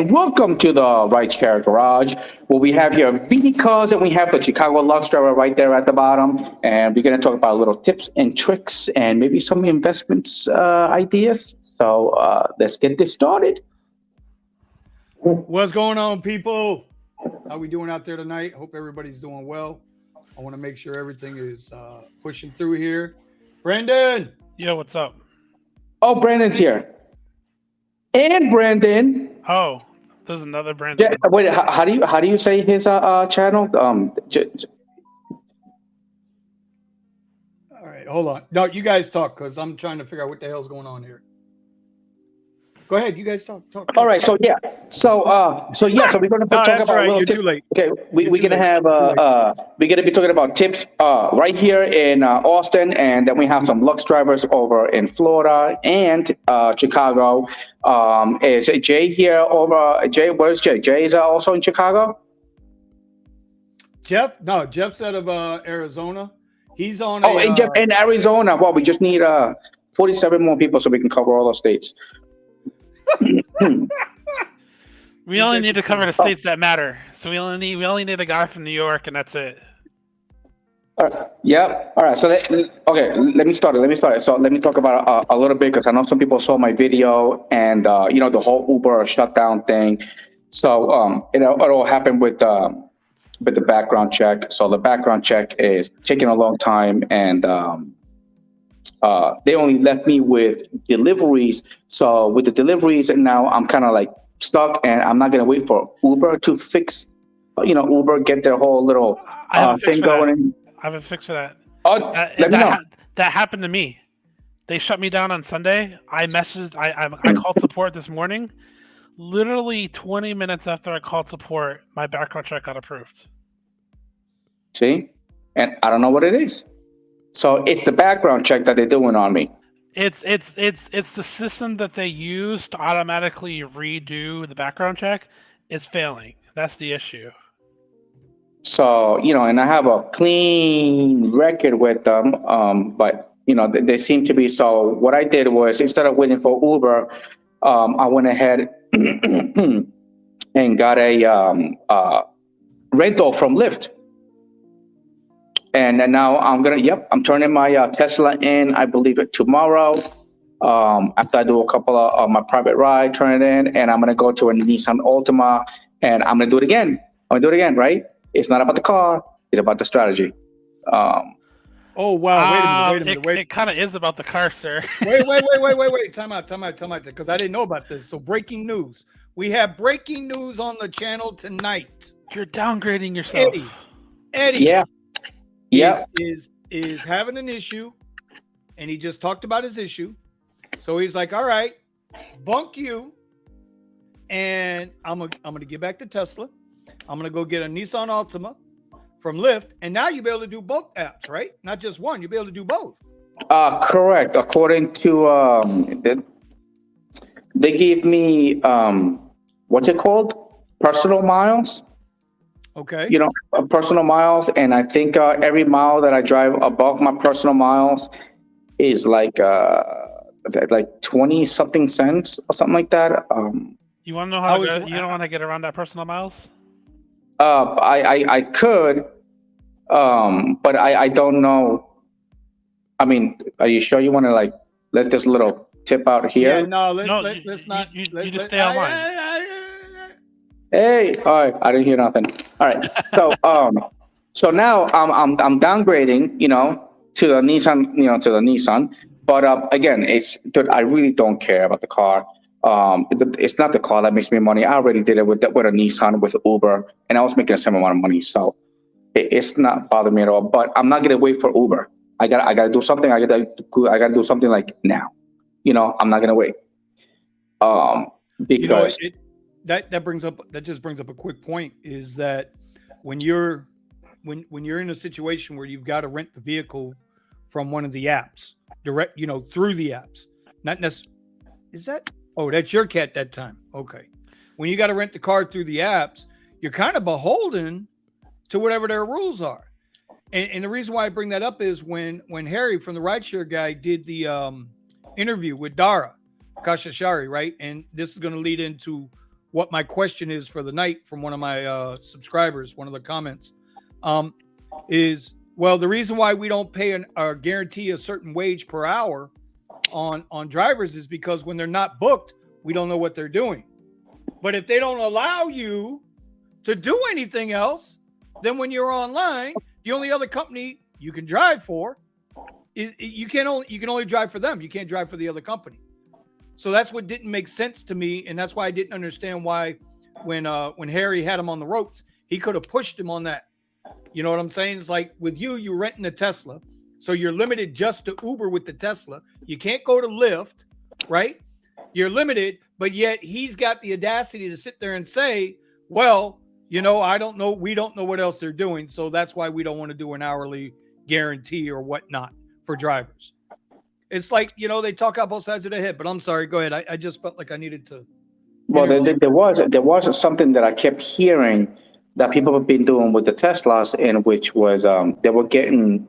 and welcome to the Rideshare Garage, where we have here Vinny cars and we have the Chicago Lux driver right there at the bottom, and we're going to talk about little tips and tricks and maybe some investments ideas. So let's get this started. What's going on, people? How we doing out there tonight? Hope everybody's doing well. I want to make sure everything is pushing through here. Brandon! Yo, what's up? Oh, Brandon's here. And Brandon. Oh, there's another Brandon. Yeah, wait, how do you say his channel? All right, hold on. No, you guys talk because I'm trying to figure out what the hell's going on here. Go ahead, you guys talk. All right, so we're going to talk about right. little You're tips. too late. Okay, we're gonna have we're gonna be talking about tips right here in Austin, and then we have some Lux drivers over in Florida and Chicago. Is Jay here over? Jay, where's Jay? Jay is also in Chicago. Jeff's out of Arizona. He's on. Jeff in Arizona. Well, we just need 47 more people so we can cover all those states. We only need to cover the states that matter. So we only need a guy from New York, and that's it. Yeah. All right. So let me start it. So let me talk about a little bit because I know some people saw my video and the whole Uber shutdown thing. So it all happened with the background check. So the background check is taking a long time, and they only left me with deliveries. So with the deliveries, and now I'm kind of like stuck, and I'm not gonna wait for Uber to fix. Uber get their whole little thing going. I have a fix for that. Oh, let me know. That happened to me. They shut me down on Sunday. I called support this morning. Literally 20 minutes after I called support, my background check got approved. See, and I don't know what it is. So it's the background check that they're doing on me. It's the system that they use to automatically redo the background check is failing. That's the issue. So, and I have a clean record with them, but, they seem to be. So what I did was, instead of waiting for Uber, I went ahead and got a rental from Lyft. And now I'm turning my Tesla in, I believe it tomorrow. After I do a couple of my private ride, turn it in, and I'm going to go to a Nissan Altima, and I'm going to do it again. Right? It's not about the car. It's about the strategy. Oh, wow. Wait a minute. It kind of is about the car, sir. Wait. Time out. Because I didn't know about this. So breaking news. We have breaking news on the channel tonight. You're downgrading yourself. Eddie. Yeah. Is having an issue, and he just talked about his issue. So he's like, all right, bunk you, and I'm gonna get back to Tesla. I'm gonna go get a Nissan Altima from Lyft, and now you'll be able to do both apps, right? Not just one. You'll be able to do both. Correct. According to they gave me what's it called? Personal miles. Okay. Personal miles, and I think every mile that I drive above my personal miles is like 20 something cents or something like that. You want to know you don't want to get around that personal miles? I could, but I don't know. I mean, are you sure you want to let this little tip out here? Yeah, no, let's not. You just stay online. Hey, all right. I didn't hear nothing. All right. So now I'm downgrading, to the Nissan, But again, I really don't care about the car. It's not the car that makes me money. I already did it with a Nissan with Uber, and I was making the same amount of money. So it's not bothering me at all. But I'm not gonna wait for Uber. I gotta do something. I gotta do something like now. I'm not gonna wait. Because. That just brings up a quick point, is that when you're in a situation where you've got to rent the vehicle from one of the apps direct, through the apps, not necessarily, that's your cat that time. Okay. When you got to rent the car through the apps, you're kind of beholden to whatever their rules are. And the reason why I bring that up is when Harry from the Rideshare guy did the interview with Dara Khashoggi, right? And this is going to lead into what my question is for the night from one of my subscribers, one of the comments, is, well, the reason why we don't pay or guarantee a certain wage per hour on drivers is because when they're not booked, we don't know what they're doing. But if they don't allow you to do anything else, then when you're online, the only other company you can drive for is you can only drive for them. You can't drive for the other company. So that's what didn't make sense to me, and that's why I didn't understand why when Harry had him on the ropes, he could have pushed him on that. You know what I'm saying? It's like with you're renting a Tesla, so you're limited just to Uber with the Tesla. You can't go to Lyft, right? You're limited, but yet he's got the audacity to sit there and say, well, I don't know. We don't know what else they're doing. So that's why we don't want to do an hourly guarantee or whatnot for drivers. It's like, they talk out both sides of their head, but I'm sorry. Go ahead. I just felt like I needed to. Well, there was something that I kept hearing that people have been doing with the Teslas, in which was they were getting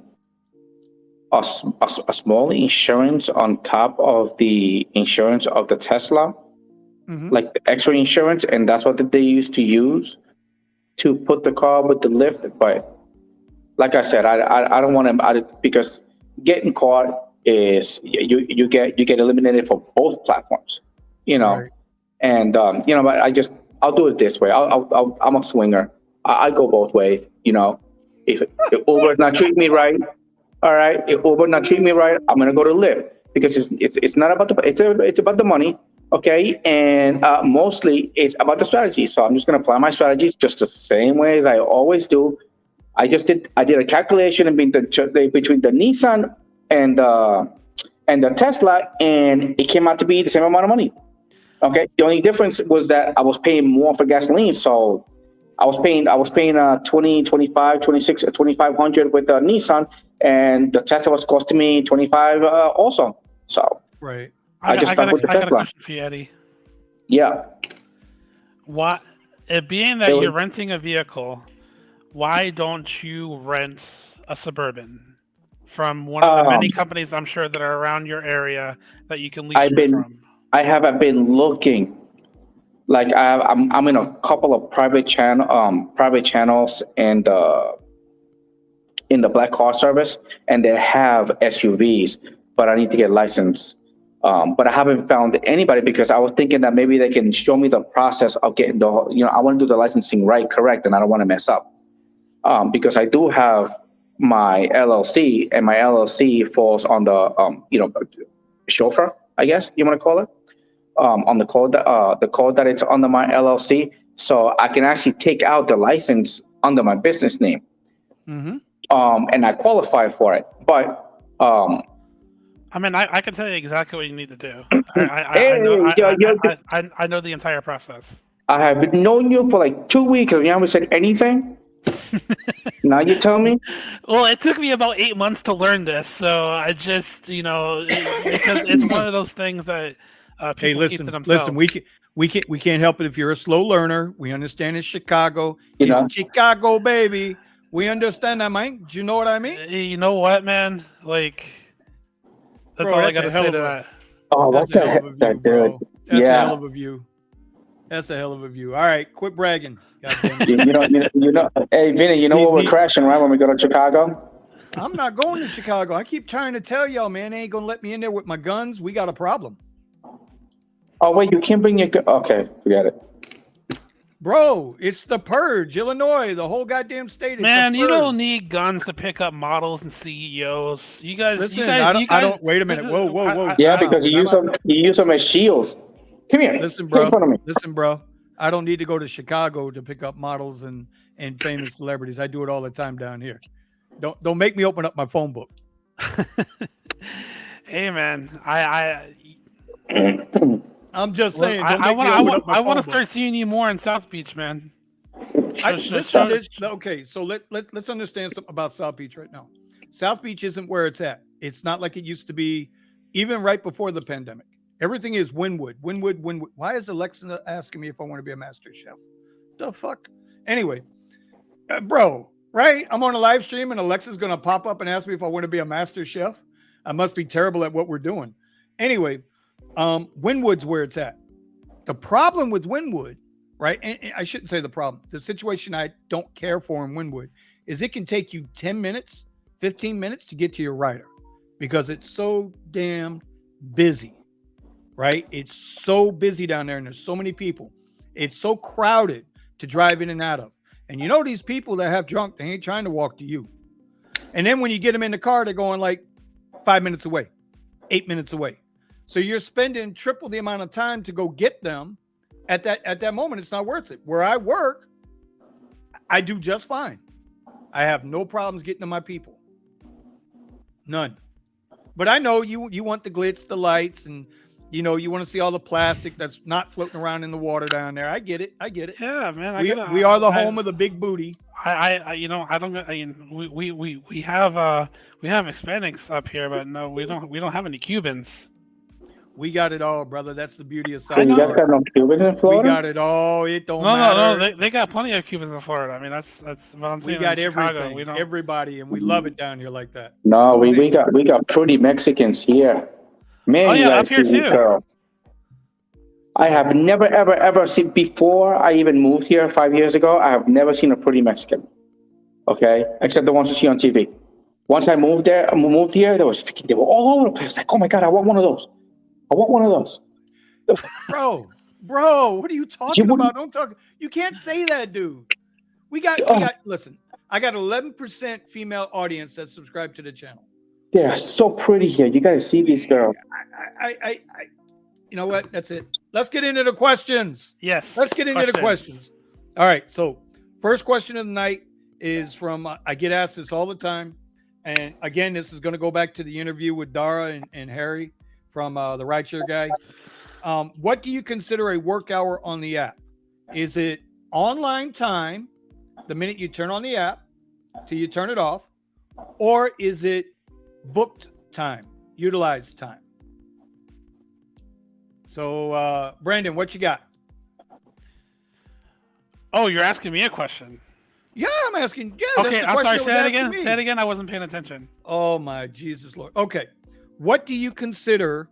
a small insurance on top of the insurance of the Tesla, like the extra insurance, and that's what they used to use to put the car with the Lyft. But like I said, I don't want to, because getting caught is you get eliminated for both platforms, Right. and but I'll do it this way. I'm a swinger. I go both ways. If Uber's not treating me right, all right. If Uber not treating me right, I'm gonna go to Lyft, because it's not about it's about the money, okay, and mostly it's about the strategy. So I'm just gonna apply my strategies just the same way as I always do. I did a calculation between the Nissan and the Tesla, and it came out to be the same amount of money. Okay, the only difference was that I was paying more for gasoline, so I was paying 20, 25, 26, 2,500 with Nissan, and the Tesla was costing me 25 also. So Right. I just got stuck with the a Tesla. question for you, Eddie. Yeah. It being that you're renting a vehicle, why don't you rent a Suburban from one of the many companies I'm sure that are around your area that you can lease from? I haven't been looking. Like I'm in a couple of private channels in the Black Car Service, and they have SUVs, but I need to get licensed. But I haven't found anybody, because I was thinking that maybe they can show me the process of getting I want to do the licensing correct, and I don't want to mess up. Because I do have my LLC, and my LLC falls on the chauffeur, I guess you want to call it, on the code that it's under my LLC, so I can actually take out the license under my business name, and I qualify for it. But I can tell you exactly what you need to do. I know the entire process. I have known you for like 2 weeks, and you haven't said anything. Now you tell me. Well, it took me about 8 months to learn this, so I just because it's one of those things that people keep to themselves. Listen, we can't help it if you're a slow learner. We understand it's Chicago. It's Chicago, baby. We understand that, Mike. Do you know what I mean? You know what, man? Like, that's all I got to say to that. Oh, what the heck, that dude? That's a hell of a view. That's a hell of a view. All right, quit bragging. Hey, Vinny, what we're crashing, right, when we go to Chicago? I'm not going to Chicago. I keep trying to tell y'all, man, they ain't going to let me in there with my guns. We got a problem. Oh, wait, you can't bring your gun? Okay, forget it. Bro, it's the purge, Illinois, the whole goddamn state. Man, you don't need guns to pick up models and CEOs. You guys, listen, I don't. Wait a minute. Whoa. Yeah, because you use them as shields. Come here. Listen, bro. I don't need to go to Chicago to pick up models and famous celebrities. I do it all the time down here. Don't make me open up my phone book. Hey, man, I'm just saying. I want to start seeing you more in South Beach, man. Okay, so let's understand something about South Beach right now. South Beach isn't where it's at. It's not like it used to be, even right before the pandemic. Everything is Wynwood. Why is Alexa asking me if I want to be a master chef? The fuck? Anyway, bro, right? I'm on a live stream and Alexa's going to pop up and ask me if I want to be a master chef. I must be terrible at what we're doing. Anyway, Wynwood's where it's at. The problem with Wynwood right? And I shouldn't say the problem. The situation I don't care for in Wynwood is it can take you 10 minutes, 15 minutes to get to your rider because it's so damn busy, right? It's so busy down there and there's so many people. It's so crowded to drive in and out of. And you know, these people that have drunk, they ain't trying to walk to you. And then when you get them in the car, they're going like 5 minutes away, 8 minutes away. So you're spending triple the amount of time to go get them at that moment. It's not worth it. Where I work, I do just fine. I have no problems getting to my people. None. But I know you want the glitz, the lights, and you know, you want to see all the plastic that's not floating around in the water down there. I get it. Yeah, man. We are the home of the big booty. We have Hispanics up here, but no, we don't have any Cubans. We got it all, brother. That's the beauty of So South you guys Florida. got no Cubans in Florida? We got it all. It don't matter. No. They got plenty of Cubans in Florida. I mean, that's what I'm saying. We got in Chicago, everything, we don't. everybody, and we love it down here like that. No, we got pretty Mexicans here. Man, Oh, you yeah, guys up here see these too. girls. I have never, ever seen, before I even moved here 5 years ago, I have never seen a pretty Mexican. Okay? Except the ones you see on TV. Once I moved here, they were all over the place. Like, oh my God, I want one of those. Bro, what are you talking about? Don't talk. You can't say that, dude. We got. Listen, I got 11% female audience that subscribe to the channel. They're so pretty here. You got to see these girls. I you know what? That's it. Let's get into the questions. Yes. Let's get into the questions. All right. So, first question of the night is from. I get asked this all the time, and again, this is going to go back to the interview with Dara and Harry from the Rideshare guy. What do you consider a work hour on the app? Is it online time, the minute you turn on the app till you turn it off, or is it booked time, utilized time? So, Brandon, what you got? Oh, you're asking me a question. Yeah, I'm asking. Yeah, Okay, that's the I'm sorry. question Say that it was again. asked to me. Say it again. I wasn't paying attention. Oh my Jesus Lord. Okay, what do you consider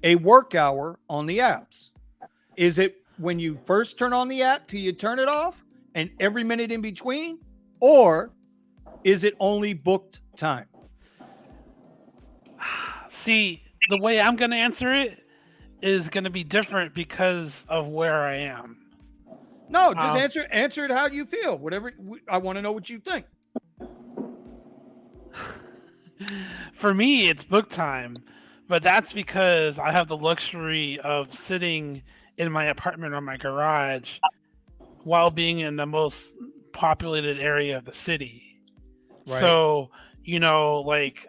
a work hour on the apps? Is it when you first turn on the app till you turn it off and every minute in between? Or is it only booked time? See, the way I'm going to answer it is going to be different because of where I am. No, just answer it how you feel. Whatever. I want to know what you think. For me, it's book time, but that's because I have the luxury of sitting in my apartment or my garage while being in the most populated area of the city. Right. So, you know, like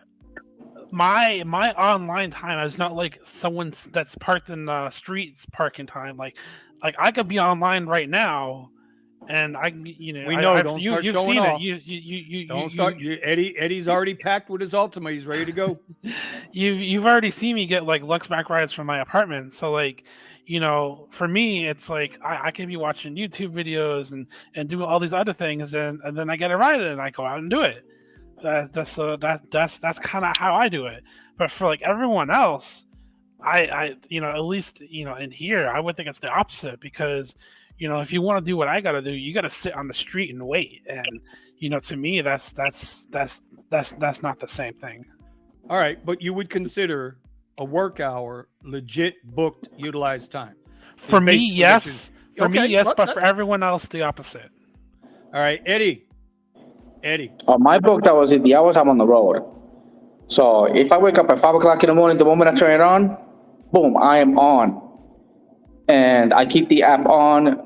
my online time is not like someone that's parked in the streets parking time. Like I could be online right now, and we know. Don't start you've showing seen off. You don't start. Eddie's already packed with his Ultima. He's ready to go. You've already seen me get like Lux back rides from my apartment. So like, you know, for me, it's like I can be watching YouTube videos and do all these other things, and then I get a ride and I go out and do it. That's kind of how I do it. But for like everyone else, I at least in here, I would think it's the opposite because if you want to do what I got to do, you got to sit on the street and wait. And to me, that's not the same thing. All right, but you would consider a work hour legit booked utilized time? For me, yes. But for everyone else, the opposite. All right, Eddie. My booked hours, the hours I'm on the road. So if I wake up at 5 o'clock in the morning, the moment I turn it on, boom, I am on. And I keep the app on.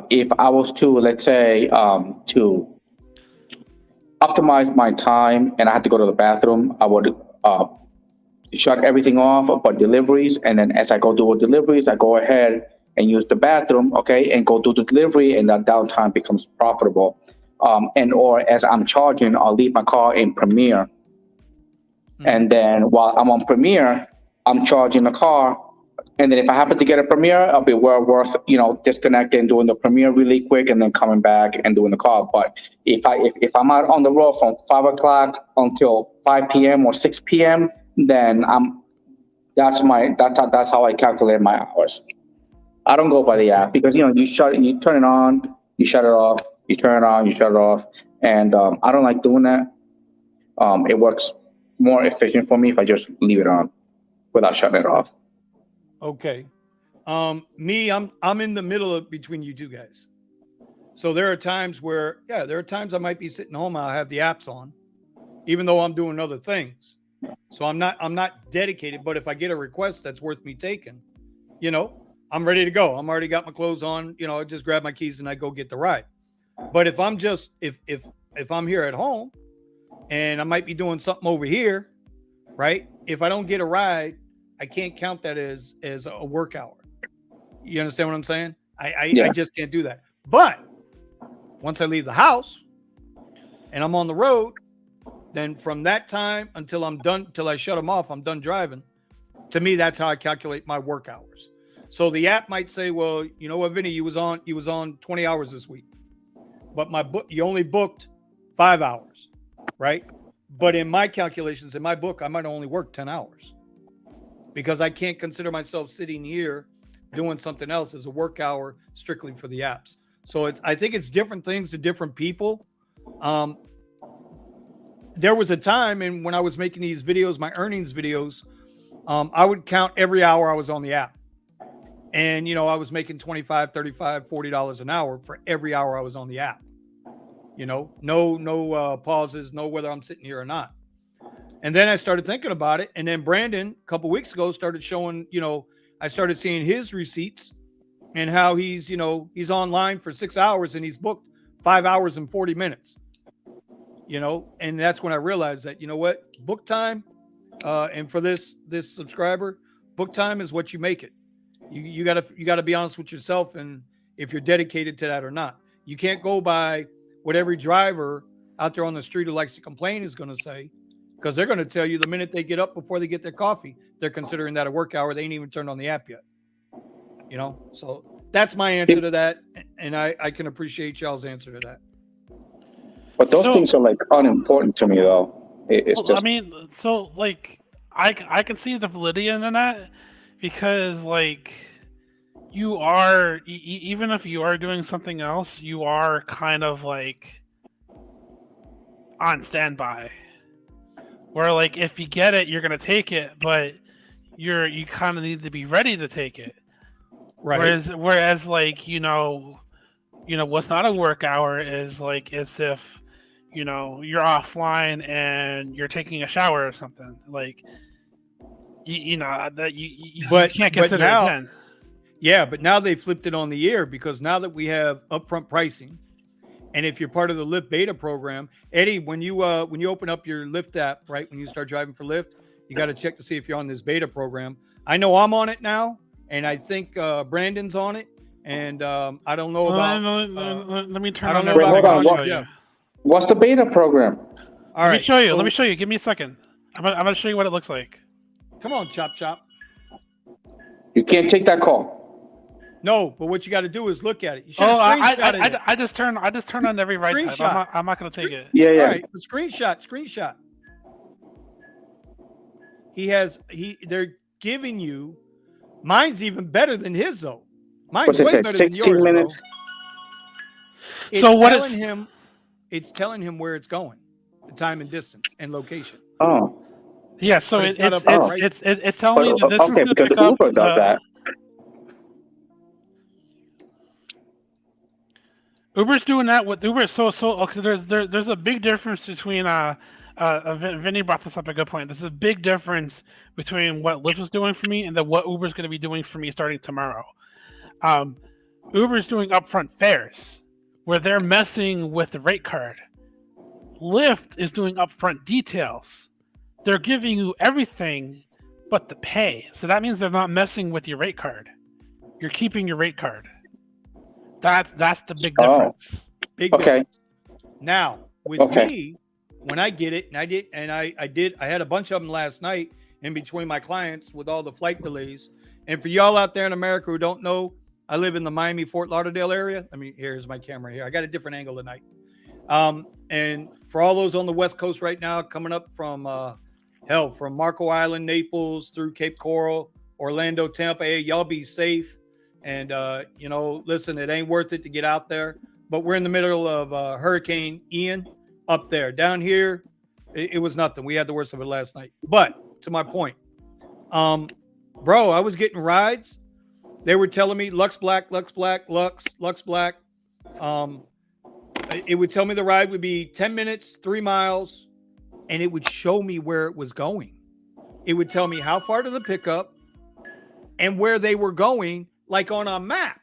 If I was to, let's say, to optimize my time and I had to go to the bathroom, I would shut everything off but deliveries. And then as I go do deliveries, I go ahead and use the bathroom, okay, and go do the delivery, and that downtime becomes profitable. Or as I'm charging, I'll leave my car in Premiere. Mm-hmm. And then while I'm on Premiere, I'm charging the car. And then if I happen to get a Premiere, I'll be well worth, disconnecting, doing the Premiere really quick, and then coming back and doing the car. But if I'm out on the road from 5 o'clock until 5 p.m. or 6 p.m., then that's how I calculate my hours. I don't go by the app because you turn it on, you shut it off, you turn it on, you shut it off, and I don't like doing that. It works more efficient for me if I just leave it on without shutting it off. Okay. Me, I'm in the middle of between you two guys. So there are times where, I might be sitting home. I have the apps on, even though I'm doing other things. So I'm not dedicated. But if I get a request that's worth me taking, I'm ready to go. I'm already got my clothes on. I just grab my keys and I go get the ride. But if I'm just if I'm here at home and I might be doing something over here, right? If I don't get a ride, I can't count that as a work hour. You understand what I'm saying? I just can't do that. But once I leave the house and I'm on the road, then from that time until I'm done, till I shut them off, I'm done driving. To me, that's how I calculate my work hours. So the app might say, well, you know what, Vinny, you was on 20 hours this week, but you only booked 5 hours, right? But in my calculations, in my book, I might only work 10 hours because I can't consider myself sitting here doing something else as a work hour strictly for the apps. So I think it's different things to different people. There was a time when I was making these videos, my earnings videos, I would count every hour I was on the app. And, I was making $25, $35, $40 an hour for every hour I was on the app. No pauses, no whether I'm sitting here or not. And then I started thinking about it. And then Brandon, a couple weeks ago, started showing, I started seeing his receipts and how he's online for 6 hours and he's booked 5 hours and 40 minutes. And that's when I realized that, book time, and for this subscriber, book time is what you make it. You gotta be honest with yourself, and if you're dedicated to that or not. You can't go by what every driver out there on the street who likes to complain is going to say, because they're going to tell you the minute they get up before they get their coffee, they're considering that a work hour. They ain't even turned on the app yet. So that's my answer to that, and I can appreciate y'all's answer to that. But those things are like unimportant to me, though. It's just. I mean, so like I can see the validity in that because like you are even if you are doing something else, you are kind of like on standby. Where like if you get it, you're gonna take it, but you kind of need to be ready to take it. Right. Whereas like what's not a work hour is like as if you're offline and you're taking a shower or something. Like you can't consider it then. Yeah, but now they flipped it on the ear because now that we have upfront pricing, and if you're part of the Lyft beta program, Eddie, when you open up your Lyft app, right, when you start driving for Lyft, you got to check to see if you're on this beta program. I know I'm on it now, and I think Brandon's on it, and I don't know about. Let me turn I don't on. know about Hold on. What's the beta program? All right, let me show you. Let me show you. Give me a second. I'm gonna show you what it looks like. Come on, Chop Chop. You can't take that call. No, but what you got to do is look at it. You I just turned on every right side. I'm not gonna take it. Yeah. All right, screenshot. They're giving you. Mine's even better than his though. Mine's way better 16 than yours, minutes. Bro. It's telling him where it's going, the time and distance and location. Oh. Yeah, so it's telling me that this is okay, going to because pick up. Uber does that. Uber's doing that with Uber. So okay, there's a big difference between Vinny brought this up a good point. There's a big difference between what Lyft was doing for me and what Uber's going to be doing for me starting tomorrow. Uber's doing upfront fares where they're messing with the rate card. Lyft is doing upfront details. They're giving you everything but the pay. So that means they're not messing with your rate card. You're keeping your rate card. That's the big difference. Big difference. Now, with me, when I get it, and I had a bunch of them last night in between my clients with all the flight delays. And for y'all out there in America who don't know, I live in the Miami, Fort Lauderdale area. I mean, here's my camera here. I got a different angle tonight. And for all those on the West Coast right now, coming up from from Marco Island, Naples, through Cape Coral, Orlando, Tampa, hey, y'all be safe. And listen, it ain't worth it to get out there. But we're in the middle of Hurricane Ian up there. Down here, it was nothing. We had the worst of it last night. But to my point, bro, I was getting rides. They were telling me Lux Black, Lux Black, Lux Black. It would tell me the ride would be 10 minutes, 3 miles, and it would show me where it was going. It would tell me how far to the pickup and where they were going, like on a map.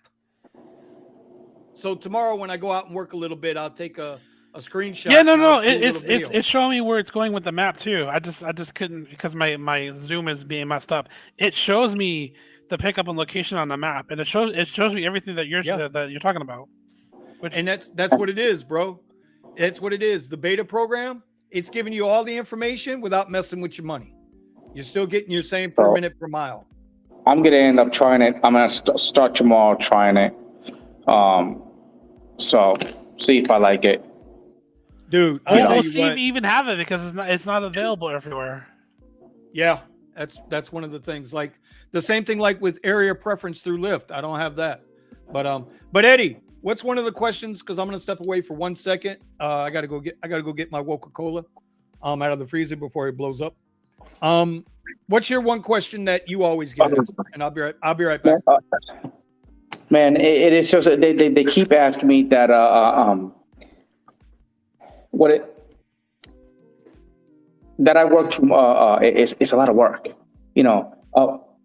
So tomorrow when I go out and work a little bit, I'll take a screenshot. Yeah, no. It's showing me where it's going with the map too. I just couldn't because my Zoom is being messed up. It shows me the pickup and location on the map, and it shows me everything that you're talking about. And that's what it is, bro. That's what it is. The beta program, it's giving you all the information without messing with your money. You're still getting your same per minute per mile. I'm gonna end up trying it. I'm gonna start tomorrow trying it. So see if I like it. Dude, we'll see if you even have it because it's not available everywhere. Yeah, that's one of the things. Like the same thing like with area preference through Lyft. I don't have that. But Eddie, what's one of the questions? Because I'm gonna step away for 1 second. I gotta go get my Coca-Cola out of the freezer before it blows up. What's your one question that you always get asked? And I'll be right back. Man, it is just they keep asking me that that I work too. It's a lot of work.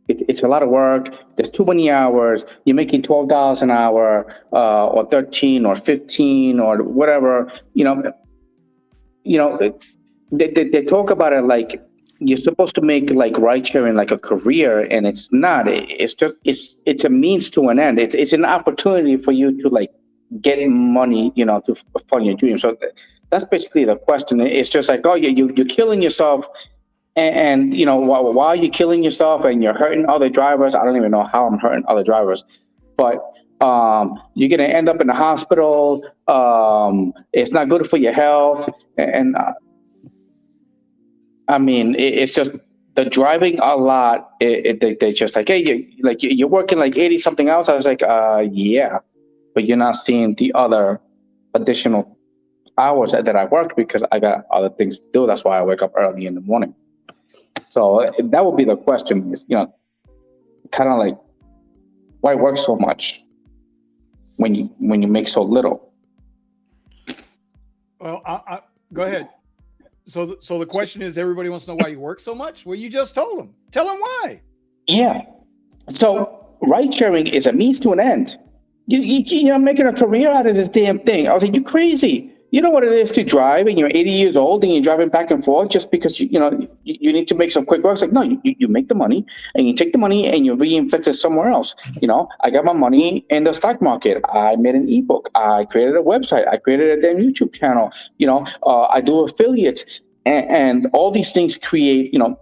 It's a lot of work. There's too many hours. You're making $12 an hour, or 13 or 15 or whatever. They talk about it like you're supposed to make like ride sharing like a career, and it's not. It's a means to an end. It's an opportunity for you to like get money, to fund your dream. So that's basically the question. It's just like, oh, you're killing yourself, and while you're killing yourself and you're hurting other drivers. I don't even know how I'm hurting other drivers, but you're gonna end up in the hospital. It's not good for your health, and I mean, it's just the driving a lot. They're just like, hey, you're working like 80 something hours. I was like, yeah, but you're not seeing the other additional hours that I work because I got other things to do. That's why I wake up early in the morning. So that would be the question: is kind of like why work so much when you make so little? Well, I go ahead. So the question is, everybody wants to know why you work so much. Well, you just told them. Tell them why. Yeah. So ride sharing is a means to an end. You're making a career out of this damn thing. I was like, you crazy. You know what it is to drive and you're 80 years old and you're driving back and forth just because you need to make some quick bucks. Like, no, you make the money and you take the money and you reinvest it somewhere else. I got my money in the stock market. I made an ebook. I created a website. I created a damn YouTube channel. I do affiliates and all these things create, a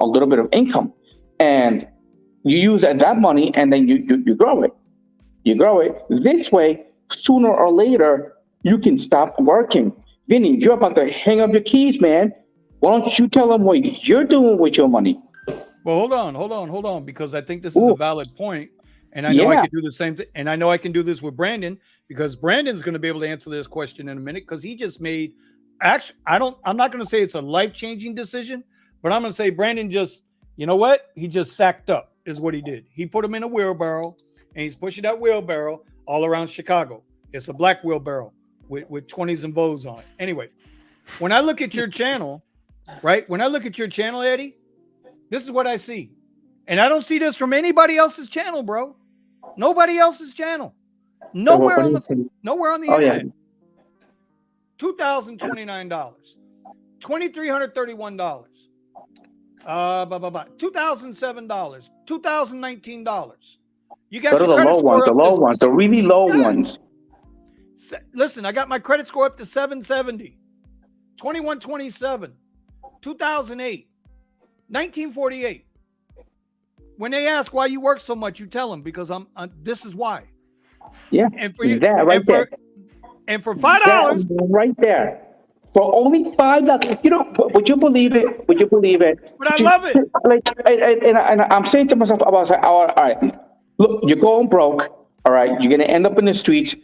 little bit of income, and you use that money and then you grow it. You grow it this way. Sooner or later, you can stop working. Vinny, you're about to hang up your keys, man. Why don't you tell them what you're doing with your money? Well, hold on, because I think this is a valid point, and I know I can do the same thing, and I know I can do this with Brandon because Brandon's going to be able to answer this question in a minute because he just made. Actually, I'm not going to say it's a life-changing decision, but I'm going to say Brandon just, he just sacked up is what he did. He put him in a wheelbarrow, and he's pushing that wheelbarrow all around Chicago. It's a black wheelbarrow with 20s and bows on it. Anyway, when I look at your channel, right? When I look at your channel, Eddie, this is what I see. And I don't see this from anybody else's channel, bro. Nobody else's channel. Nowhere on the internet. Yeah. $2,029, $2,331, $2,007, $2,019. You got your credit score up. The low ones, the really low ones. Listen, I got my credit score up to 770, 2127, 2008, 1948. When they ask why you work so much, you tell them because this is why. Yeah, and for you, that right there. And for $5, right there, for only $5, would you believe it? Would you believe it? But I love it. And I'm saying to myself, all right, Look, you're going broke. All right, you're gonna end up in the streets.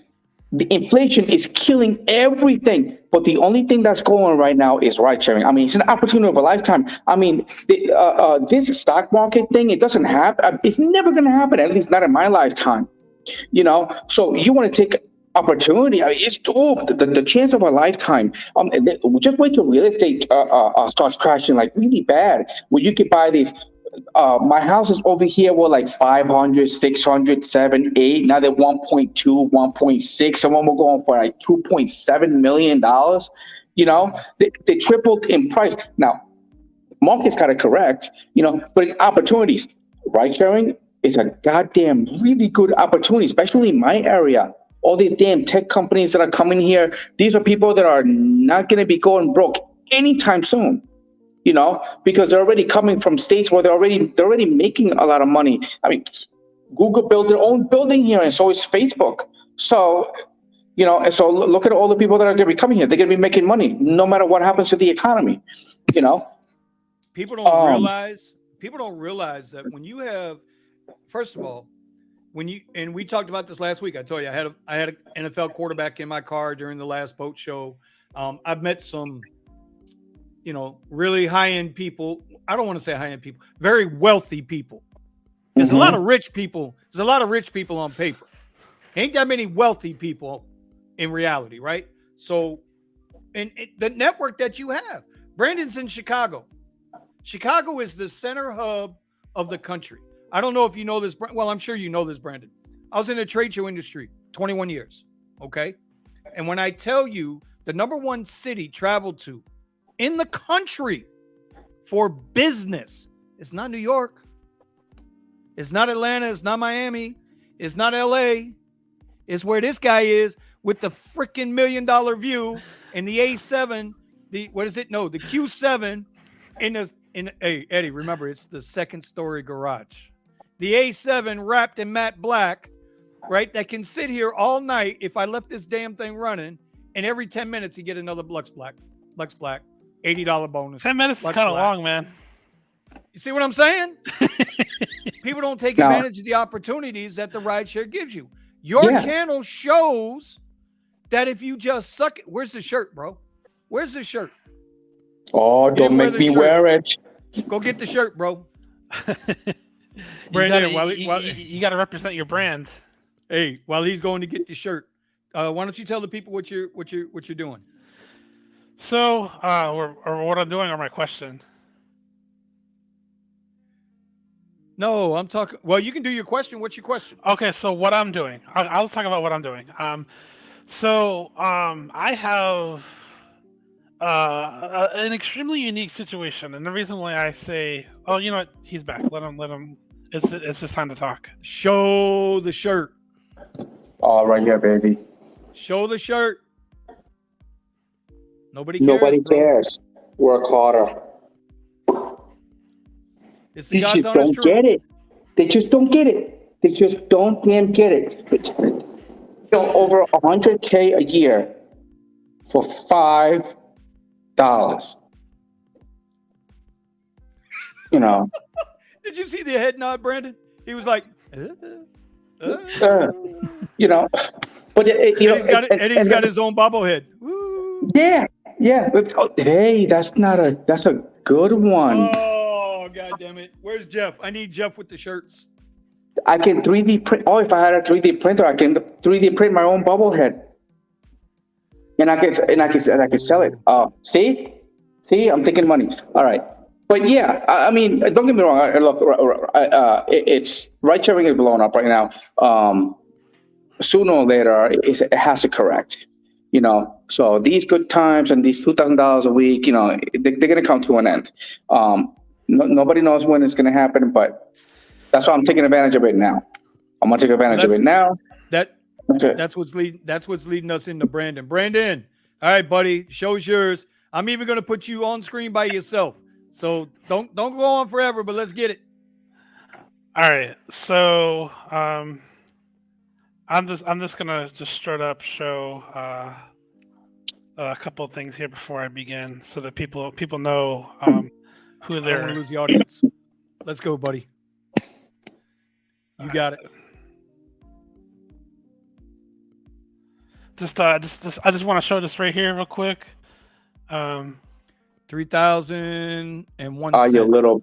The inflation is killing everything. But the only thing that's going right now is ride sharing. I mean, it's an opportunity of a lifetime. I mean, this stock market thing, it doesn't happen. It's never going to happen, at least not in my lifetime. So you want to take opportunity. I mean, it's the chance of a lifetime. Just wait till real estate starts crashing like really bad, where you could buy these. My house is over here with like 500, 600, 7, 8. Now they're 1.2, 1.6. Some of them are going for like $2.7 million. They tripled in price. Now, market's got to correct, but it's opportunities. Ride sharing is a goddamn really good opportunity, especially in my area. All these damn tech companies that are coming here, these are people that are not going to be going broke anytime soon. Because they're already coming from states where they're already making a lot of money. I mean, Google built their own building here, and so is Facebook. So, and so look at all the people that are going to be coming here. They're going to be making money no matter what happens to the economy. People don't realize that when you have, first of all, and we talked about this last week. I told you I had an NFL quarterback in my car during the last boat show. I've met some really high-end people. I don't want to say high-end people, very wealthy people. There's a lot of rich people. There's a lot of rich people on paper. Ain't that many wealthy people in reality, right? So, and the network that you have, Brandon's in Chicago. Chicago is the center hub of the country. I don't know if you know this. Well, I'm sure you know this, Brandon. I was in the trade show industry 21 years. Okay. And when I tell you the number one city traveled to in the country for business, it's not New York. It's not Atlanta. It's not Miami. It's not LA. It's where this guy is with the freaking $1 million view and the A7, the Q7 hey, Eddie, remember, it's the second story garage. The A7 wrapped in matte black, right? That can sit here all night if I left this damn thing running, and every 10 minutes you get another Lux Black, $80 bonus. 10 minutes is kind of long, man. You see what I'm saying? People don't take advantage of the opportunities that the rideshare gives you. Your channel shows that if you just suck it. Where's the shirt, bro? Where's the shirt? Oh, don't make me wear it. Go get the shirt, bro. Brandon, you got to represent your brand. Hey, while he's going to get the shirt, why don't you tell the people what you're doing? So, or what I'm doing, or my question? No, I'm talking. Well, you can do your question. What's your question? Okay, so what I'm doing. I'll talk about what I'm doing. I have an extremely unique situation, and the reason why I say, oh, you know what, he's back. Let him. It's his time to talk. Show the shirt. Oh, right here, baby. Show the shirt. Nobody cares. Work harder. It's the They God's just honest don't truth. get it. They just don't get it. They just don't damn get it. Over $100K a year for $5. Did you see the head nod, Brandon? He was like, But he's got his own bobblehead. Woo. Yeah. Hey, that's a good one. Oh, God damn it. Where's Jeff? I need Jeff with the shirts. I can 3D print. Oh, if I had a 3D printer, I can 3D print my own bobblehead. And I can sell it. See, I'm thinking money. All right. But yeah, I mean, don't get me wrong. Look, it's ride sharing is blowing up right now. Sooner or later, it has to correct. So these good times and these $2,000 a week, they're going to come to an end. Nobody knows when it's going to happen, but that's why I'm taking advantage of it now. I'm going to take advantage of it now. That's what's leading us into Brandon. Brandon, all right, buddy, show's yours. I'm even going to put you on screen by yourself. So don't go on forever, but let's get it. All right. So I'm just gonna straight up show a couple of things here before I begin, so that people know who I don't they're. want to lose the audience. Let's go, buddy. You got it. I just want to show this right here real quick. $3,001. You little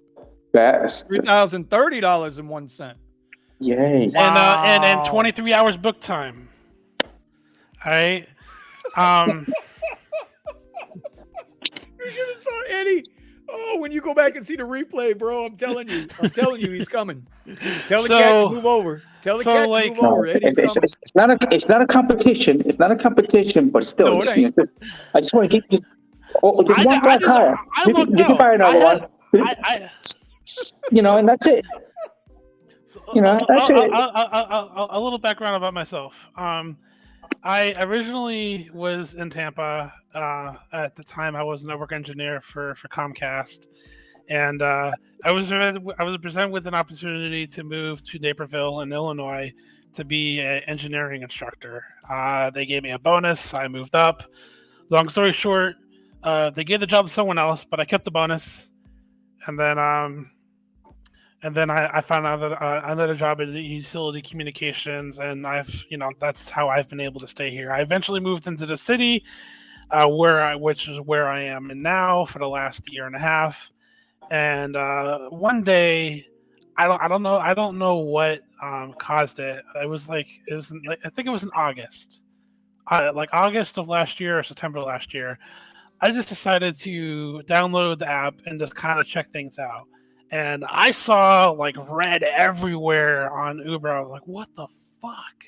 bastard. $3,030.01. Yay. And 23 hours book time. All right. You should have saw Eddie. Oh, when you go back and see the replay, bro, I'm telling you, he's coming. Tell the cat to move over. Tell the cat to move over. Eddie's coming. It's not a competition. It's not a competition, but still, No, it ain't. I just want to get just one black tire. You can buy another one. And that's it. That's it. A little background about myself. I originally was in Tampa. At the time, I was a network engineer for Comcast, and I was presented with an opportunity to move to Naperville in Illinois to be an engineering instructor. They gave me a bonus. I moved up. Long story short, they gave the job to someone else, but I kept the bonus, and then I found out that I did a job in utility communications, and that's how I've been able to stay here. I eventually moved into the city, which is where I am now for the last year and a half. And one day, I don't know what caused it. I think it was in August, like August of last year or September last year. I just decided to download the app and just kind of check things out. And I saw like red everywhere on Uber. I was like, what the fuck?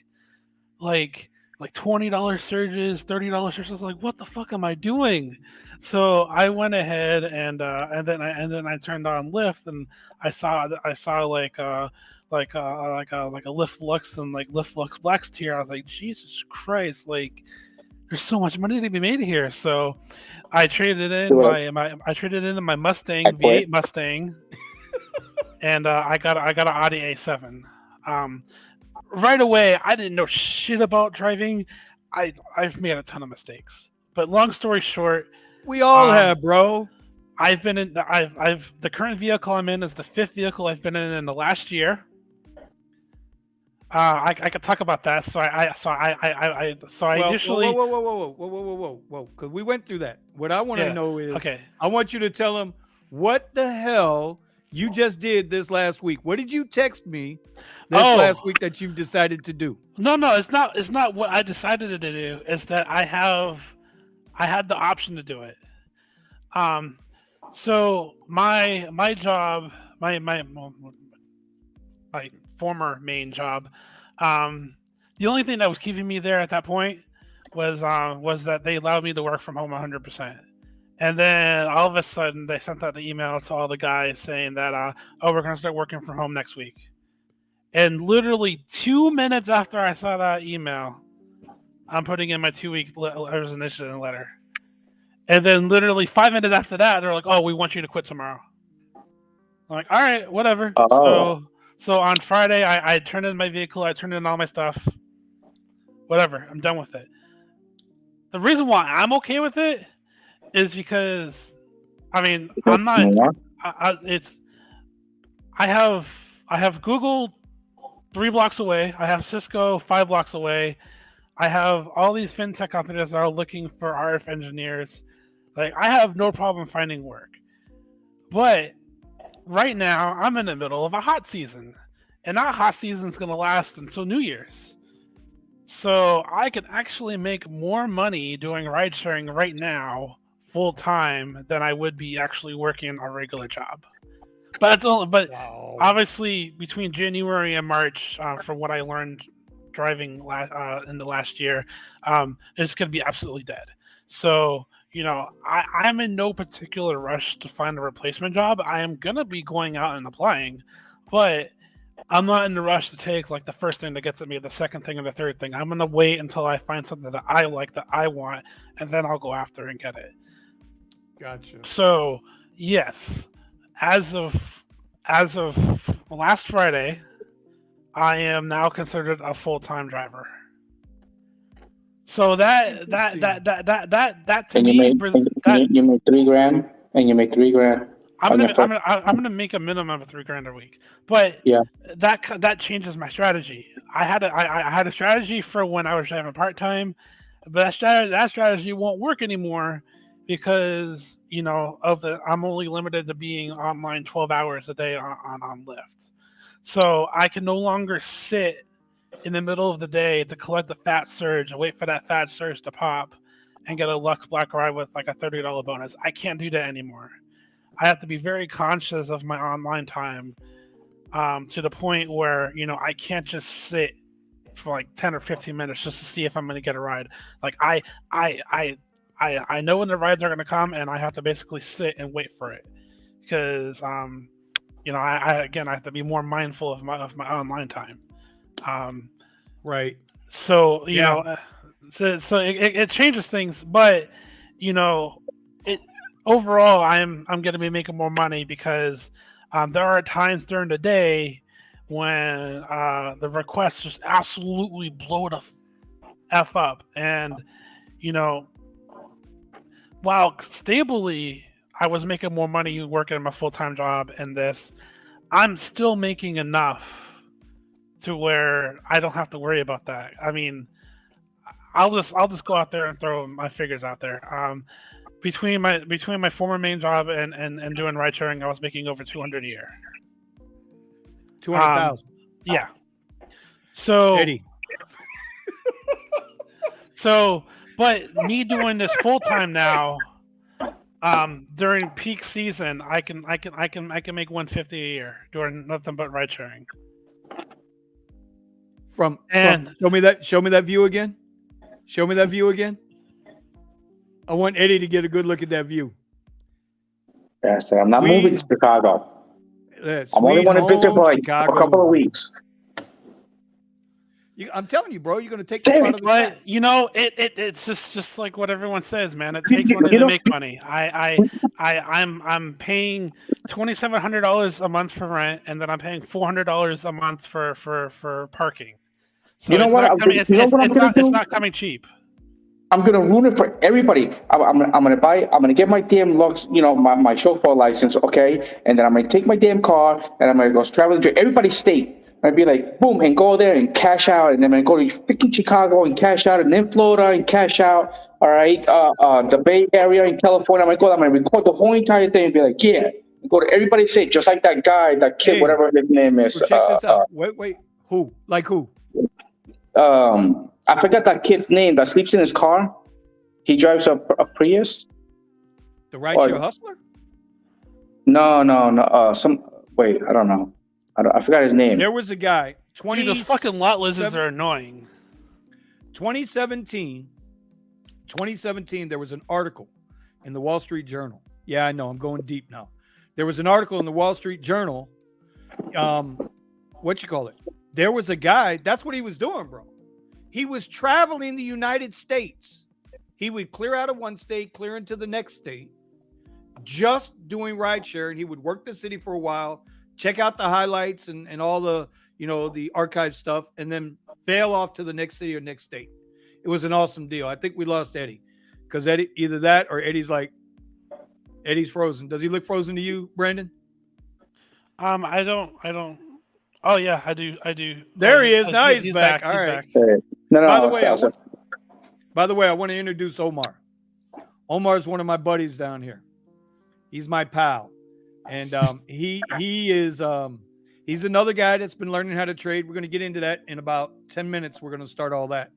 Like $20 surges, $30 surges. I was like, what the fuck am I doing? So I went ahead and then I turned on Lyft, and I saw like a Lyft Lux and like Lyft Lux Black's tier. I was like, Jesus Christ, like there's so much money to be made here. So I traded in my Mustang, V8 Mustang. And I got an Audi A7. Right away, I didn't know shit about driving. I've made a ton of mistakes. But long story short, we all have, bro. I've been in. The current vehicle I'm in is the 5th vehicle I've been in the last year. I could talk about that. Initially. Whoa! Because we went through that. What I want to know is, okay, I want you to tell them what the hell you just did this last week. What did you text me this last week that you decided to do? No, it's not. It's not what I decided to do. It's that I had the option to do it. So my job, my former main job, the only thing that was keeping me there at that point was that they allowed me to work from home 100%. And then all of a sudden, they sent out the email to all the guys saying that, we're going to start working from home next week. And literally 2 minutes after I saw that email, I'm putting in my 2-week resignation letter. And then literally 5 minutes after that, they're like, oh, we want you to quit tomorrow. I'm like, all right, whatever. So on Friday, I turned in my vehicle. I turned in all my stuff. Whatever. I'm done with it. The reason why I'm okay with it is because, I'm not. I have Google 3 blocks away. I have Cisco 5 blocks away. I have all these fintech companies that are looking for RF engineers. Like, I have no problem finding work. But right now, I'm in the middle of a hot season, and that hot season is going to last until New Year's. So I could actually make more money doing ride sharing right now full time than I would be actually working a regular job. But wow. Obviously between January and March, from what I learned driving in the last year, it's going to be absolutely dead. So I'm in no particular rush to find a replacement job. I am going to be going out and applying, but I'm not in the rush to take like the first thing that gets at me, the second thing, or the third thing. I'm going to wait until I find something that I like, that I want, and then I'll go after and get it. Gotcha. So yes, as of last Friday, I am now considered a full-time driver. So that to and me, you made $3,000, and you make $3,000. I'm gonna make a minimum of $3,000 a week, but yeah, that changes my strategy. I had a strategy for when I was driving part time. But that strategy won't work anymore because I'm only limited to being online 12 hours a day on Lyft. So I can no longer sit in the middle of the day to collect the fat surge and wait for that fat surge to pop and get a Lux Black Ride with like a $30 bonus. I can't do that anymore. I have to be very conscious of my online time, to the point where I can't just sit for like 10 or 15 minutes just to see if I'm going to get a ride. Like I know when the rides are going to come, and I have to basically sit and wait for it because I have to be more mindful of my online time. Right. So Yeah. so it changes things, but it overall I'm going to be making more money because there are times during the day when the requests just absolutely blow the f up, and while stably I was making more money working my full-time job and this, I'm still making enough to where I don't have to worry about that. I mean, I'll just go out there and throw my figures out there. Between my former main job and doing ride sharing, I was making over 200 a year. 200,000. Yeah. So Eddie. But me doing this full time now, during peak season, I can make 150 a year doing nothing but ride sharing. From show me that view again. Show me that view again. I want Eddie to get a good look at that view. Bastard. I'm not moving to Chicago. I'm only going to visit for like a couple of weeks. I'm telling you, bro, you're going to take the spot of the but it's just like what everyone says, man. It takes money to make money. I'm paying $2,700 a month for rent, and then I'm paying $400 a month for parking. So it's not coming cheap. I'm gonna ruin it for everybody. I'm gonna get my damn Lux, my chauffeur license, okay, and then I'm gonna take my damn car and I'm gonna go traveling to everybody's state. I'd be like, boom, and go there and cash out, and then I'm gonna go to freaking Chicago and cash out, and then Florida and cash out. All right, the Bay Area in California. I'm gonna record the whole entire thing and be like, yeah, and go to everybody's state, just like that guy, that kid, whatever his name is. So check this out. Wait, who? Like who? I forgot that kid's name that sleeps in his car. He drives a Prius. The rideshare hustler? No. I don't know. I forgot his name. There was a guy. The fucking lot lizards are annoying. 2017, there was an article in the Wall Street Journal. Yeah, I know. I'm going deep now. There was an article in the Wall Street Journal. There was a guy. That's what he was doing, bro. He was traveling the United States. He would clear out of one state, clear into the next state, just doing rideshare, and he would work the city for a while, check out the highlights and all the, the archive stuff, and then bail off to the next city or next state. It was an awesome deal. I think we lost Eddie because Eddie, either that or Eddie's frozen. Does he look frozen to you, Brandon? I don't. Oh yeah, I do. There he is. Now he's back. All right. No. By the way, I want to introduce Omar. Omar is one of my buddies down here. He's my pal, and he's another guy that's been learning how to trade. We're going to get into that in about 10 minutes. We're going to start all that.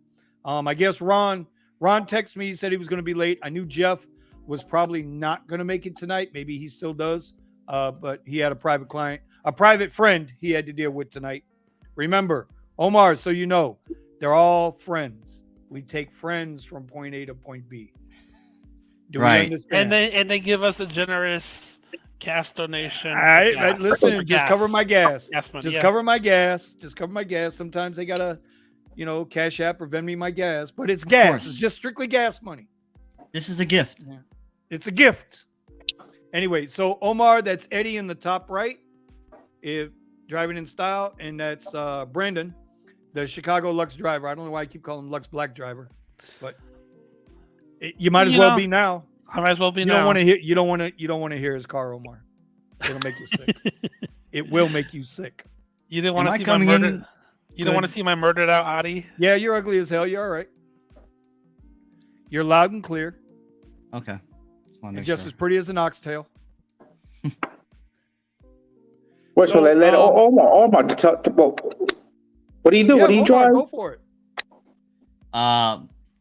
I guess Ron texted me. He said he was going to be late. I knew Jeff was probably not going to make it tonight. Maybe he still does, but he had a private friend he had to deal with tonight. Remember, Omar, so you know, they're all friends. We take friends from point A to point B. Do we understand? And they give us a generous cash donation. All right, listen, just cover my gas. Cover my gas. Just cover my gas. Sometimes they gotta, Cash App or Venmo my gas, but it's gas. It's just strictly gas money. This is a gift. Yeah. It's a gift. Anyway, so Omar, that's Eddie in the top right, if driving in style, and that's Brandon, the Chicago Lux driver. I don't know why I keep calling him Lux Black driver, but you might as well be now. I might as well be you now. You don't want to hear his car, Omar. It'll make you sick. It will make you sick. You didn't want to see my murdered. You don't want to see my murdered out Audi? Yeah, you're ugly as hell. You're all right. You're loud and clear. Okay. And just as pretty as an oxtail. Wait, so let Omar, well, what do you do? Yeah, What do you Omar, drive? go for it.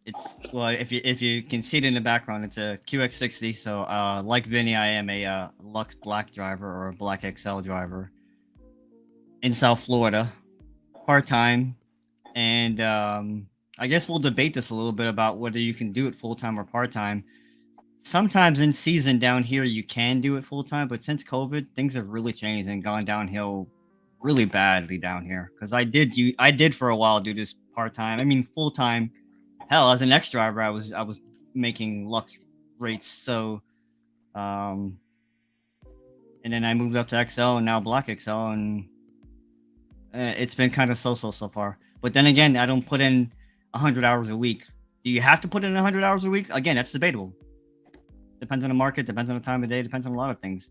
It's well, if you can see it in the background, it's a QX60. So, like Vinny, I am a Lux Black driver or a Black XL driver in South Florida, part-time, and I guess we'll debate this a little bit about whether you can do it full-time or part-time. Sometimes in season down here you can do it full-time, but since COVID, things have really changed and gone downhill really badly down here. Because I did for a while do this part-time. I mean full-time. Hell, as an X driver, I was making Lux rates. So, and then I moved up to XL and now Black XL, and it's been kind of so far. But then again, I don't put in 100 hours a week. Do you have to put in 100 hours a week? Again, that's debatable. Depends on the market, depends on the time of day, depends on a lot of things.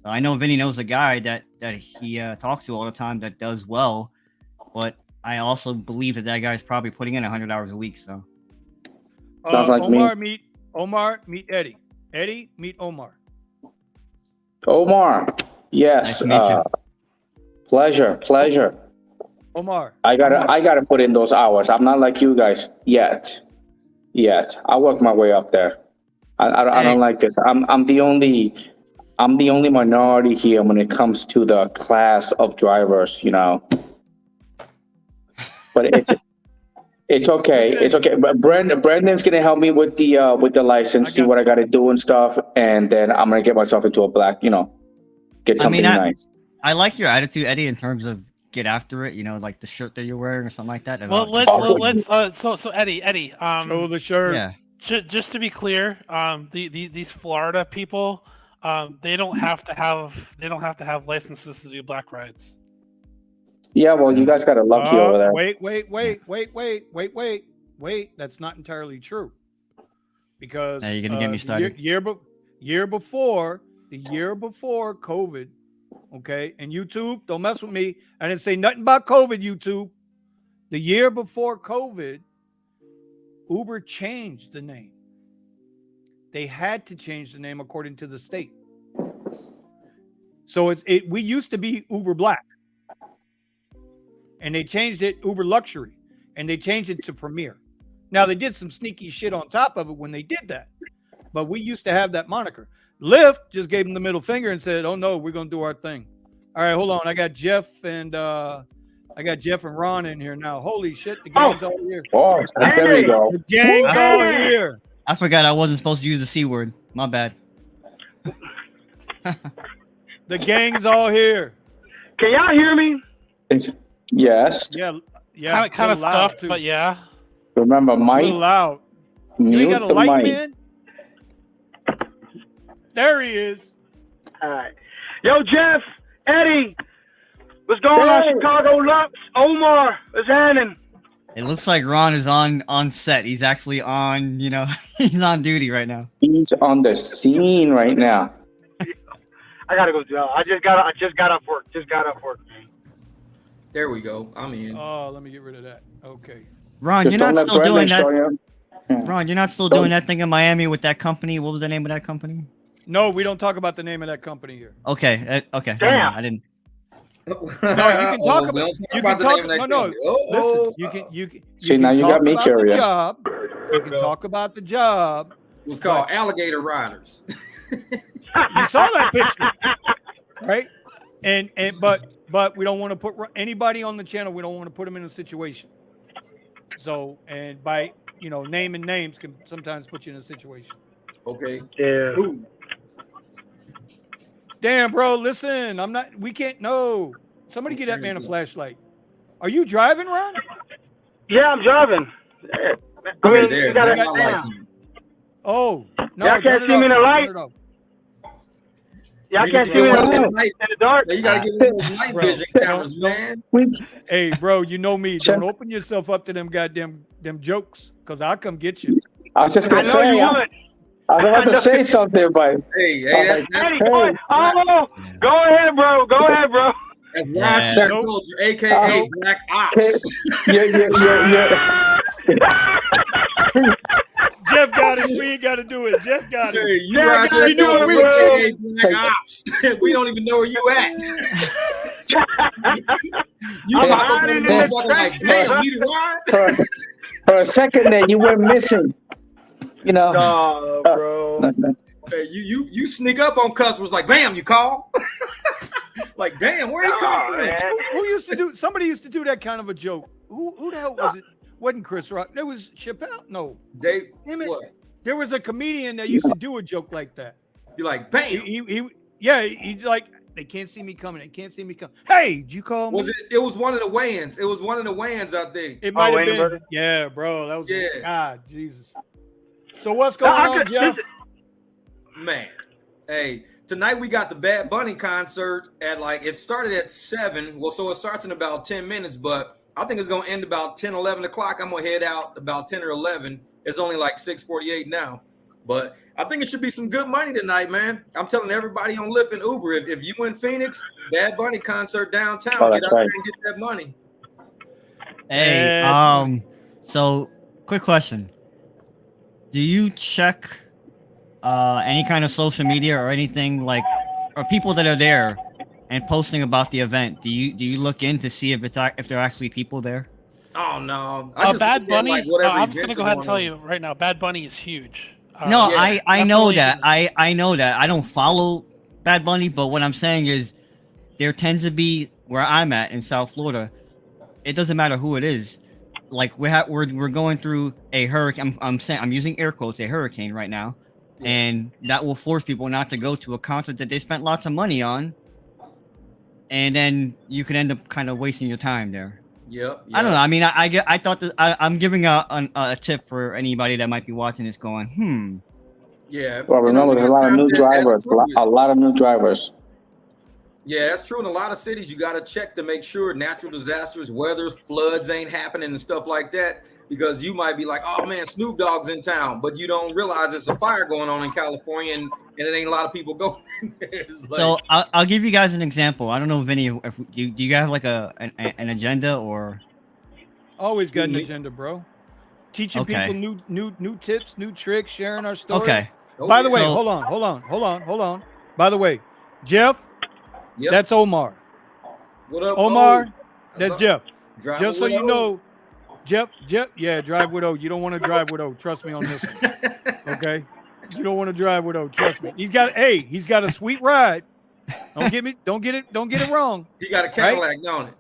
So I know Vinny knows a guy that he talks to all the time that does well, but I also believe that guy's probably putting in 100 hours a week. So Sounds like Omar, meet Eddie. Eddie, meet Omar. Omar, yes. Nice to meet you. Pleasure. Omar. I gotta put in those hours. I'm not like you guys yet. I'll work my way up there. I don't like this. I'm the only minority here when it comes to the class of drivers, you know. But it's okay. It's okay. But Brendan's gonna help me with the license, see what I gotta do and stuff, and then I'm gonna get myself into a black, you know, get something nice. I like your attitude, Eddie, in terms of get after it. You know, like the shirt that you're wearing or something like that. Well, so Eddie, show the shirt. Yeah. Just to be clear, these Florida people, they don't have to have licenses to do black rides. Yeah, well, you guys got a lucky over there. Wait. That's not entirely true. Because you're gonna get me started. The year before COVID, okay, and YouTube, don't mess with me. I didn't say nothing about COVID, YouTube. The year before COVID, Uber changed the name. They had to change the name according to the state. So we used to be Uber Black. And they changed it Uber Luxury. And they changed it to Premier. Now they did some sneaky shit on top of it when they did that. But we used to have that moniker. Lyft just gave them the middle finger and said, "Oh no, we're gonna do our thing." All right, hold on. I got Jeff and Ron in here now. Holy shit, the gang's all here. Oh, there we go. The gang's all here. I forgot I wasn't supposed to use the C word. My bad. The gang's all here. Can y'all hear me? Yes. Yeah. Kind of stuffed, but yeah. Remember, Mike. A little loud. Mute You ain't got a the light, mic. man? There he is. All right. Yo, Jeff, Eddie, what's going on, Chicago Lux? Omar, what's happening? It looks like Ron is on set. He's actually on, you know, he's on duty right now. He's on the scene right now. I gotta go do it. I just got off work. Man. There we go. I'm in. Oh, let me get rid of that. Okay. Ron, Just you're don't not let still doing Brendan that. show you. Yeah. Ron, you're not still doing that thing in Miami with that company. What was the name of that company? No, we don't talk about the name of that company here. Okay. Okay. Damn. I didn't. No, you can talk about. You can talk. No. Listen, you can. See, now you got me curious. You can talk about the job. It was called Alligator Riders. You saw that picture, right? But we don't want to put anybody on the channel. We don't want to put them in a situation. So, and by naming names can sometimes put you in a situation. Okay. Yeah. Ooh. Damn, bro. Listen, we can't. No. Somebody get that man a flashlight. Are you driving, Ron? Yeah, I'm driving. I mean, There, you gotta now I like you. Oh, no. Y'all can't see me in the light? Y'all can't see me in the dark? You gotta get those night vision cameras, man. Hey, bro, you know me. Don't open yourself up to them goddamn jokes, because I'll come get you. I was just I gonna know say. you would. I was about to say something, but Hey, Eddie, that's go ahead, bro. Rideshare Yeah. culture, aka Black Ops. yeah. Jeff got it. We ain't got to do it. Jeff got it. Hey, you Yeah, ride you that know thing it, with bro. Black Ops. We don't even know where you at. You I'm pop up on hiding the in the motherfucker like, safe. damn, you the ride? For a second there, you went missing. You know. No, bro. Hey, you sneak up on customers like, bam, you call. Like, damn, where you Oh, come from? man. Who used to do? Somebody used to do that kind of a joke. Who the hell was it? Wasn't Chris Rock? There was Chappelle. No, They damn it. what? There was a comedian that used to do a joke like that. You're like, bam. He's like, they can't see me coming. They can't see me coming. Hey, did you call me? Was it was one of the weigh-ins. It was one of the weigh-ins, I think. It might have Wayne been. Brother? Yeah, bro. That was Yeah. God, Jesus. So what's going on, Jeff? Man. Hey, tonight we got the Bad Bunny concert at it started at 7. Well, so it starts in about 10 minutes, but I think it's gonna end about 10, 11 o'clock. I'm gonna head out about 10 or 11. It's only like 6:48 now. But I think it should be some good money tonight, man. I'm telling everybody on Lyft and Uber, if you in Phoenix, Bad Bunny concert downtown, Oh, get that's out there right. and get that money. Hey, so quick question. Do you check any kind of social media or anything or people that are there and posting about the event? Do you look in to see if there are actually people there? Oh no. I just Bad look at, Bunny. whatever I'm just gonna events go are ahead and going tell on. you right now. Bad Bunny is huge. No, yeah, I know definitely that. is. I know that. I don't follow Bad Bunny, but what I'm saying is there tends to be where I'm at in South Florida. It doesn't matter who it is. Like we're going through a hurricane. I'm using air quotes, a hurricane right now, Yeah. and that will force people not to go to a concert that they spent lots of money on, and then you could end up kind of wasting your time there. Yep. I don't know. I mean, I thought that I'm giving a tip for anybody that might be watching this, going, Yeah. Well, remember, there's a lot of new That's drivers. true. A lot of new drivers. Yeah, that's true. In a lot of cities, you got to check to make sure natural disasters, weather, floods ain't happening and stuff like that. Because you might be like, oh man, Snoop Dogg's in town, but you don't realize there's a fire going on in California and it ain't a lot of people going. It's like- So I'll give you guys an example. I don't know, Vinny, if do you guys have like an agenda or? Always got an Me? agenda, bro. Teaching Okay. people new tips, new tricks, sharing our stories. Okay. Oh, By the way, So- hold on. By the way, Jeff, Yep. that's Omar. What up, Omar, O? that's Uh-huh. Jeff. Driving Just so with you O. know, Jeff, yeah, drive with O. You don't want to drive with O. Trust me on this one. Okay? You don't want to drive with O. Trust me. He's got a sweet ride. Don't get it wrong. He got a Cadillac, don't it?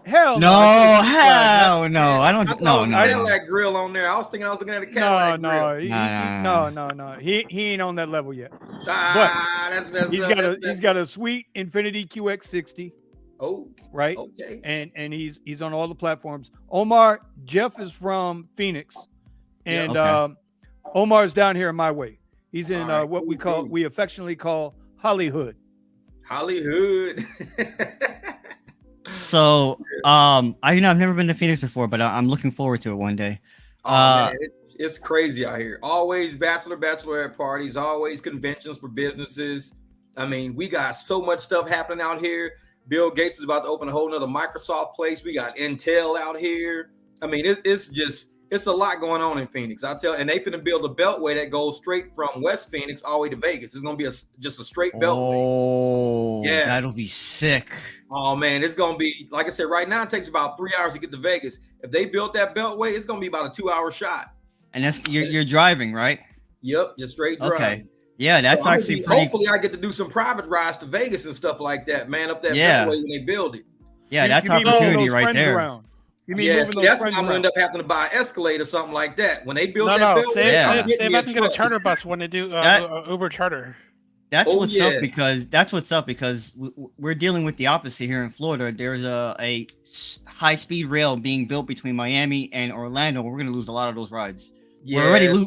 Hell No, I think it's fine. hell no. I I don't. thought it No, was a no, no. Cadillac grill on there. I was thinking I was looking at a Cadillac grill. No. He ain't on that level yet. That's messed He's up. got a sweet Infinity QX60, Oh, right? okay. And he's on all the platforms. Omar, Jeff is from Phoenix, and Yeah. Okay. Omar's down here in my way. He's in All right, what cool. we affectionately call Hollywood. Hollywood. So I've never been to Phoenix before, but I'm looking forward to it one day. Oh, man, it's crazy out here. Always bachelorette parties, always conventions for businesses. I mean, we got so much stuff happening out here. Bill Gates is about to open a whole nother Microsoft place. We got Intel out here. I mean, it's a lot going on in Phoenix. And they finna build a beltway that goes straight from West Phoenix all the way to Vegas. It's gonna be just a straight beltway. Oh, Yeah. that'll be sick. Oh man, it's gonna be, like I said, right now it takes about 3 hours to get to Vegas. If they built that beltway, it's gonna be about a 2-hour shot. And that's you're driving, right? Yep, just straight drive. Okay. Yeah, that's So actually pretty. hopefully I get to do some private rides to Vegas and stuff like that, man, up that Yeah. beltway when they build it. Yeah, You- that's you mean moving opportunity those right friends there. around. You mean Yeah, moving see, those that's when friends I'm gonna around. end up having to buy an Escalade or something like that. When they build that No, beltway, save, Yeah. I'm save, getting save me a up and get a truck. charter bus when they do That- Uber charter. That's Oh, what's yeah. up because we're dealing with the opposite here in Florida. There's a high speed rail being built between Miami and Orlando. We're gonna lose a lot of those rides. Yeah,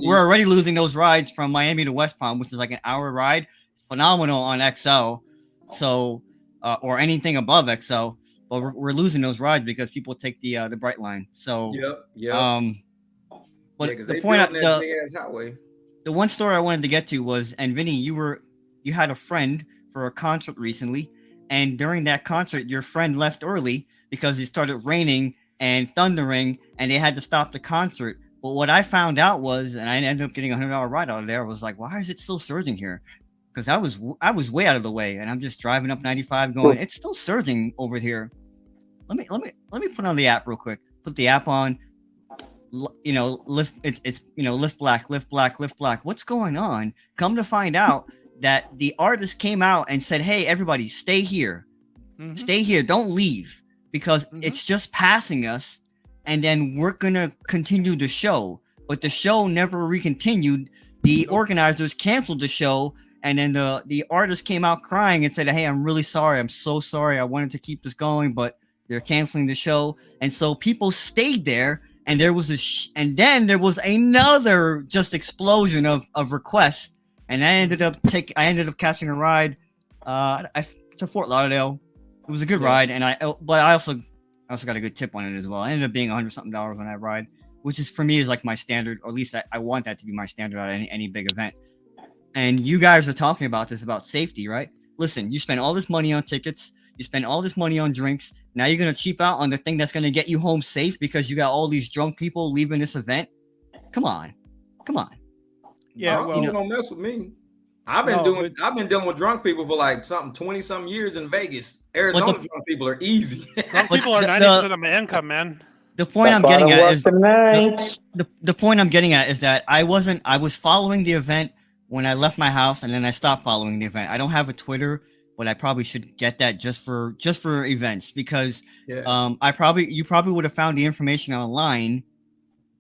We're already losing those rides from Miami to West Palm, which is like an hour ride. Phenomenal on XL, so or anything above XL. But we're losing those rides because people take the Bright Line. So Yep. but Yeah, 'cause the they point building that big-ass highway. the one story I wanted to get to was, and Vinny, you had a friend for a concert recently, and during that concert, your friend left early because it started raining and thundering, and they had to stop the concert. But what I found out was, and I ended up getting a $100 ride out of there. Was like, why is it still surging here? Because I was way out of the way, and I'm just driving up 95, going, it's still surging over here. Let me put on the app real quick. Put the app on. Lift. It's lift black. What's going on? Come to find out that the artist came out and said, hey, everybody, stay here. Mhm. Stay here. Don't leave, because it's just passing us, and then we're gonna continue the show. But the show never recontinued. The organizers canceled the show, and then the artist came out crying and said, hey, I'm really sorry. I'm so sorry. I wanted to keep this going, but they're canceling the show. And so people stayed there, and there was and then there was another just explosion of requests, and I ended up catching a ride to Fort Lauderdale. It was a good ride, and I also got a good tip on it as well. I ended up being $100-something on that ride, which is for me is like my standard, or at least I want that to be my standard at any big event. And you guys are talking about this, about safety, right? Listen, you spend all this money on tickets, you spend all this money on drinks. Now you're gonna cheap out on the thing that's gonna get you home safe because you got all these drunk people leaving this event. Come on. Yeah, well, You don't mess with me. I've been dealing with drunk people for like 20-some years in Vegas. Arizona drunk people are easy. Drunk people are 90% of my income, man. The point I'm getting at is the point I'm getting at is that I was following the event when I left my house, and then I stopped following the event. I don't have a Twitter, but I probably should get that just for events, because you probably would have found the information online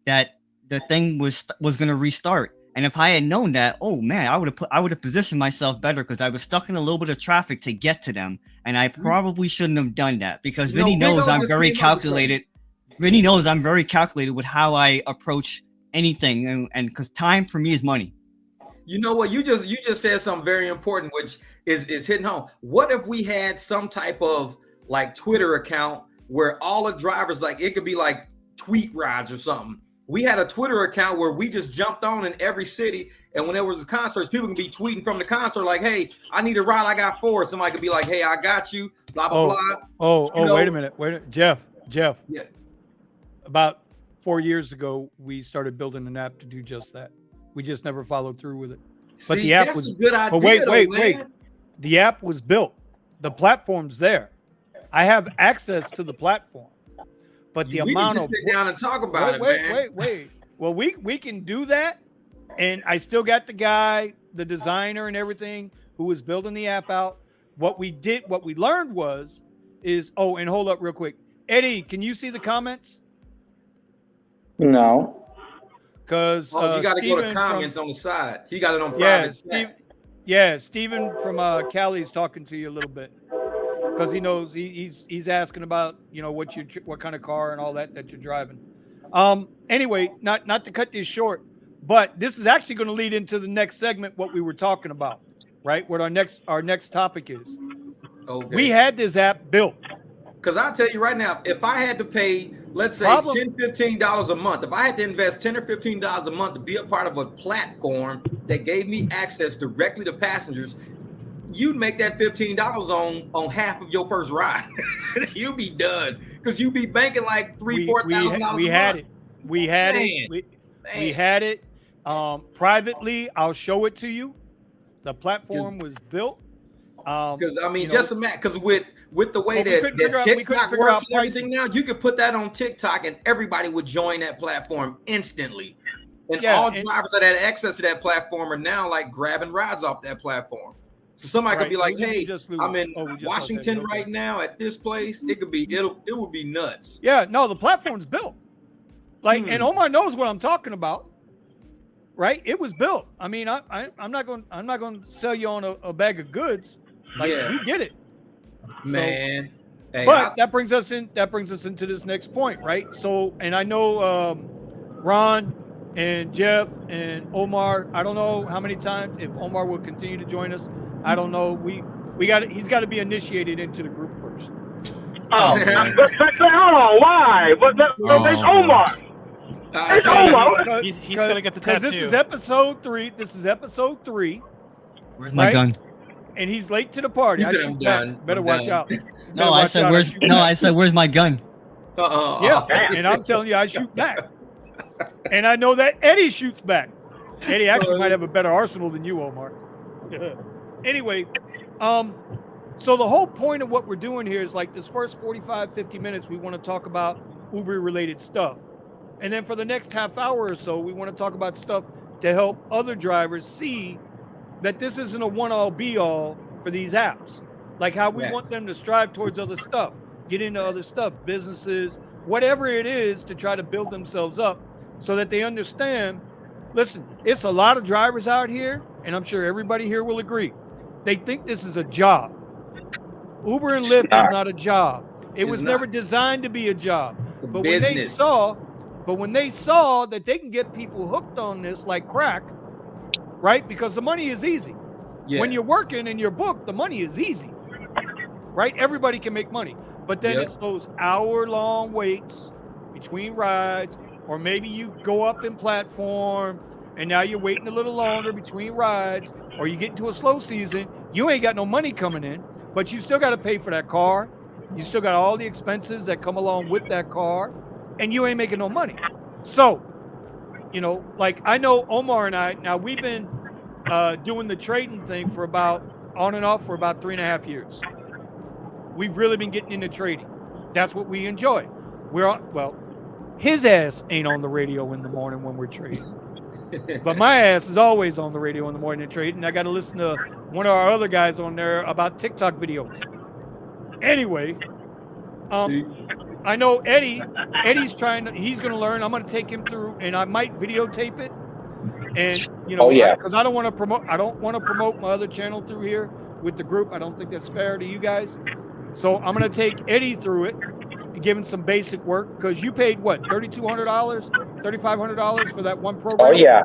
that the thing was going to restart. And if I had known that, oh man, I would have positioned myself better, because I was stuck in a little bit of traffic to get to them, and I probably shouldn't have done that, because Vinny knows I'm very calculated. Vinny knows I'm very calculated with how I approach anything, and because time for me is money. You know what? You just said something very important, which is hitting home. What if we had some type of like Twitter account where all the drivers, like it could be like tweet rides or something. We had a Twitter account where we just jumped on in every city, and when there was concerts, people can be tweeting from the concert like, "Hey, I need a ride. I got 4." Somebody could be like, "Hey, I got you." Blah blah blah. Wait a minute, Jeff. Yeah. About 4 years ago, we started building an app to do just that. We just never followed through with it. But See, the app that's was a good idea. wait. The app was built. The platform's there. I have access to the platform. But the we amount need to sit down and talk about it, man. Wait. Well, we can do that, and I still got the guy, the designer, and everything who was building the app out. What we learned is and hold up real quick, Eddie, can you see the comments? No. Because you got to go to comments on the side. He got it on private. Stephen from Cali's talking to you a little bit, because he knows he's asking about what kind of car and all that you're driving. Anyway, not to cut this short, but this is actually going to lead into the next segment, what we were talking about, right? What our next topic is. Okay. We had this app built. Because I'll tell you right now, if I had to pay, let's say $10, $15 a month, if I had to invest $10 or $15 a month to be a part of a platform that gave me access directly to passengers, you'd make that $15 on half of your first ride. You'd be done, because you'd be banking like $3,000-$4,000. We had it. Privately, I'll show it to you. The platform was built. Because just imagine, because with the way that TikTok works and everything now, you could put that on TikTok and everybody would join that platform instantly. And all drivers that had access to that platform are now like grabbing rides off that platform. So somebody could be like, "Hey, I'm in Washington right now at this place." It would be nuts. Yeah, no, the platform's built. Like, and Omar knows what I'm talking about. Right? It was built. I mean, I'm not going to sell you on a bag of goods. Like, we get it, man. So, but that brings us into this next point, right? So, and I know Ron and Jeff and Omar, I don't know how many times, if Omar will continue to join us. I don't know. He's got to be initiated into the group first. Oh, hold on, why? But it's Omar. It's Omar. He's gonna get the tattoo. This is episode 3. Where's my gun? And he's late to the party. I shoot back. Better watch out. I said, where's my gun? Yeah, and I'm telling you, I shoot back. And I know that Eddie shoots back. Eddie actually might have a better arsenal than you, Omar. Anyway, so the whole point of what we're doing here is like this first 45, 50 minutes, we want to talk about Uber-related stuff. And then for the next half hour or so, we want to talk about stuff to help other drivers see that this isn't a one-all be-all for these apps. Like how we want them to strive towards other stuff, get into other stuff, businesses, whatever it is, to try to build themselves up so that they understand, listen, it's a lot of drivers out here, and I'm sure everybody here will agree. They think this is a job. Uber and Lyft is not a job. It was never designed to be a job. But when they saw that they can get people hooked on this like crack, right? Because the money is easy. Yeah. When you're working and you're booked, the money is easy, right? Everybody can make money. But then it's those hour-long waits between rides, or maybe you go up in platform and now you're waiting a little longer between rides, or you get into a slow season, you ain't got no money coming in, but you still got to pay for that car. You still got all the expenses that come along with that car, and you ain't making no money. So, you know, like I know Omar and I, now we've been doing the trading thing for about, on and off for about 3.5 years. We've really been getting into trading. That's what we enjoy. His ass ain't on the radio in the morning when we're trading. But my ass is always on the radio in the morning and trading. I got to listen to one of our other guys on there about TikTok videos. Anyway, I know Eddie's he's going to learn. I'm going to take him through, and I might videotape it. And, you know, because I don't want to promote my other channel through here with the group. I don't think that's fair to you guys. So I'm going to take Eddie through it and give him some basic work, because you paid what, $3,200, $3,500 for that one program? Oh yeah,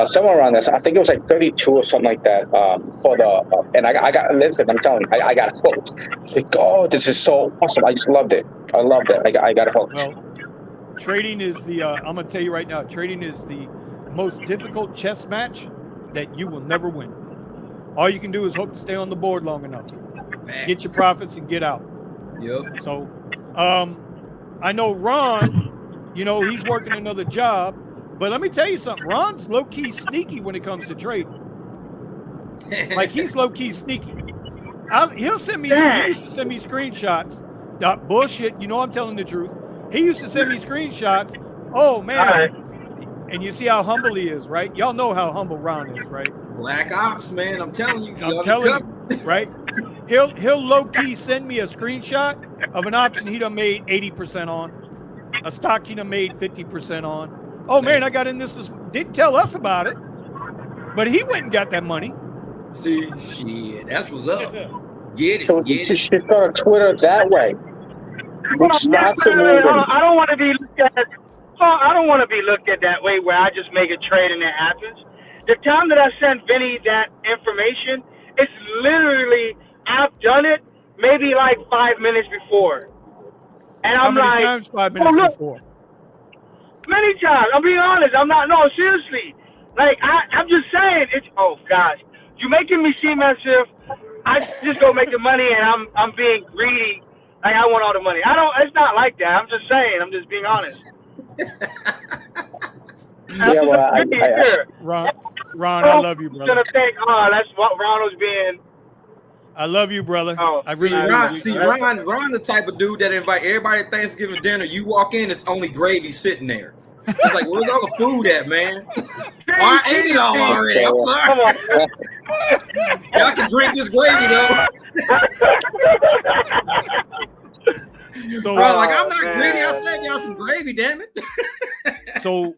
somewhere around this. I think it was like 32 or something like that. For the and I got, listen, I'm telling you, I got hooked. It's like, oh, this is so awesome. I just loved it. I loved it. I got hooked. Well, trading is the I'm gonna tell you right now, trading is the most difficult chess match that you will never win. All you can do is hope to stay on the board long enough, get your profits, and get out. Yep. So, I know Ron, you know, he's working another job, but let me tell you something. Ron's low-key sneaky when it comes to trading. Like, he's low-key sneaky. He'll send me, he used to send me screenshots. Bullshit, you know I'm telling the truth. He used to send me screenshots. Oh, man. And you see how humble he is, right? Y'all know how humble Ron is, right? Black Ops, man. I'm telling you. I'm telling you, right? He'll low-key send me a screenshot of an option he done made 80% on, a stock he done made 50% on. Oh, man, I got in this. Didn't tell us about it, but he went and got that money. See, shit, that's what's up. Get it. So get it. She's on Twitter that way. I don't want to be looked at. I don't want to be looked at that way, where I just make a trade and it happens. The time that I sent Vinny that information, it's literally, I've done it maybe like 5 minutes before. And I'm like, how many times 5 minutes before? Many times. I'm being honest. No, seriously. Like, I'm just saying, oh gosh, you're making me seem as if I just go make the money and I'm being greedy. Like, I want all the money. It's not like that. I'm just saying, I'm just being honest. Yeah, well, Ron, I love you, brother. Gonna think, that's what Ron was being. I love you, brother. Oh, I really do. Ron, the type of dude that invite everybody at Thanksgiving dinner. You walk in, it's only gravy sitting there. It's like, where's all the food at, man? I ate it all already. I'm sorry. Y'all can drink this gravy though. So, Bro, like, I'm not greedy. I said y'all some gravy, damn it. So,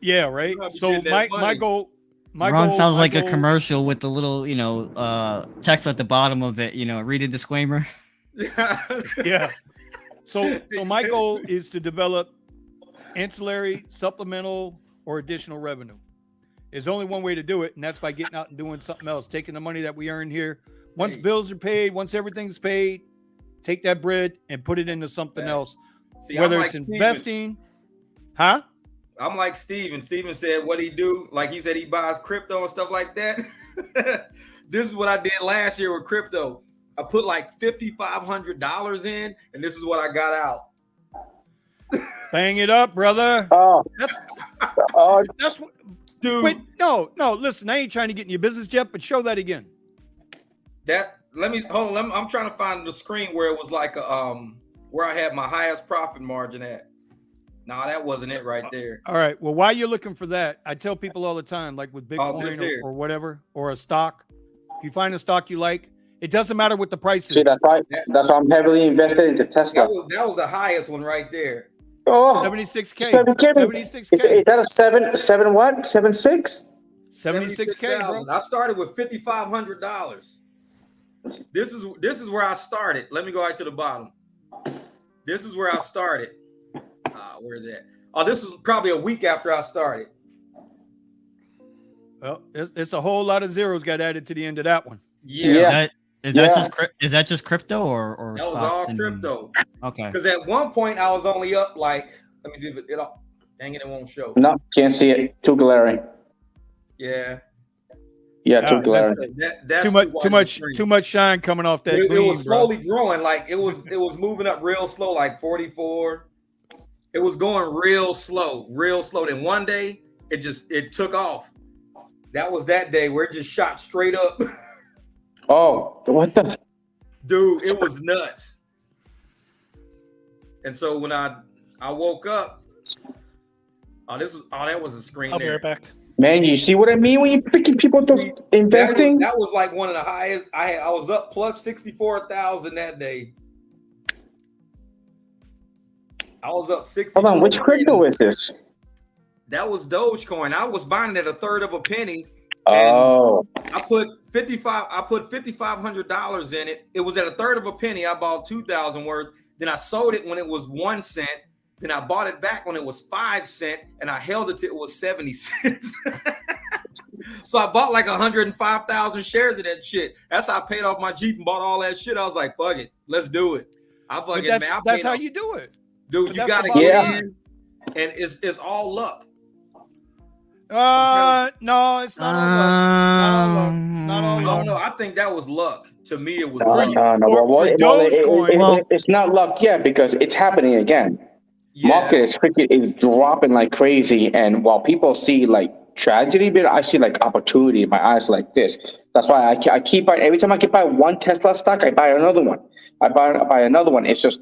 yeah, right. So my goal. Ron sounds like a commercial with the little, you know, text at the bottom of it. You know, read a disclaimer. Yeah. So my goal is to develop ancillary, supplemental, or additional revenue. There's only one way to do it, and that's by getting out and doing something else, taking the money that we earn here. Once bills are paid, once everything's paid, take that bread and put it into something else. See, whether like it's investing, huh? I'm like Steven. Steven said what he do. Like, he said he buys crypto and stuff like that. This is what I did last year with crypto. I put like $5,500 in, and this is what I got out. Bang it up, brother. Oh, That's that's what. Dude, Wait, no. Listen, I ain't trying to get in your business, Jeff, but show that again. let me hold on. I'm trying to find the screen where it was like where I had my highest profit margin at. No, that wasn't it right there. All right. Well, while you're looking for that, I tell people all the time, like with this Bitcoin here. or whatever, or a stock, if you find a stock you like, it doesn't matter what the price is. see, that's why I'm heavily invested into Tesla. That was the highest one right there. Oh, 76K. 76K. Is that a 7 what? 7.6? 76K, bro. I started with $5,500. This is where I started. Let me go right to the bottom. This is where I started. Where is that? Oh, this was probably a week after I started. Well, it's a whole lot of zeros got added to the end of that one. Yeah. Is that just crypto or That was stocks all and- crypto. Okay. Because at one point I was only up like, let me see if it all. Dang it, it won't show. No, can't see it. Too glaring. Yeah. Yeah, too glaring. That's Too much shine coming off that. It gleam, was slowly growing. Like it was moving up real slow, like 44. It was going real slow. Then one day it took off. That was that day where it just shot straight up. Oh, what the? Dude, it was nuts. And so when I woke up, that was a screen I'll be there. right back. Man, you see what I mean when you're picking people to investing? That was like one of the highest. I was up plus 64,000 that day. I was up 60. Hold on, which crypto is this? That was Dogecoin. I was buying it at a third of a penny. Oh, I put $5,500 in it. It was at a third of a penny. I bought 2,000 worth. Then I sold it when it was 1 cent. Then I bought it back when it was 5 cents, and I held it till it was 70 cents. So I bought like 105,000 shares of that shit. That's how I paid off my Jeep and bought all that shit. I was like, fuck it, let's do it. That's how you do it. Dude, But you that's gotta the get bottom in, and it's all luck. No, it's not all luck. It's not all I luck. don't know. I think that was luck. To me, it was no. luck. Dogecoin. It's not luck yet because it's happening again. Yeah. Market is dropping like crazy, and while people see like tragedy, but I see like opportunity in my eyes like this. That's why I keep buying. Every time I can buy one Tesla stock, I buy another one. I buy another one. It's just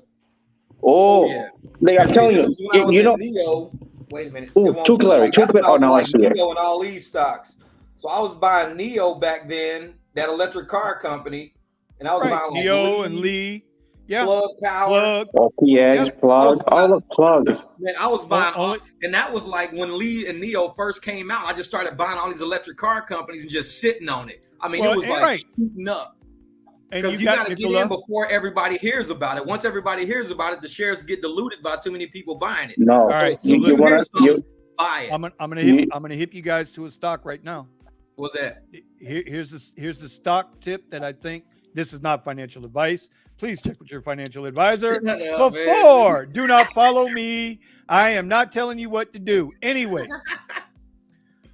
like I'm telling you, you know. Neo, wait a minute. Ooh, too glaring. Oh no, I see it. Neo and all these stocks. So I was buying Neo back then, that electric car company, and I was buying like Neo and Lee. Yeah. Plug Power. OPX, Plug, all the Plug. Man, I was buying and that was like when Lee and Neo first came out. I just started buying all these electric car companies and just sitting on it. I mean, it was like shooting up. Because you got to get in before everybody hears about it. Once everybody hears about it, the shares get diluted by too many people buying it. No, all right. So buy it. I'm gonna hip you guys to a stock right now. What's that? Here's the stock tip that I think. This is not financial advice. Please check with your financial advisor before. Do not follow me. I am not telling you what to do. Anyway,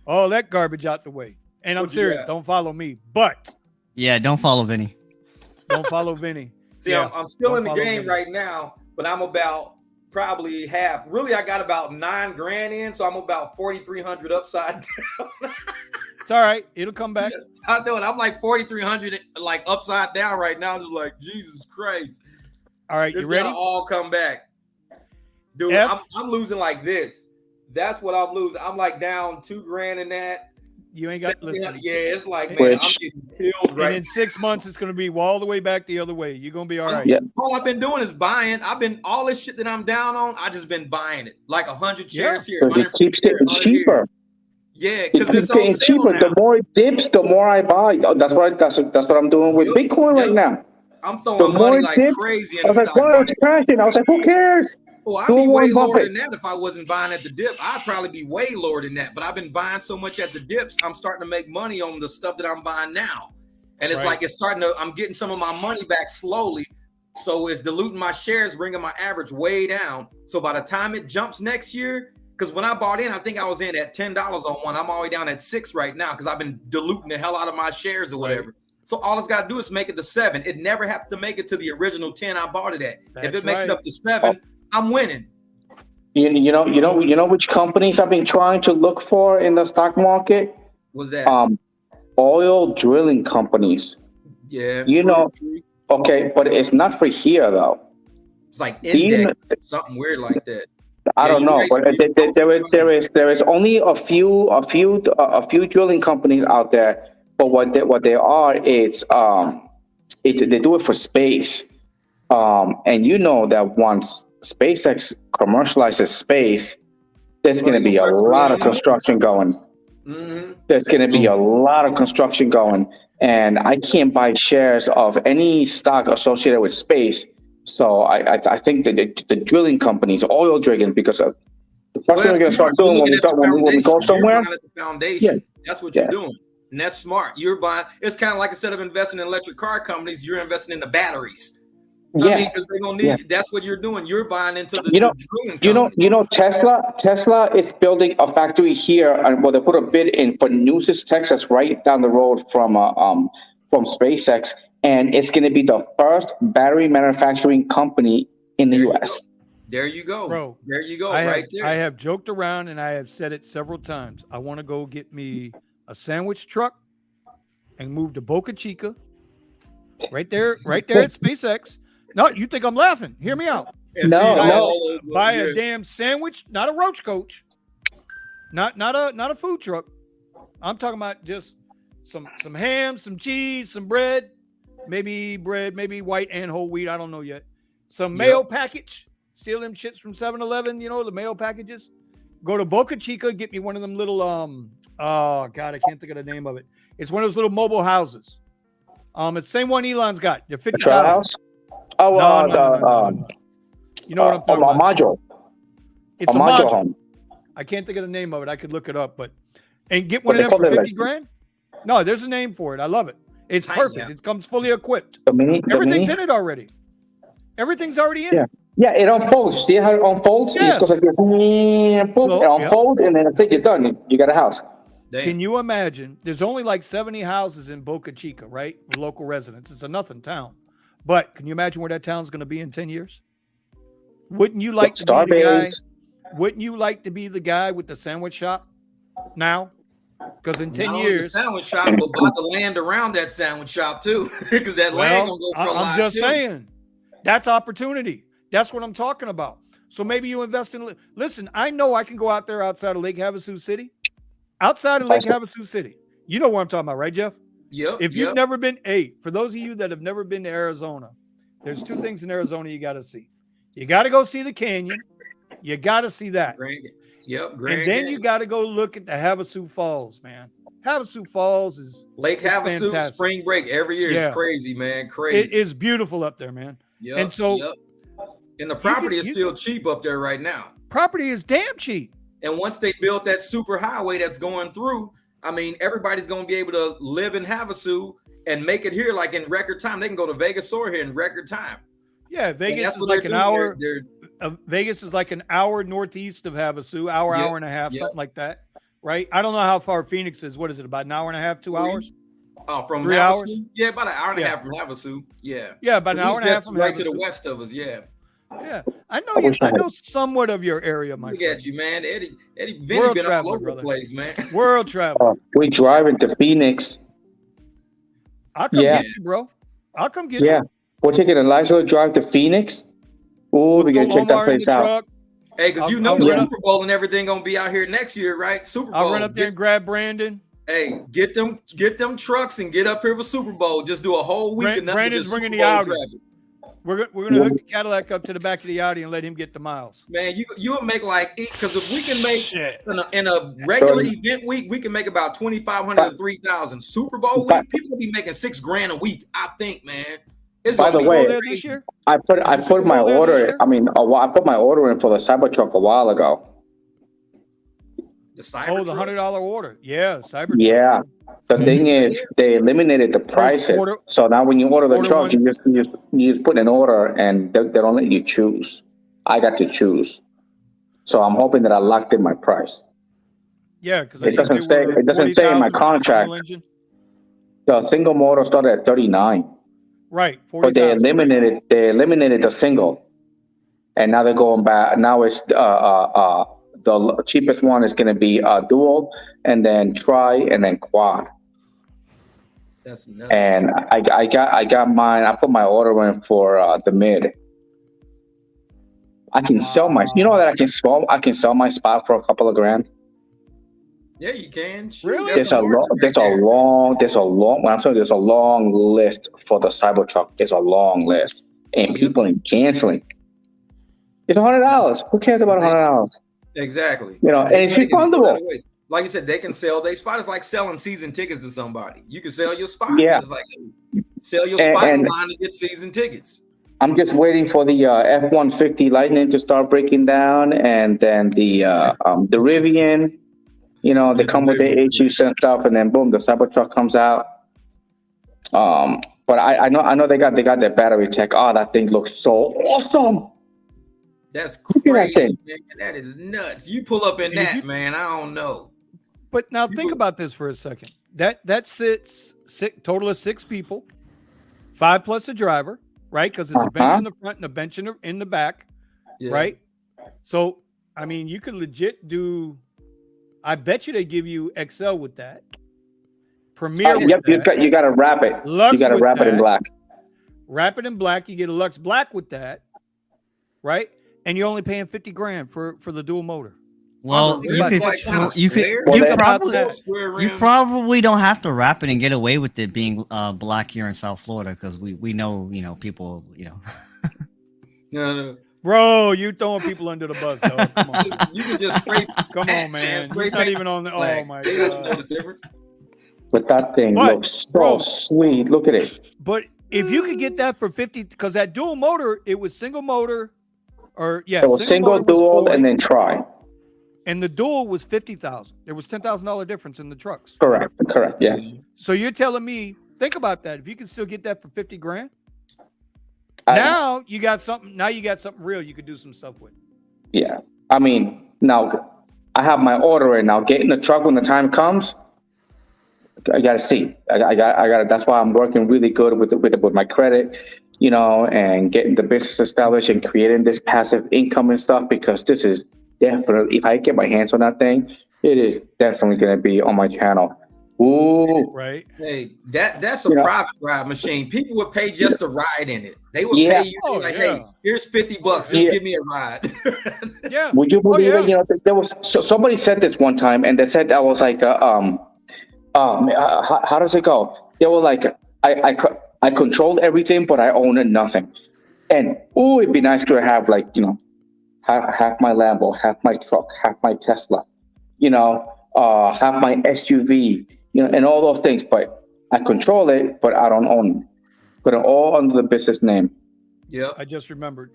all that garbage out the way. And I'm serious. Don't follow me. But yeah, don't follow Vinny. Don't follow Vinny. See, I'm still in the game right now, but I'm about probably half. Really, I got about $9,000 in, so I'm about 4,300 upside down. It's all right. It'll come back. I know it. I'm like 4,300 like upside down right now. Just like Jesus Christ. All right, you ready? All come back, dude. I'm losing like this. That's what I'm losing. I'm like down $2,000 in that. You ain't got listen. Yeah, it's like man, I'm getting killed right. And in 6 months, it's going to be all the way back the other way. You're going to be all right. Yeah. All I've been doing is buying. All this shit that I'm down on. I just been buying it like 100 shares here. Because it keeps getting cheaper. Yeah, because it's getting cheaper. Now. The more it dips, the more I buy. That's what I'm doing with Bitcoin right now. I'm throwing money like crazy. I was like, "Wow, it's crashing." I was like, "Who cares?" Oh, I'd be way lower than that if I wasn't buying at the dip. I'd probably be way lower than that. But I've been buying so much at the dips, I'm starting to make money on the stuff that I'm buying now. And it's like I'm getting some of my money back slowly. So it's diluting my shares, bringing my average way down. So by the time it jumps next year, because when I bought in, I think I was in at $10 on one. I'm all the way down at $6 right now because I've been diluting the hell out of my shares or whatever. Right. So all it's got to do is make it to 7. It never have to make it to the original 10 I bought it at. If it makes it up to 7, I'm winning. You know which companies I've been trying to look for in the stock market? What's that? Oil drilling companies. Yeah. You true, know, true. okay, but it's not for here though. It's like Do you index, know- something weird like that. I Yeah, don't you're know, right, but Steve. there is only a few drilling companies out there. But what they are, they do it for space. And you know that once SpaceX commercializes space, there's Well, going to they be a gonna start lot drilling of them. construction going. Mm-hmm. There's going to be a lot of construction going, and I can't buy shares of any stock associated with space. So I think that the drilling companies, oil drilling, because of the first Well, thing that's we're going to smart. start You're doing looking at the when we go foundation. You're somewhere. buying at the Yeah, foundation. That's what yeah. you're doing. And that's smart. You're buying. It's kind of like instead of investing in electric car companies, you're investing in the batteries. I mean, because they're gonna need. That's what you're doing. You're buying into the drilling company. Tesla is building a factory here, and well, they put a bid in for Nueces, Texas, right down the road from SpaceX, and it's going to be the first battery manufacturing company in the U.S. There you go. Bro, There you go. I Right there. have joked around and I have said it several times. I want to go get me a sandwich truck and move to Boca Chica. Right there at SpaceX. No, you think I'm laughing. Hear me out. No. Buy a damn sandwich, not a roach coach. Not a food truck. I'm talking about just some ham, some cheese, some bread, maybe white and whole wheat. I don't know yet. Some mayo package. Steal them shits from 7-Eleven, the mayo packages. Go to Boca Chica, get me one of them little oh God, I can't think of the name of it. It's one of those little mobile houses. It's the same one Elon's got. They're $50,000. House? Oh, No. You know what I'm talking about? Module. It's a module module. home. I can't think of the name of it. I could look it up, and get one But of they them for call it 50 grand. No, there's a name for it. I love it. It's Tiny, perfect. yeah. It comes fully equipped. The mini. Everything's in it already. Everything's already in it. Yeah, it unfolds. See how it unfolds? Yes. It goes like this. Boom, it unfolds, and then I think you're done. You got a house. Damn. Can you imagine? There's only like 70 houses in Boca Chica, right? With local residents. It's a nothing town. But can you imagine where that town's going to be in 10 years? Wouldn't you like to be the guy? Wouldn't you like to be the guy with the sandwich shop now? Because in 10 Not only years, the sandwich shop, but buy the land around that sandwich shop too, because that land gonna go for a lot. I'm just too. saying, that's opportunity. That's what I'm talking about. So maybe you invest in. Listen, I know I can go out there outside of Lake Havasu City. Outside of Lake Havasu City, you know what I'm talking about, right, Jeff? Yep. If you've never been, for those of you that have never been to Arizona, there's two things in Arizona you got to see. You got to go see the canyon. You got to see that. Grand and then you got to go look at the Havasu Falls, man. Havasu Falls is Lake Havasu fantastic. Spring break every year. Yeah. It's crazy, man. Crazy. It's beautiful up there, man. Yep. And so, and the property is still cheap up there right now. Property is damn cheap. And once they built that super highway that's going through, I mean, everybody's going to be able to live in Havasu and make it here like in record time. They can go to Vegas or here in record time. Yeah, Vegas is like an hour. Vegas is like an hour northeast of Havasu, hour and a half, something like that, right? I don't know how far Phoenix is. What is it, about an hour and a half, 2 hours? Oh, from 3 Havasu? hours? Yeah, about an hour and a half from Havasu. Yeah. Yeah, about an hour and a half from right Havasu. to the west of us. Yeah. Yeah, I know you. I know somewhat of your area, my friend. Look at you, man. Eddie, Vinny been all over the place, man. World travel. We driving to Phoenix. I'll come get you, bro. I'll come get you. Yeah, we're taking a nice little drive to Phoenix. Oh, we're gonna check that place out. Hey, because you know the Super Bowl and everything gonna be out here next year, right? Super Bowl. I'll run up there and grab Brandon. Hey, get them trucks and get up here for Super Bowl. Just do a whole week. Brandon's bringing the Audi. We're gonna hook the Cadillac up to the back of the Audi and let him get the miles. Man, you'll make like, because if we can make in a regular event week, we can make about 2,500 to 3,000. Super Bowl week, people will be making $6,000 a week. I think, man. By the way, this year? I put my order. I put my order in for the Cybertruck a while ago. The Cybertruck? the $100 order. Yeah, Cybertruck. Yeah. The thing is, they eliminated the prices. So now when you order the truck, you just put an order, and they don't let you choose. I got to choose. So I'm hoping that I locked in my price. Yeah, because it doesn't say in my contract. The single motor started at 39. Right. But they eliminated the single. and now they're going back. Now it's the cheapest one is going to be dual, and then tri, and then quad. That's nuts. And I got mine. I put my order in for the mid. I can sell my. You know that I can sell my spot for a couple of grand. Yeah, you can. Shoot, Really? that's margin right there. There's a long. When I'm telling you, there's a long list for the Cybertruck. There's a long list, and people are canceling. It's $100. Who cares about $100? Exactly. You know, and it's They can throw that refundable. away. Like you said, they can sell their spot. It's like selling season tickets to somebody. You can sell your spot. Yeah. It's like sell your spot And- line to get season tickets. I'm just waiting for the F-150 Lightning to start breaking down, and then the Rivian. You know, they come with the HUs and stuff, and then boom, the Cybertruck comes out. But I know they got their battery tech. Oh, that thing looks so awesome. That's Look at that crazy, thing. man. That is nuts. You pull up in And if that, you- man. I don't know. But now think about this for a second. That sits total of 6 people, 5 plus a driver, right? Because it's a bench in the front and a bench in the back, Yeah. right? So I mean, you could legit do. I bet you they give you XL with that. Premier. with Yep, that. you got to wrap it. Lux You got to with wrap it in that. black. Wrap it in black. You get a Lux Black with that, right? And you're only paying 50 grand for the dual motor. Well, It's you like could kinda you could square. Well, you they- could probably Square you rim. probably don't have to wrap it and get away with it being black here in South Florida because we know people No. Bro, you throwing people under the bus, dog. Come on. You can just scrape. Come on, man. Spray You're not paint even on the. Oh black. my They don't know god. the difference. But that thing But, looks so bro- sweet. Look at it. But if you could get that for 50, because that dual motor, it was single motor, or yeah, It was single, motor was dual, 40, and then try. and the dual was 50,000. There was $10,000 difference in the trucks. Correct. Yeah. So you're telling me, think about that. If you can still get that for 50 grand, I- now you got something. Now you got something real you could do some stuff with. Yeah. I mean, now I have my order in. Now getting the truck when the time comes, I gotta see. I got. That's why I'm working really good with my credit, you know, and getting the business established and creating this passive income and stuff. Because this is definitely, if I get my hands on that thing, it is definitely gonna be on my channel. Ooh. Right? Hey, that's a You know- private ride machine. People would pay just to ride in it. They would Yeah. pay you Oh, like, yeah. hey, here's $50. Just Yeah. give me a ride. Yeah. Would you believe yeah. it? You know, there was somebody said this one time, and they said that was like, how does it go? They were like, I control everything, but I own nothing. And oh, it'd be nice to have like, you know, half my Lambo, half my truck, half my Tesla, you know, half my SUV, you know, and all those things. But I control it, but I don't own it. Put it all under the business name. Yep. I just remembered.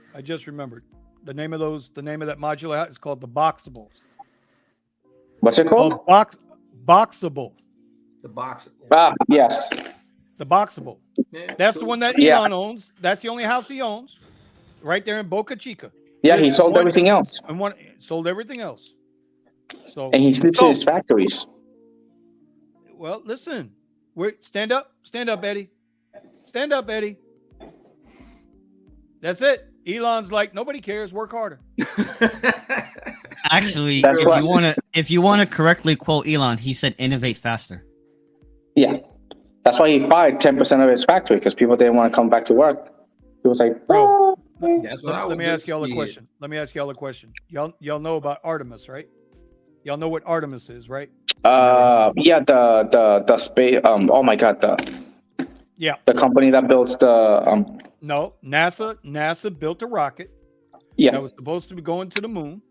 The name of that modular house is called the Boxables. What's it called? Boxable. The box. Yes. The Boxable. Yeah, That's cool. the one that Yeah. Elon owns. That's the only house he owns, right there in Boca Chica. Yeah, he It's sold one- everything else, And sold everything else. So, and he sleeps in his factories. well, listen. Stand up, Eddie. Stand up, Eddie. That's it. Elon's like, nobody cares. Work harder. actually That's right. if you want to correctly quote Elon, he said innovate faster. Yeah, that's why he fired 10% of his factory because people didn't want to come back to work. He was like, Bro, That's what I Let would me do ask y'all a too. question. Y'all know about Artemis, right? Y'all know what Artemis is, right? yeah, the space. Oh my God, Yeah. the company that builds the No, NASA built a rocket yeah. that was supposed to be going to the moon,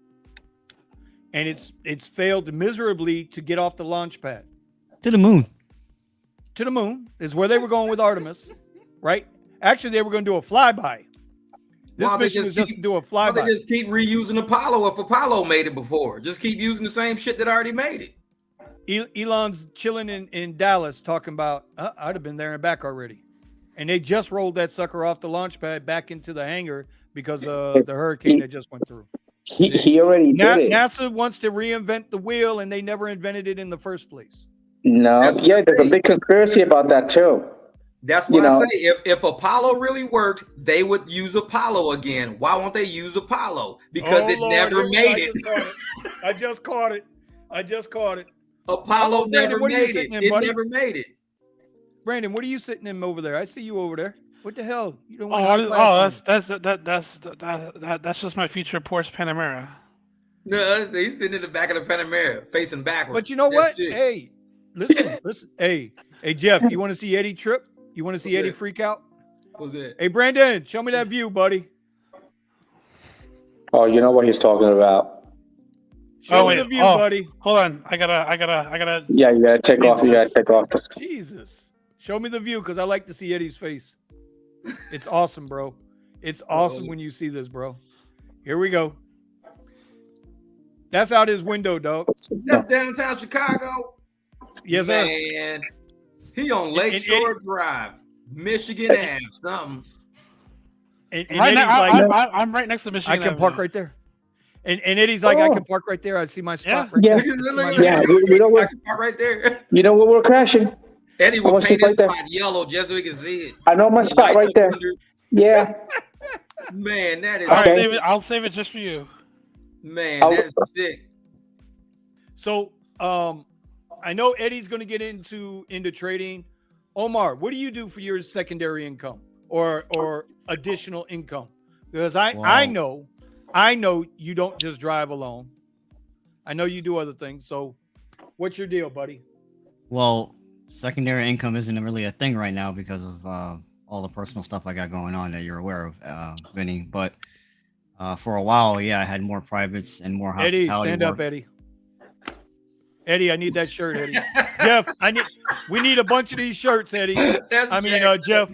and it's failed miserably to get off the launch pad. To the moon. To the moon is where they were going with Artemis, right? Actually, they were going to do a flyby. This Why they mission was just to do a Why they flyby. just keep reusing Apollo if Apollo made it before? Just keep using the same shit that already made it. Elon's chilling in Dallas talking about, I'd have been there and back already. And they just rolled that sucker off the launch pad back into the hangar because of the hurricane that just went through. He already did it. NASA wants to reinvent the wheel, and they never invented it in the first place. No, That's yeah, what there's a they- big conspiracy about that too. That's why I say if Apollo really worked, they would use Apollo again. Why won't they use Apollo? Because it never made it. I just caught it. Apollo Brandon, never what are you made it. sitting in, It buddy? never made it. Brandon, what are you sitting in over there? I see you over there. What the hell? You don't Oh, want that's just my future Porsche Panamera. No, he's sitting in the back of the Panamera, facing backwards. But you know That's what? it. Hey, listen. Hey, Jeff, you want to see Eddie trip? You want to see Eddie freak out? What's that? Hey, Brandon, show me that view, buddy. Oh, you know what he's talking about. Show me the view, buddy. Hold on, I gotta. Yeah, you gotta take off. Jesus, show me the view because I like to see Eddie's face. It's awesome, bro. It's awesome when you see this, bro. Here we go. That's out his window, dog. That's downtown Chicago. Yes, sir. Man, he on Lakeshore Drive, Michigan Ave, something. And Right Eddie's now, like, I'm right next to Michigan. I can park right there. And Eddie's like, I can park right there. I see my spot right Yeah. there. Yeah, you know what? Right there. You know where we're crashing? Eddie I will want to paint sit his right there. spot yellow just so we can see it. I know my spot right there. Yeah. Man, that is Okay. I'll save it just for you. man, I'll- that's sick. So, I know Eddie's going to get into trading. Omar, what do you do for your secondary income or additional income? Because I know you don't just drive alone. I know you do other things. So, what's your deal, buddy? Well, secondary income isn't really a thing right now because of all the personal stuff I got going on that you're aware of, Vinny. But for a while, yeah, I had more privates and more hospitality Eddie, stand work. up, Eddie. Eddie, I need that shirt, Eddie. Jeff, we need a bunch of these shirts, Eddie. Jeff,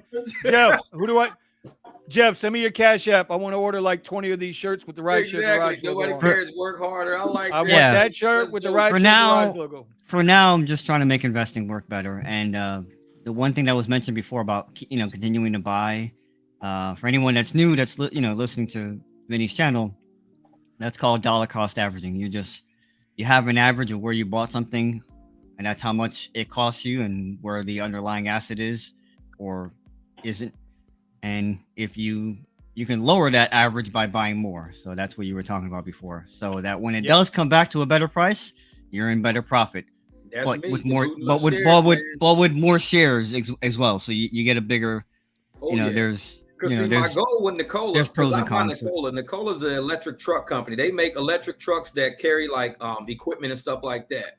Jeff, send me your Cash App. I want to order like 20 of these shirts with the Rideshare Garage logo Nobody on. cares. Work harder. I like I that. want that shirt with the Rideshare Garage logo. For now, I'm just trying to make investing work better. And the one thing that was mentioned before about continuing to buy, for anyone that's new, that's listening to Vinny's channel, that's called dollar cost averaging. You have an average of where you bought something, and that's how much it costs you, and where the underlying asset is or isn't. And if you can lower that average by buying more. So that's what you were talking about before. So that when it does come back to a better price, you're in better profit. That's But me. with more, The with more shares as well. So you get a bigger, there's my goal with Nikola, there's pros and I bought cons. Nikola's the electric truck company. They make electric trucks that carry like equipment and stuff like that.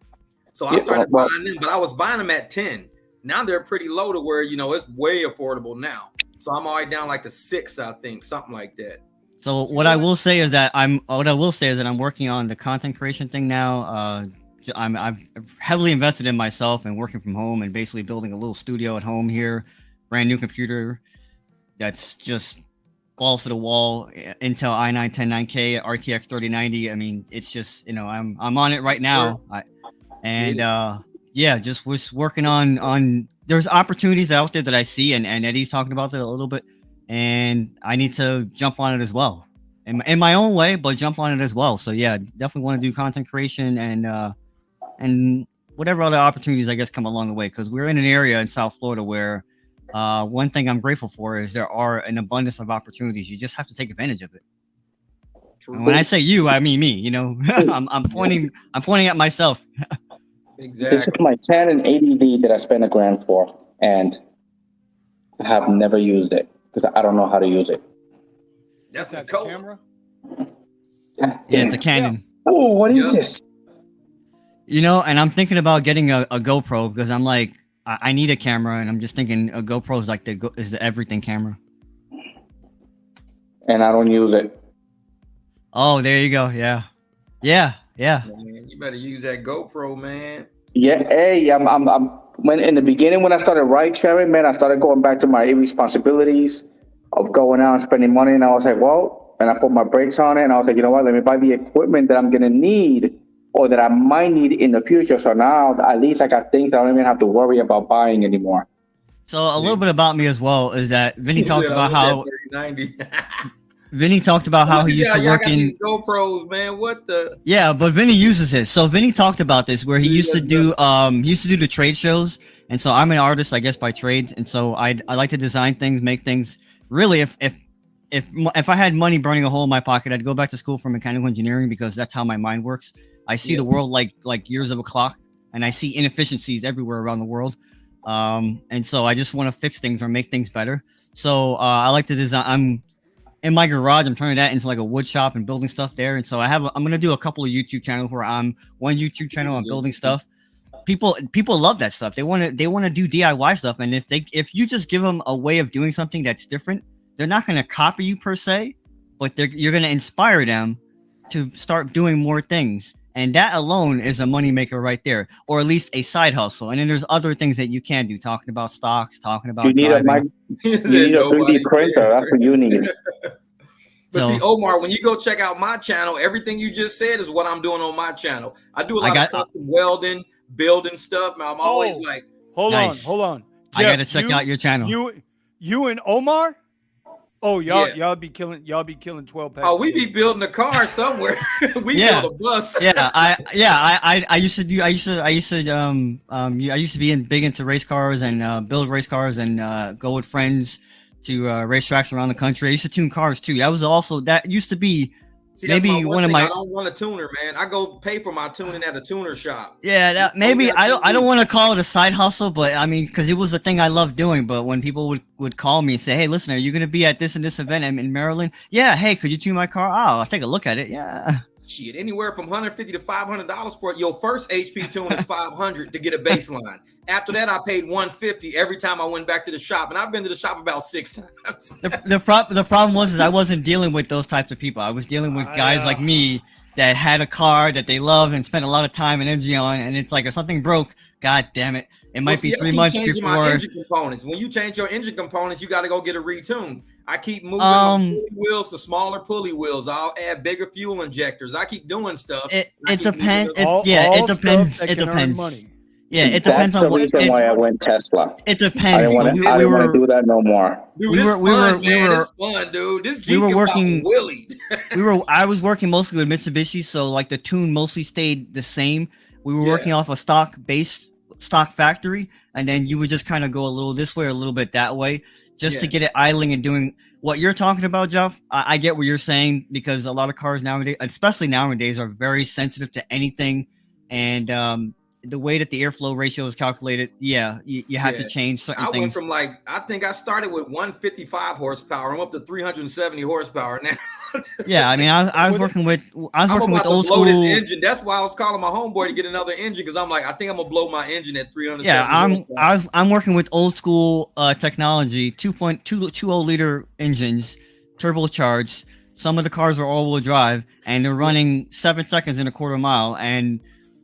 So I started buying them, but I was buying them at 10. Now they're pretty low to where it's way affordable now. So I'm already down like to 6, I think, something like that. So what I will say is that I'm working on the content creation thing now. I've heavily invested in myself and working from home and basically building a little studio at home here, brand new computer that's just balls to the wall, Intel i9 109K RTX 3090. I mean, it's just I'm on it right now. Just was working on. There's opportunities out there that I see, and Eddie's talking about it a little bit, and I need to jump on it as well, in my own way, but jump on it as well. So yeah, definitely want to do content creation and whatever other opportunities I guess come along the way, because we're in an area in South Florida where one thing I'm grateful for is there are an abundance of opportunities. You just have to take advantage of it. And when I say you, I mean me. I'm pointing at myself. Exactly. This is my Canon 80D that I spent $1,000 for, and I have never used it because I don't know how to use it. That's the Nikola. camera. Yeah, it's a Canon. Oh, what is this? And I'm thinking about getting a GoPro because I'm like, I need a camera, and I'm just thinking a GoPro is like the everything camera. And I don't use it. Oh, there you go. Yeah. Man, you better use that GoPro, man. Yeah, hey, when in the beginning when I started ride sharing, man, I started going back to my responsibilities of going out and spending money, and I was like, well, and I put my brakes on it, and I was like, you know what, let me buy the equipment that I'm gonna need or that I might need in the future. So now at least I got things I don't even have to worry about buying anymore. So a little bit about me as well is that Vinny talked about how 3090. Vinny talked about how he used to Y'all work got in. these GoPros, man. What the? Yeah, but Vinny uses it. So Vinny talked about this where he used to do the trade shows, and so I'm an artist, I guess, by trade, and so I like to design things, make things. Really, if I had money burning a hole in my pocket, I'd go back to school for mechanical engineering because that's how my mind works. I see the world like years of a clock, and I see inefficiencies everywhere around the world. And so I just want to fix things or make things better. So I like to design. I'm in my garage. I'm turning that into like a wood shop and building stuff there. And so I'm gonna do a couple of YouTube channels where I'm building stuff. People love that stuff. They want to do DIY stuff. And if you just give them a way of doing something that's different, they're not gonna copy you per se, but you're gonna inspire them to start doing more things. And that alone is a moneymaker right there, or at least a side hustle. And then there's other things that you can do, talking about stocks, talking about You need a driving. you need a 3D printer. That's what you need. But So- see, Omar, when you go check out my channel, everything you just said is what I'm doing on my channel. I do a lot of custom welding, building stuff. Man, I'm always like, Hold Nice. on. I Jeff, gotta check out your channel. You and Omar? Oh, y'all Yeah. be killing 12 packs. oh, we be building a car somewhere. we Yeah. build a bus. I used to be big into race cars and build race cars and go with friends to racetracks around the country. I used to tune cars too. That used to be See, that's maybe my one of thing. my. I don't want a tuner, man. I go pay for my tuning at a tuner shop. Yeah, maybe I don't want to call it a side hustle, but I mean, because it was a thing I loved doing. But when people would call me and say, "Hey, listen, are you going to be at this and this event in Maryland?" Yeah. Hey, could you tune my car? Oh, I'll take a look at it. Yeah. Shit, anywhere from $150 to $500 for it. Your first HP tune is $500 to get a baseline. After that, I paid $150 every time I went back to the shop, and I've been to the shop about 6 times. The problem was I wasn't dealing with those types of people. I was dealing with guys like me that had a car that they loved and spent a lot of time and energy on, and it's like if something broke, god damn it, it might be 3 months My before. engine components. When you change your engine components, you got to go get a retune. I keep moving my pulley wheels to smaller pulley wheels. I'll add bigger fuel injectors. I keep doing stuff. It depends. All It depends. stuff that It can earn depends. money. Yeah, it depends That's on the what. reason why I went Tesla. It I depends. didn't want to do that no more. Dude, We this were- we fun, were- we man. were- This fun, dude. This Jeep we were can working- pop a wheelie. I was working mostly with Mitsubishi, so like the tune mostly stayed the same. We were working off a stock factory, and then you would just kind of go a little this way, or a little bit that way, just to get it idling and doing what you're talking about, Jeff. I get what you're saying, because a lot of cars nowadays, especially nowadays, are very sensitive to anything, and the way that the airflow ratio is calculated, you have to change certain I things. went from I think I started with 155 horsepower. I'm up to 370 horsepower now. Yeah, I mean, I was working with I'm old about to blow school. this engine. That's why I was calling my homeboy to get another engine, because I'm like, I think I'm gonna blow my engine at 370. Yeah, I'm working with old school technology, 2.20 liter engines, turbocharged. Some of the cars are all-wheel drive, and they're running 7 seconds in a quarter mile. And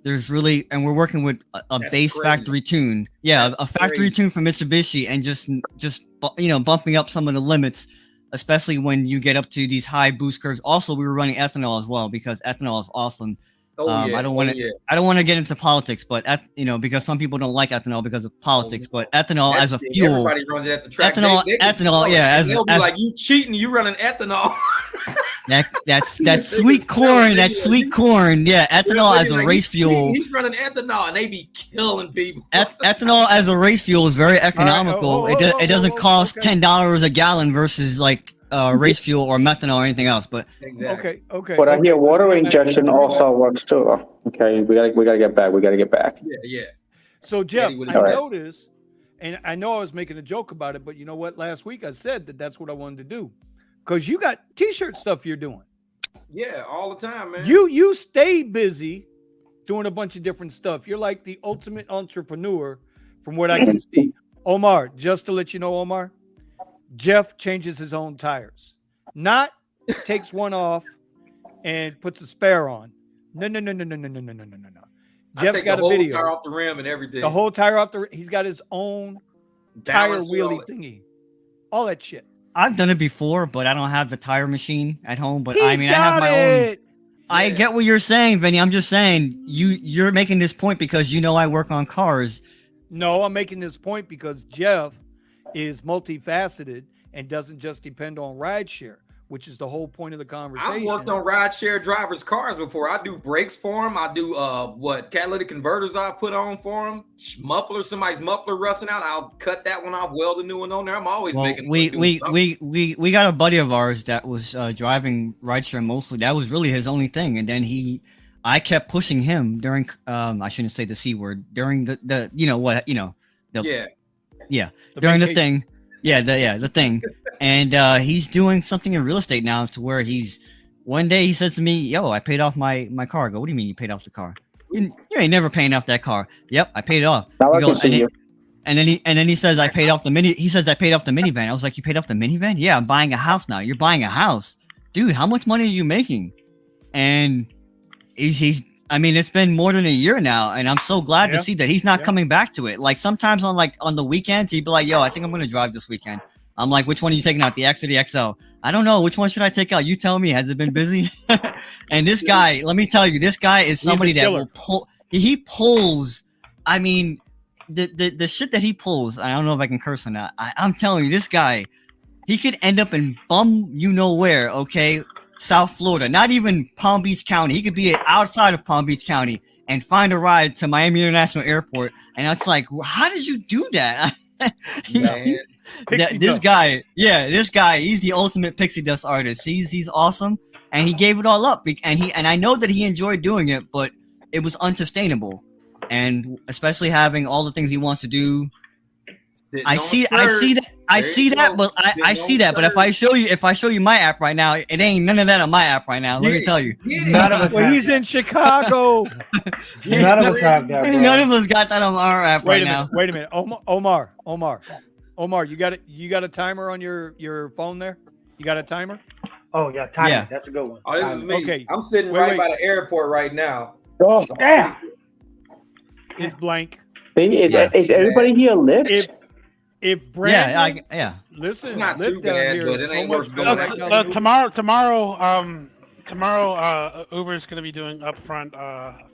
we're working with a base crazy. factory tune. Yeah, That's a factory crazy. tune from Mitsubishi, and just bumping up some of the limits, especially when you get up to these high boost curves. Also, we were running ethanol as well, because ethanol is awesome. I don't want to get into politics, but because some people don't like ethanol because of politics. But ethanol as a fuel, everybody runs it at the track. ethanol, they'll be like, you cheating? You running ethanol? that's sweet corn. That's sweet corn. Yeah, ethanol as a race fuel. He's running ethanol, and they be killing people. Ethanol as a race fuel is very economical. It doesn't cost $10 a gallon versus like race fuel or methanol or anything else. But Exactly. Okay. But I hear water injection also works too. Okay, we gotta get back. We gotta get back. Yeah. So Jeff, Eddie with I his best. noticed, and I know I was making a joke about it, but you know what? Last week I said that's what I wanted to do, because you got t-shirt stuff you're doing. Yeah, all the time, man. You stay busy doing a bunch of different stuff. You're like the ultimate entrepreneur, from what I can see. Omar, just to let you know, Omar, Jeff changes his own tires, not takes one off and puts a spare on. No. I take the whole tire off the rim and everything. The whole tire off the. He's got his own Balance tire and all wheelie that. thingy, all that shit. I've done it before, but I don't have the tire machine at home. But He's I mean, I have my own. it. I get what you're saying, Vinny. I'm just saying you're making this point because I work on cars. No, I'm making this point because Jeff is multifaceted and doesn't just depend on rideshare. which is the whole point of the conversation. I've worked on rideshare drivers' cars before. I do brakes for them. I do catalytic converters I've put on for them. Muffler, somebody's muffler rusting out, I'll cut that one off, weld a new one on there. I'm always making. We got a buddy of ours that was driving rideshare mostly. That was really his only thing, and then I kept pushing him during I shouldn't say the C word during the during the thing. The thing. And he's doing something in real estate now to where one day he says to me, yo, I paid off my car. I go, what do you mean you paid off the car? You ain't never paying off that car. Yep, I paid it off. And then he says I paid off the minivan. I was like, you paid off the minivan? Yeah, I'm buying a house now. You're buying a house. Dude, how much money are you making? And it's been more than a year now, and I'm so glad to see that he's not coming back to it. Like sometimes on the weekends, he'd be like, yo, I think I'm gonna drive this weekend. I'm like, which one are you taking out, the X or the XL? I don't know. Which one should I take out? You tell me. Has it been busy? And this guy, let me tell you, this guy is somebody that will pull. He pulls. I mean, the shit that he pulls. I don't know if I can curse on that. I'm telling you, this guy, he could end up in where, okay? South Florida, not even Palm Beach County. He could be outside of Palm Beach County and find a ride to Miami International Airport. And it's like, how did you do that? This guy, he's the ultimate pixie dust artist. He's awesome, and he gave it all up. And I know that he enjoyed doing it, but it was unsustainable. And especially having all the things he wants to do. I see that, but if I show you my app right now, it ain't none of that on my app right now. Let me tell you. Well, he's in Chicago. None of us have that. Bro. None of us got that on our app right now. Wait a minute, Omar, you got a timer on your phone there? You got a timer? Oh yeah, timer. Yeah. That's a good one. Oh, this is me. Okay. I'm sitting by the airport right now. Oh, damn. It's blank. Is everybody here Lyft? If Brandon, listen, it's not too bad, but it ain't worth Tomorrow, Uber is going to be doing upfront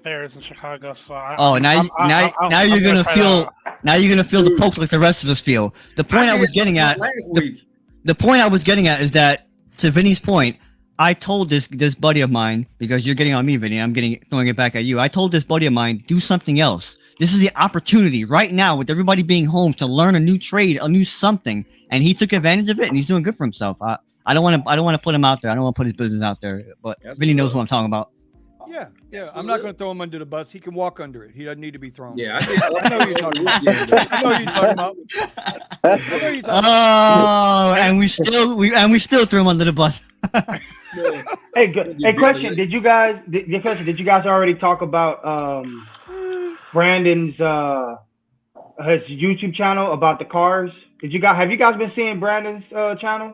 fares in Chicago. So now you're gonna feel the poke like the rest of us feel. The point I was getting at is that, to Vinny's point, I told this buddy of mine, because you're getting on me, Vinny, I'm throwing it back at you. I told this buddy of mine, do something else. This is the opportunity right now with everybody being home to learn a new trade, a new something, and he took advantage of it, and he's doing good for himself. I don't want to put him out there. I don't want to put his business out there, but Vinny knows what I'm talking about. Yeah. I'm not going to throw him under the bus. He can walk under it. He doesn't need to be thrown. Yeah, I know you're talking about. I know you're talking about. Oh, and we still threw him under the bus. Hey, good. Hey, question. Did you guys already talk about Brandon's his YouTube channel about the cars? Have you guys been seeing Brandon's channel?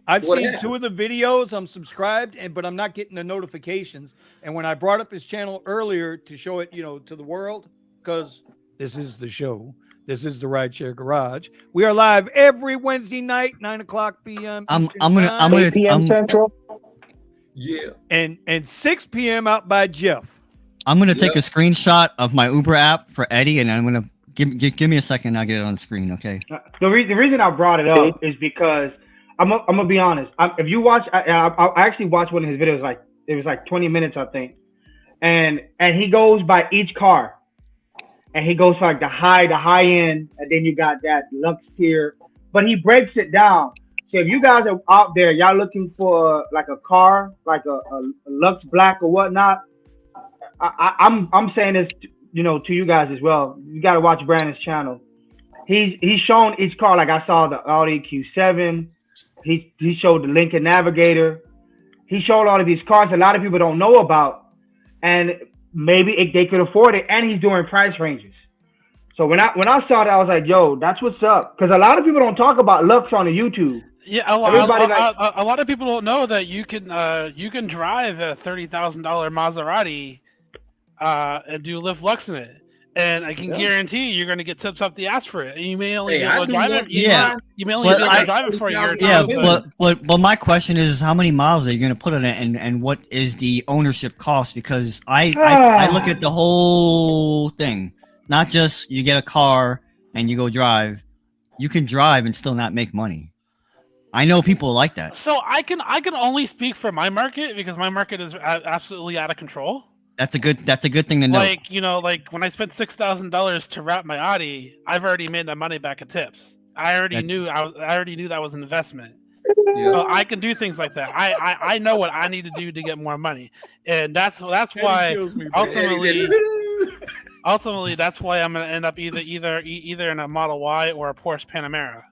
I've seen 2 of the videos. I'm subscribed, but I'm not getting the notifications. And when I brought up his channel earlier to show it, to the world, because this is the show. This is the Rideshare Garage. We are live every Wednesday night, 9:00 p.m. I'm gonna 8 p.m. Central. Yeah. And 6 p.m. out by Jeff. I'm gonna take a screenshot of my Uber app for Eddie, and I'm gonna give me a second. I'll get it on the screen. Okay. The reason I brought it up is because I'm gonna be honest. If you watch, I actually watched one of his videos. Like it was like 20 minutes, I think. And he goes by each car, and he goes for like the high end, and then you got that Lux tier. But he breaks it down. So if you guys are out there, y'all looking for like a car, like a Lux Black or whatnot, I'm saying this, to you guys as well. You got to watch Brandon's channel. He's shown each car. Like I saw the Audi Q7. He showed the Lincoln Navigator. He showed all of these cars a lot of people don't know about, and maybe they could afford it. And he's doing price ranges. So when I saw that, I was like, "Yo, that's what's up." Because a lot of people don't talk about Lux on the YouTube. Yeah, a lot of people don't know that you can drive a $30,000 Maserati and do Lyft Lux in it. And I can guarantee you're going to get tips up the ass for it. And you may only be able to drive it. You may only be able to drive it for a year. Yeah, but my question is how many miles are you going to put on it, and what is the ownership cost? Because I look at the whole thing, not just you get a car and you go drive. You can drive and still not make money. I know people like that. So I can only speak for my market because my market is absolutely out of control. That's a good thing to know. Like, you know, like when I spent $6,000 to wrap my Audi, I've already made that money back in tips. I already knew that was an investment. Yeah. So I can do things like that. I know what I need to do to get more money, and that's why kills me, bro. ultimately that's why I'm gonna end up either in a Model Y or a Porsche Panamera.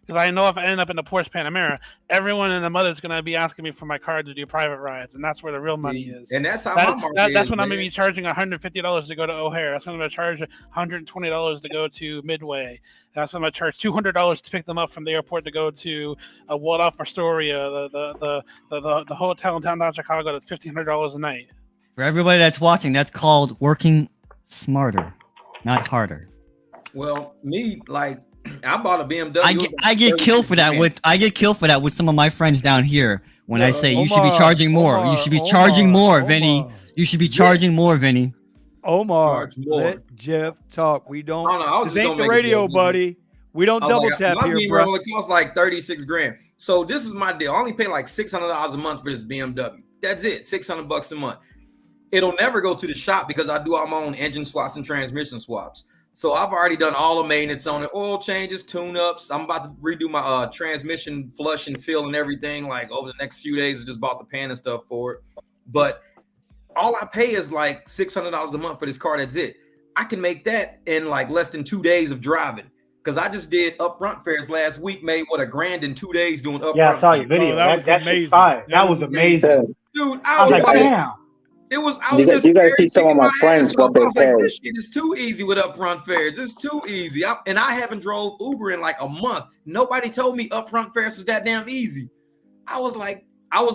Because I know if I end up in a Porsche Panamera, everyone in the mother is going to be asking me for my car to do private rides, and that's where the real money is. And that's how my market that's is, when man. I'm going to be charging $150 to go to O'Hare. That's when I'm going to charge $120 to go to Midway. That's when I'm going to charge $200 to pick them up from the airport to go to Waldorf Astoria, the hotel in downtown Chicago. That's $1,500 a night. For everybody that's watching, that's called working smarter, not harder. Well, me, like, I bought a BMW. I get killed for that with some of my friends down here when I say you should be charging more. You should be charging more, Vinny. You should be charging more, Vinny. Omar, Charge more. let Jeff talk. We don't. Oh, no, I was This just ain't gonna the make a radio, joke. buddy. We don't I was double like, tap my here, Beamer bro. only costs like $36,000. So this is my deal. I only pay like $600 a month for this BMW. That's it, $600 a month. It'll never go to the shop because I do all my own engine swaps and transmission swaps. So I've already done all the maintenance on it, oil changes, tune-ups. I'm about to redo my transmission flush and fill and everything. Like over the next few days, I just bought the pan and stuff for it. But all I pay is like $600 a month for this car. That's it. I can make that in like less than 2 days of driving. Because I just did upfront fares last week, made $1,000 in 2 days doing upfront. Yeah, I saw your fares. video. Oh, that was That's amazing. fire. That That was was amazing. Dude, I was like, damn. I was You guys just see some of my friends, what they I was like, pay. this shit is too easy with upfront fares. It's too easy. And I haven't drove Uber in like a month. Nobody told me upfront fares was that damn easy. I was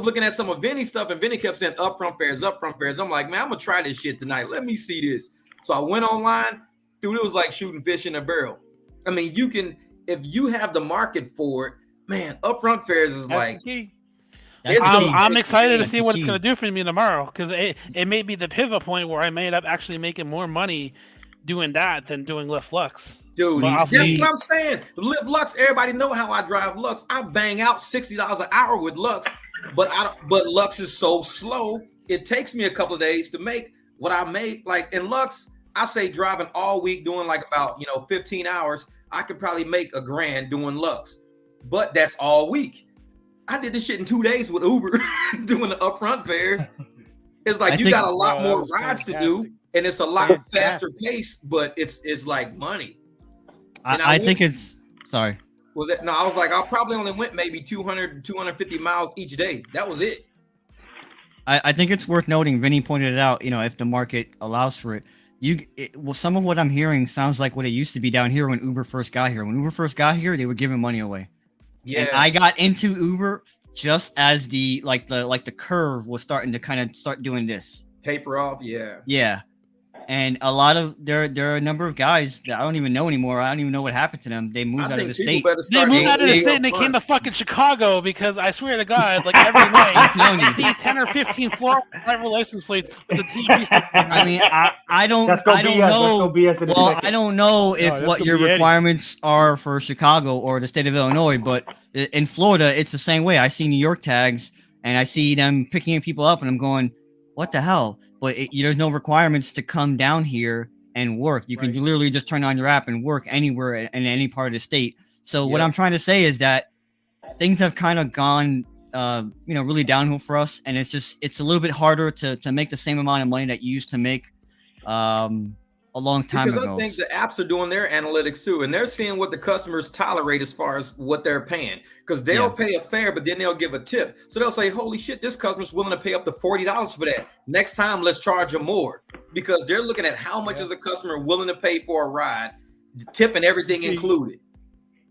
looking at some of Vinny's stuff, and Vinny kept saying upfront fares, upfront fares. I'm like, man, I'm gonna try this shit tonight. Let me see this. So I went online, dude. It was like shooting fish in a barrel. I mean, you can, if you have the market for it, man, upfront fares is That's like. the key. I'm excited to That's see the what key. it's going to do for me tomorrow because it may be the pivot point where I may end up actually making more money doing that than doing Lyft Lux. Dude, Well, I'll that's see. what I'm saying. Live Lux, everybody know how I drive Lux. I bang out $60 an hour with Lux, but Lux is so slow. It takes me a couple of days to make what I make. Like in Lux, I say driving all week doing like about 15 hours. I could probably make $1,000 doing Lux, but that's all week. I did this shit in 2 days with Uber doing the upfront fares. It's like you got a lot more rides to do, and it's a lot faster pace, but it's like money. I think it's sorry. Was it? No, I was like, I probably only went maybe 200, 250 miles each day. That was it. I think it's worth noting. Vinny pointed it out. If the market allows for it, some of what I'm hearing sounds like what it used to be down here when Uber first got here. When Uber first got here, they were giving money away. Yeah. And I got into Uber just as the curve was starting to kind of start doing this. Taper off, yeah. Yeah. And a lot of there are a number of guys that I don't even know anymore. I don't even know what happened to them. They moved out of the state. They moved out of the state and they came to fucking Chicago because I swear to God, like every night, you see 10 or 15 driver license plates with the TV. I mean, I don't know. Well, I don't know if what your requirements are for Chicago or the state of Illinois, but in Florida, it's the same way. I see New York tags and I see them picking people up, and I'm going, "What the hell?" But there's no requirements to come down here and work. You can literally just turn on your app and work anywhere in any part of the state. So what I'm trying to say is that things have kind of gone, really downhill for us, and it's a little bit harder to make the same amount of money that you used to make a long time ago. Because I think the apps are doing their analytics too, and they're seeing what the customers tolerate as far as what they're paying. Because they'll pay a fare, but then they'll give a tip. So they'll say, "Holy shit, this customer's willing to pay up to $40 for that. Next time, let's charge them more." Because they're looking at how much is a customer willing to pay for a ride, the tip and everything included.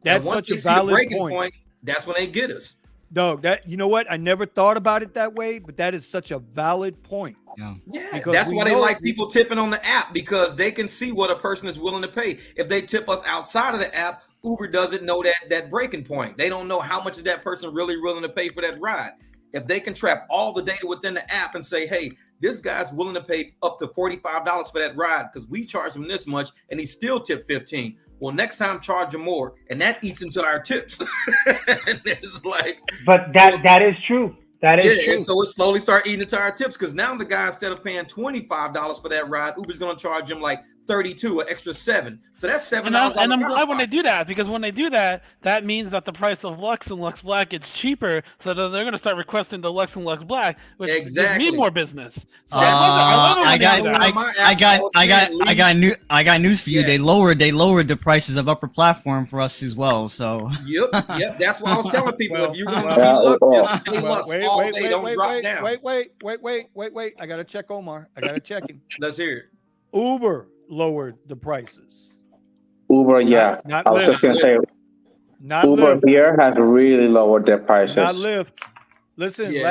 That's once such a they see the valid breaking point. That's when they get us. Dog, you know what? I never thought about it that way, but that is such a valid point. Yeah, Because that's we why they know- like people tipping on the app, because they can see what a person is willing to pay. If they tip us outside of the app, Uber doesn't know that breaking point. They don't know how much is that person really willing to pay for that ride. If they can trap all the data within the app and say, "Hey, this guy's willing to pay up to $45 for that ride because we charge him this much and he still tipped 15." Well, next time charge them more, and that eats into our tips. And it's like, But that is true. That is yeah, true. so it slowly start eating into our tips because now the guy, instead of paying $25 for that ride, Uber's gonna charge him like 32, an extra $7. So that's $7. And I'm glad when they do that, because when they do that, that means that the price of Lux and Lux Black gets cheaper. So then they're going to start requesting the Lux and Lux Black, which gives me more business. So I got news for you. Yeah. They lowered the prices of upper platform for us as well. So Yep. That's why I was telling people if you're going to be Lux, just stay Lux all day. Don't drop down. Wait. I got to check Omar. I got to check him. Let's hear it. Uber lowered the prices. Uber, yeah. Not I was Lyft. just gonna say, Not Uber Lyft. here has really lowered their prices. Not Lyft. Listen, Yeah.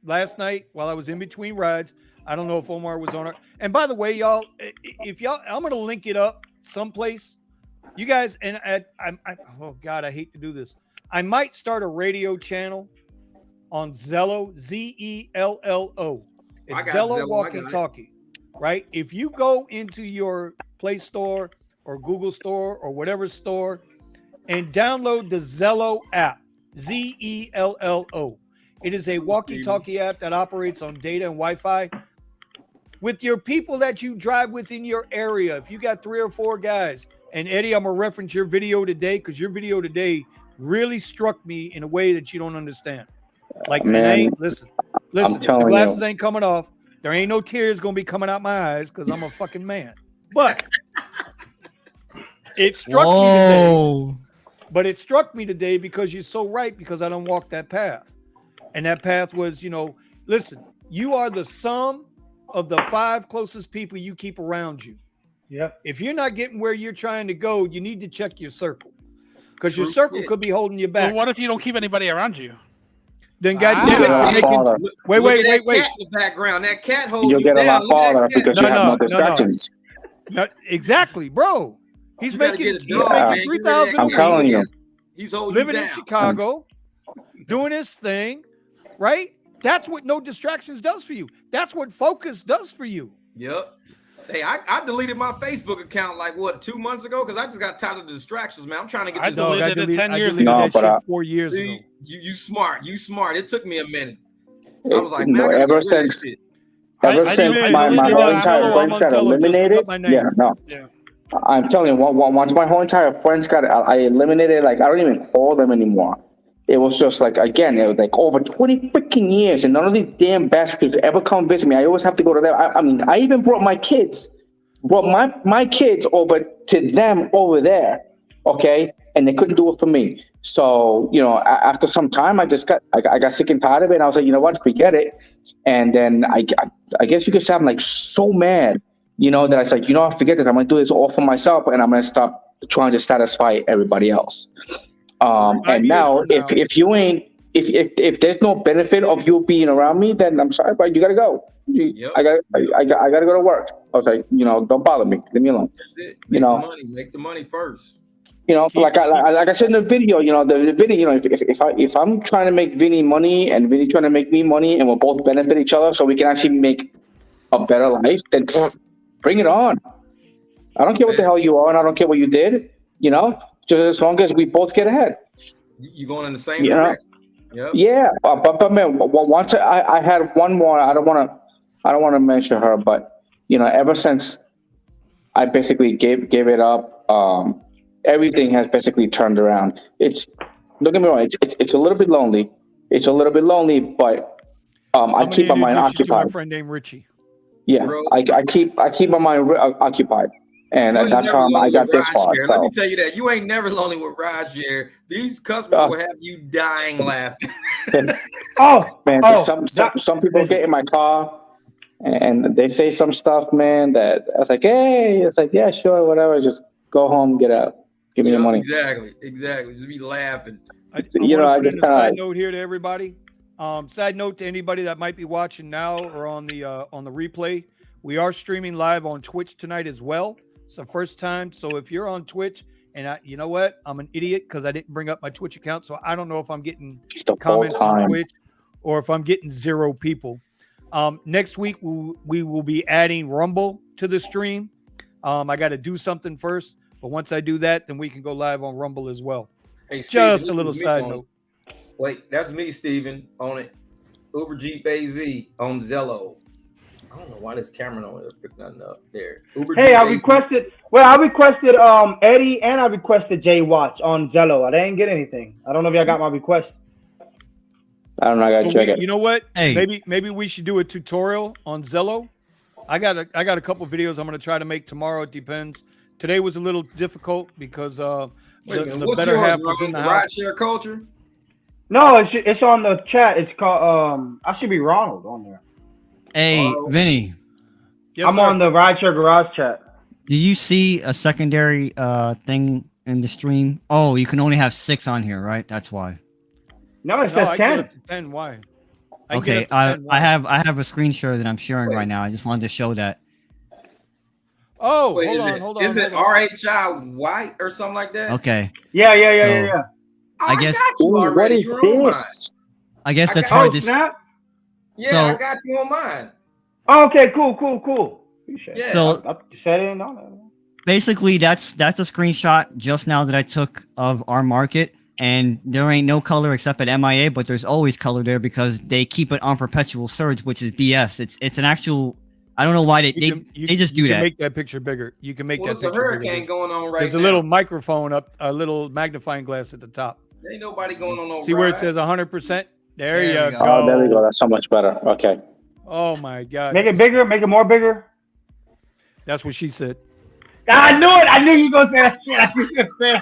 last night while I was in between rides, I don't know if Omar was on it. And by the way, y'all, if y'all, I'm gonna link it up someplace. You guys, and I'm oh God, I hate to do this. I might start a radio channel on Zello, Zello. It's I got Zello Zello, I Walkie got it. Talkie. Right? If you go into your Play Store or Google Store or whatever store and download the Zello app, Zello. It is a walkie-talkie app that operates on data and Wi-Fi. With your people that you drive with in your area, if you got 3 or 4 guys, and Eddie, I'm going to reference your video today because your video today really struck me in a way that you don't understand. Like, Man, listen, I'm the telling glasses you. ain't coming off. There ain't no tears going to be coming out my eyes because I'm a fucking man. But it struck me today. But it struck me today because you're so right, because I don't walk that path. And that path was, listen, you are the sum of the 5 closest people you keep around you. Yep. If you're not getting where you're trying to go, you need to check your circle. Because your True circle shit. could be holding you back. Well, what if you don't keep anybody around you? Then goddamn it, You'll they get a can- lot farther. wait. Cat in the background. That cat holds You'll you get a down. lot Look at that farther cat. because you have no No. distractions. No, exactly, bro. He's You gotta making get a dog, man. Get rid of that I'm cat. telling you. He's holding living you in down. Chicago, doing his thing, right? That's what no distractions does for you. That's what focus does for you. Yep. Hey, I deleted my Facebook account like 2 months ago because I just got tired of the distractions, man. I'm trying to get I this. deleted I it deleted 10 years deleted ago. No, that but shit 4 years ago. See, you smart. It took me a minute. I was like, You know, man, I gotta ever get rid of since this shit. my deleted whole it. entire I'm friends on got Zello, just look eliminated. up my name. Yeah, no. Yeah. I'm telling you, once my whole entire friends got, I eliminated. Like I don't even call them anymore. It was just like, again, it was like over 20 freaking years, and none of these damn bastards ever come visit me. I always have to go to them. I mean, I even brought my kids over to them over there, okay, and they couldn't do it for me. So after some time, I got sick and tired of it, and I was like, you know what, forget it. And then I guess you could say I'm like so mad, that I was like, I forget this. I'm gonna do this all for myself, and I'm gonna stop trying to satisfy everybody else. And now, if you ain't, if there's no benefit of you being around me, then I'm sorry, but you gotta go. Yep. I gotta go to work. I was like, don't bother me. Leave me alone. That's it. Make the money first. Like I said in the video, the video, if I'm trying to make Vinny money and Vinny trying to make me money, and we'll both benefit each other, so we can actually make a better life, then bring it on. I don't care what the hell you are, and I don't care what you did. Just as long as we both get ahead. You going in the same direction. Yep. Yeah, but man, once I had one more. I don't want to mention her, but ever since I basically gave it up, everything has basically turned around. Don't get me wrong, it's a little bit lonely. It's a little bit lonely, but I keep my mind occupied. My friend named Richie. Yeah, Bro. I keep my mind occupied. And that's how I got this far. So. Let me tell you that you ain't never lonely with Rideshare. These customers will have you dying laughing. Some people get in my car and they say some stuff, man. That I was like, hey, it's like, yeah, sure, whatever. Just go home, get out, give me your money. Exactly. Just be laughing. I just kind of side note here to everybody. Side note to anybody that might be watching now or on the replay. We are streaming live on Twitch tonight as well. It's the first time. So if you're on Twitch, and you know what? I'm an idiot because I didn't bring up my Twitch account. So I don't know if I'm getting comments on Twitch or if I'm getting 0 people. Next week, we will be adding Rumble to the stream. I got to do something first. But once I do that, then we can go live on Rumble as well. Hey, Steven, Just this a little is me side on- note. Wait, that's me, Steven, on it. Uber Jeep AZ on Zello. I don't know why this camera don't pick nothing up there. Uber Hey, Jeep I AZ. requested Eddie and I requested Jay Watch on Zello. I didn't get anything. I don't know if y'all got my request. I don't know. I gotta But check it. you know what? Hey. Maybe we should do a tutorial on Zello. I got a couple videos I'm gonna try to make tomorrow. It depends. Today was a little difficult because Wait a minute, the what's better yours, half was Ron? in the The house. Rideshare culture? No, it's on the chat. It's called I should be Ronald on there. Hey, Uh-oh. Vinny, Yes, I'm sir. on the Rideshare Garage chat. do you see a secondary thing in the stream? Oh, you can only have 6 on here, right? That's why. No, it No, says I get 10. up to 10. Why? I can get Okay, up to I 10. Why? have a screen share that I'm sharing Wait. right now. I just wanted to show that. Oh, Wait, hold on. is it hold on. RHI or something like that? Okay, Yeah. So- Oh, I guess- got you Ooh, what already. is You're on mine. this? I guess I that's got- hard Oh, to. snap. Yeah, So- I got you on mine. Oh, okay, cool. Appreciate it. Yeah. So- I said it and all that. Basically, that's a screenshot just now that I took of our market, and there ain't no color except at MIA, but there's always color there because they keep it on perpetual surge, which is BS. It's an actual. I don't know why they just do you can that. make that picture bigger. You can make Well, that there's a picture hurricane bigger. going on right There's now. a little microphone up, a little magnifying glass at the top. Ain't nobody going on no See where it ride. says 100%? There There you we go. go. Oh, there we go. That's so much better. Okay. Oh my God. Make it bigger. Make it more bigger. That's what she said. I knew it. I knew you were gonna say that shit. I knew you were gonna say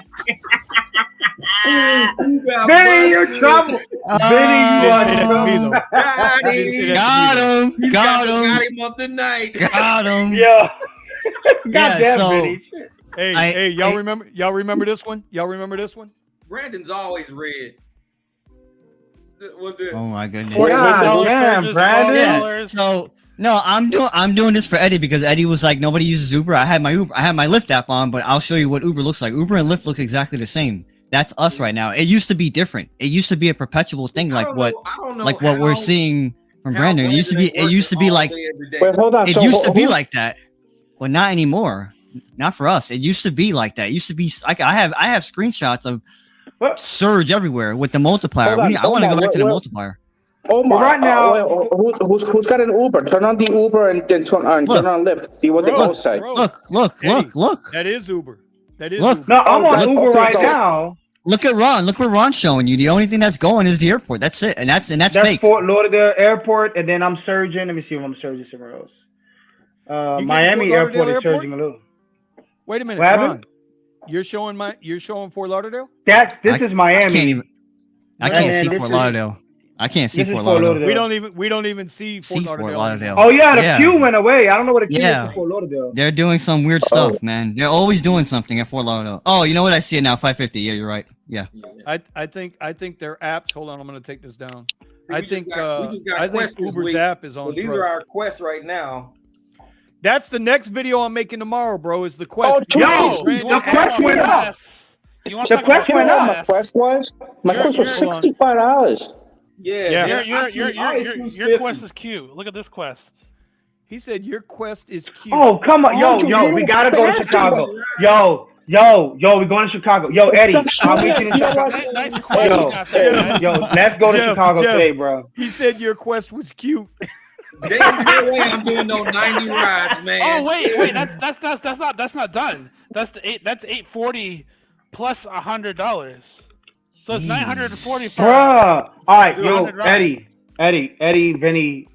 You got that. Vinny, you're busted. trouble. Vinny, you Didn't are say that to me, trouble. though. Got Didn't say him. that to me, though. He's Got got him! him up tonight. Got him! Yo. Yeah, Goddamn, so- Vinny. Hey, y'all remember this one? Y'all remember this one? Brandon's always red. Was it? Oh my goodness. God damn, Brandon. Yeah. So no, I'm doing this for Eddie because Eddie was like, nobody uses Uber. I had my Lyft app on, but I'll show you what Uber looks like. Uber and Lyft look exactly the same. That's us right now. It used to be different. It used to be a perpetual thing, I like don't what know- I don't know like what we're how- seeing from how Brandon. It used to be working like all day, every day. Wait, hold on. it So used to be who- like that, but not anymore. Not for us. It used to be like that. It used to be. I have screenshots of What? surge everywhere with the multiplier. Hold on, I want to hold go on, back to the wait. multiplier. Omar, Right now- who's got an Uber? Turn on the Uber and then turn on Lyft. See what the Bro, ghosts say. bro. Look, Eddie. look. That is Uber. That is Look. Uber. No, I'm on Look, Uber okay, right so- now. Look at Ron. Look what Ron's showing you. The only thing that's going is the airport. That's it, and that's That's fake. Fort Lauderdale Airport, and then I'm surging. Let me see if I'm surging somewhere else. You get Miami Fort Lauderdale Airport is Airport? surging a little. Wait a minute, What happened? Ron. You're showing Fort Lauderdale? This is Miami. I can't even. I Man, can't see this Fort is- Lauderdale. I can't see this is Fort Fort Lauderdale. Lauderdale. We don't even see Fort See Fort Lauderdale. Lauderdale. Oh yeah, the Yeah. queue went away. I don't know what the queue Yeah. is for Fort Lauderdale. They're doing some weird stuff, man. They're always doing something at Fort Lauderdale. Oh, you know what? I see it now. 550. Yeah, you're right. Yeah. I think their apps. Hold on, I'm going to take this down. See, I we think just got I think quests this Uber's week. app is So on. these drugs. are our quests right now. That's the next video I'm making tomorrow, bro. Is the quest. Oh, Yo, Jeez. Brandon, the quest went up. You want The to talk about quest went up. My quest was? My You're- quest was you're- $65. Yeah, Yeah. Your quest is cute. Look at this quest. He said your quest is cute. Oh come on, Oh, yo, you we gotta go to bastard. Chicago. Yo, we're going to Chicago. Yo, Eddie, I'm meeting in You know Chicago. what? Nice quest Yo, you got there, man. yo, let's go to Jeff, Chicago Jeff. today, bro. He said your quest was cute. There ain't no way I'm doing no 90 rides, man. Oh wait, that's not done. That's 840 plus $100. So it's Jeez. 940 for Bruh. All right, Do yo, 100 rides. Eddie, Vinny,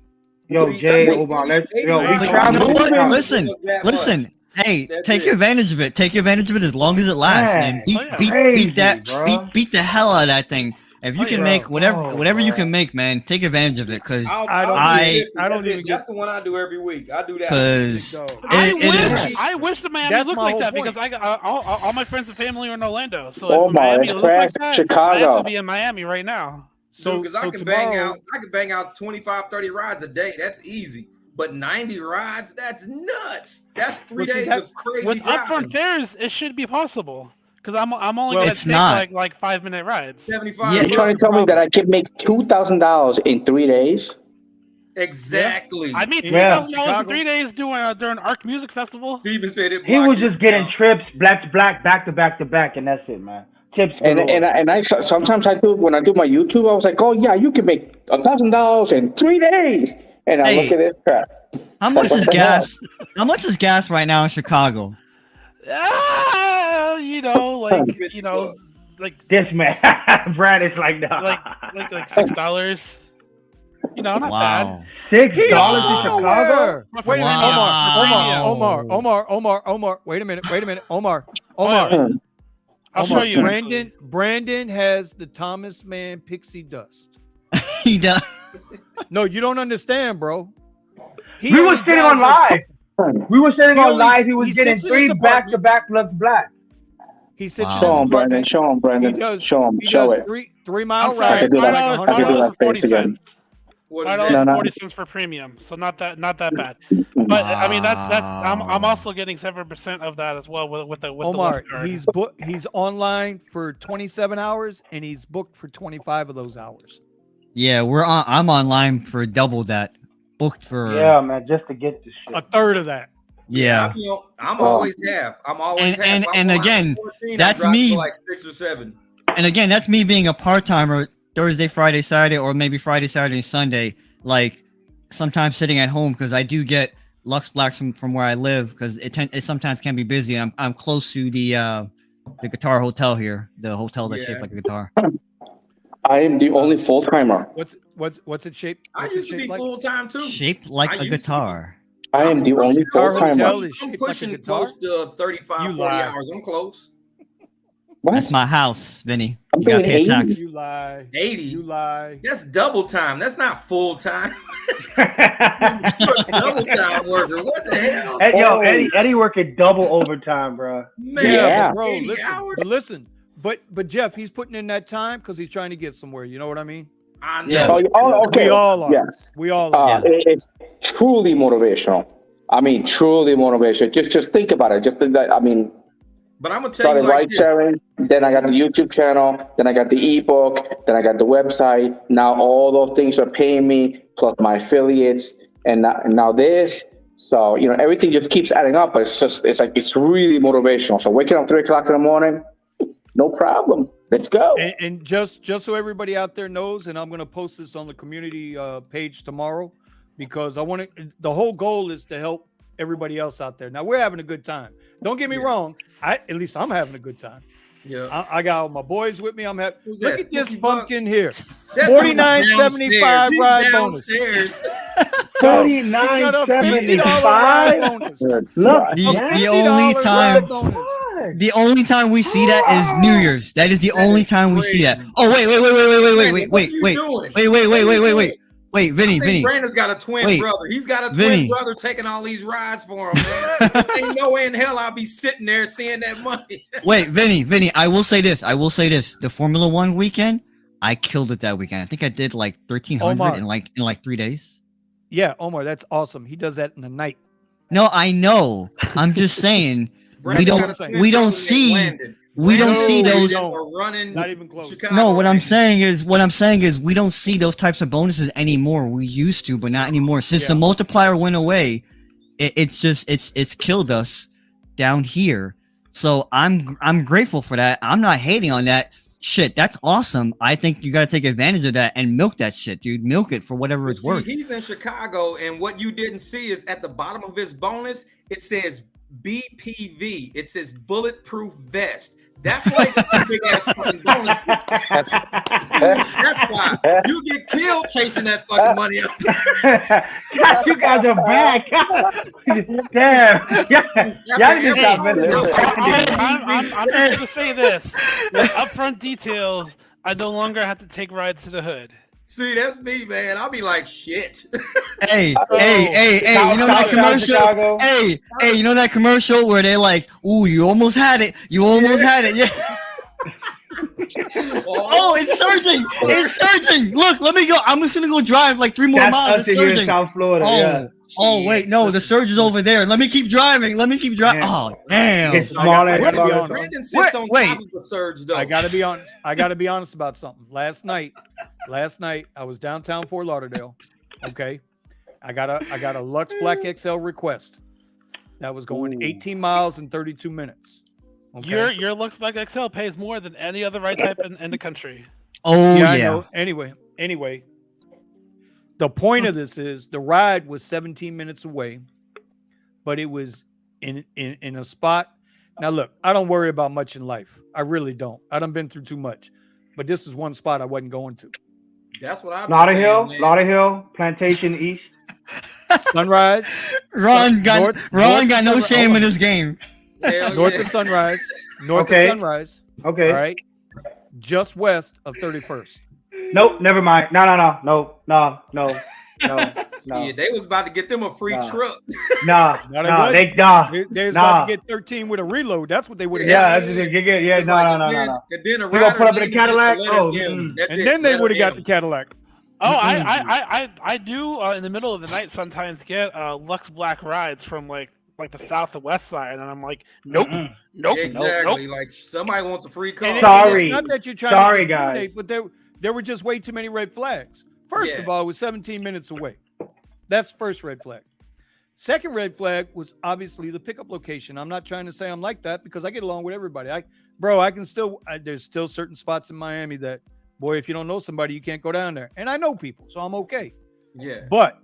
yo, See, Jay, wait, Omar, let's wait, yo, wait, we wait, travel. You know what? Chicago. Listen, That listen. Hey, That's take it. advantage of it. Take advantage of it as long as it lasts, Man, and beat, oh, yeah. beat, Crazy, beat that, bro. beat the hell out of that thing. If you Oh, can yeah. make whatever Oh, you bro. can make, man, take advantage of it, because I don't even That's get- the one I do every week. I do that. So, I wish the Miami That's looked my like whole that point. because I got all my friends and family are in Orlando. So Oh if my, Miami it's looked like crazy. that, I Chicago. would be in Miami right now. so because so I can bang tomorrow, out. I can bang out 25, 30 rides a day. That's easy. But 90 rides, that's nuts. That's 3 Well, see, days that's- of crazy With driving. upfront fares, it should be possible because I'm only Well, gonna it's take not. like 5-minute rides. 75. Yeah, You're trying to tell me that I can make $2,000 in 3 days? Exactly. I made Yeah. $2,000 in 3 days during Arc Music Festival. Steven said it. He was blocked just his getting account. trips back to back to back to back, and that's it, man. Tips galore. And I sometimes I do when I do my YouTube, I was like, oh yeah, you can make $1,000 in 3 days, and I look Hey. at this crap. How much What is the hell? gas? How much is gas right now in Chicago? You know, like This man, Brad is like, nah. like $6. You know, not bad. Wow. $6 in Wow. Chicago. Wait a minute, Wow. Omar. Wait a minute, Omar. I'll show you. Brandon has the Thomas Mann pixie dust. He does. No, you don't understand, bro. He We only were sitting drives on live. We were sitting He on only- live. He was he getting sits in his 3 back to apartment. back Lux Black. He sits Wow. in Show his him, Brandon. apartment. Show him, He Brandon. does. Show him. He Show does it. three mile I'm sorry, rides. do that. $5 I could do that face again. What is $5 that? No, no. 40 cents for premium, so not that bad. But I mean that's I'm also getting 7% of that as well with the Omar, Lyft card. he's online for 27 hours and he's booked for 25 of those hours. Yeah, I'm online for double that. Booked for Yeah, man, just to get this shit. A third of that. yeah. You know, I'm always half. I'm always half. And I'm again, 14, I'm that's dropping me. to like 6 or 7. And again, that's me being a part-timer Thursday, Friday, Saturday, or maybe Friday, Saturday, Sunday. Like sometimes sitting at home because I do get Lux Blacks from where I live because it sometimes can be busy. I'm close to the Guitar Hotel here, the hotel that's shaped like a guitar. I am the only full timer. What's it shaped? I What's used it to be shaped like? full time too. Shaped like I a used to be. guitar. I am the only Guitar full Hotel timer. is I'm shaped like a pushing guitar. close to 35, You 40 lie. hours. I'm close. That's What? my house, Vinny. I'm You gotta doing pay 80. tax. You lie. 80. You lie. That's double time. That's not full time. You're a double time worker. What the hell? Hey, yo, Eddie working double overtime, bro. Man, Yeah. But bro, 80 hours? listen. But Jeff, he's putting in that time because he's trying to get somewhere. You know what I mean? I know. Yeah. Okay. We all are. Yes. We all are. It's truly motivational. I mean, truly motivational. Just think about it. Just think that. I mean, But I'm gonna tell started you like this. Ridesharing, then I got the YouTube channel, then I got the ebook, then I got the website. Now all those things are paying me, plus my affiliates, and now this. So, you know, everything just keeps adding up, but it's really motivational. So waking up 3 o'clock in the morning, no problem. Let's go. And just so everybody out there knows, and I'm going to post this on the community page tomorrow, because the whole goal is to help everybody else out there. Now we're having a good time. Don't get me wrong. At least I'm having a good time. Yeah. I got all my boys with me. I'm happy. Who's Look that? at this $50? pumpkin here. That $49.75 dude's ride downstairs. bonus. He's downstairs. He's got a $50 ride $39.75. bonus. Look, The only $50 time ride bonus. the only time we see that is New Year's. That is the only time we see that. Oh wait, Wait, Vinny, I think Vinny. Brandon's got a twin Wait. brother. He's got a twin Vinny. brother taking all these rides for him, man. Ain't no way in hell I'll be sitting there seeing that money. Wait, Vinny, I will say this. The Formula One weekend, I killed it that weekend. I think I did like 1,300 Omar. in like 3 days. Yeah, Omar, that's awesome. He does that in the night. No, I know. I'm just saying Brandon don't- got a twin we don't brother named see- Landon. we don't No, see we those. don't. Are running Not even close. Chicago. No, what I'm saying is we don't see those types of bonuses anymore. We used to, but not anymore. Since the multiplier went away, it's killed us down here. So I'm grateful for that. I'm not hating on that. Shit, that's awesome. I think you gotta take advantage of that and milk that shit, dude. Milk it for whatever it's See, worth. he's in Chicago, and what you didn't see is at the bottom of his bonus, it says BPV. It says bulletproof vest. That's why it's a big ass fucking bonus. That's why you get killed chasing that fucking money up. you guys are back. Damn. Y'all need to stop messing with I'm just gonna say this. With upfront details, I no longer have to take rides to the hood. See, that's me, man. I'll be like, shit. Hey, you know that commercial? Chicago. Hey, you know that commercial where they're like, "Ooh, you almost had it. You almost had it." Yeah. Oh, it's surging. It's surging. Look, let me go. I'm just gonna go drive like 3 more That's miles. us It's here in surging. South Florida. Oh, Yeah. oh wait, no, the surge is over there. Let me keep driving. Yeah. Oh, damn. It's smaller and I gotta be smaller. honest. Brandon sits on Wait. top of the surge, though. I gotta be honest about something. Last night, I was downtown Fort Lauderdale. Okay. I got a Lux Black XL request that was going 18 miles in 32 minutes. Okay? Your Lux Black XL pays more than any other ride type in the country. Oh I yeah. know. Anyway, the point of this is the ride was 17 minutes away, but it was in a spot. Now look, I don't worry about much in life. I really don't. I done been through too much, but this is one spot I wasn't going to. That's what I'm Lauderdale, Plantation East. Sunrise. Ron got no Sunrise. shame in this game. North of Sunrise. North Okay. of Sunrise. Okay. All right. Just west of 31st. Nope, never mind. No. Yeah, they was about to get them a free truck. Nah. No, they Nah. wouldn't. They was about Nah. to get 13 with a reload. That's what they would have Yeah, got. yeah. It's No. And then a We gonna rider pull up in a needed Cadillac? to let Oh, him. That's And it, then they let would have got him. the Cadillac. Oh, I do in the middle of the night sometimes get Lux Black rides from like the south to west side, and I'm like, nope. Exactly. Like somebody wants a free car. And Sorry. it's not that you're trying Sorry, to guys. discriminate, but there were just way too many red flags. First Yeah. of all, it was 17 minutes away. That's the first red flag. Second red flag was obviously the pickup location. I'm not trying to say I'm like that because I get along with everybody. There's still certain spots in Miami that, boy, if you don't know somebody, you can't go down there. And I know people, so I'm okay. Yeah. But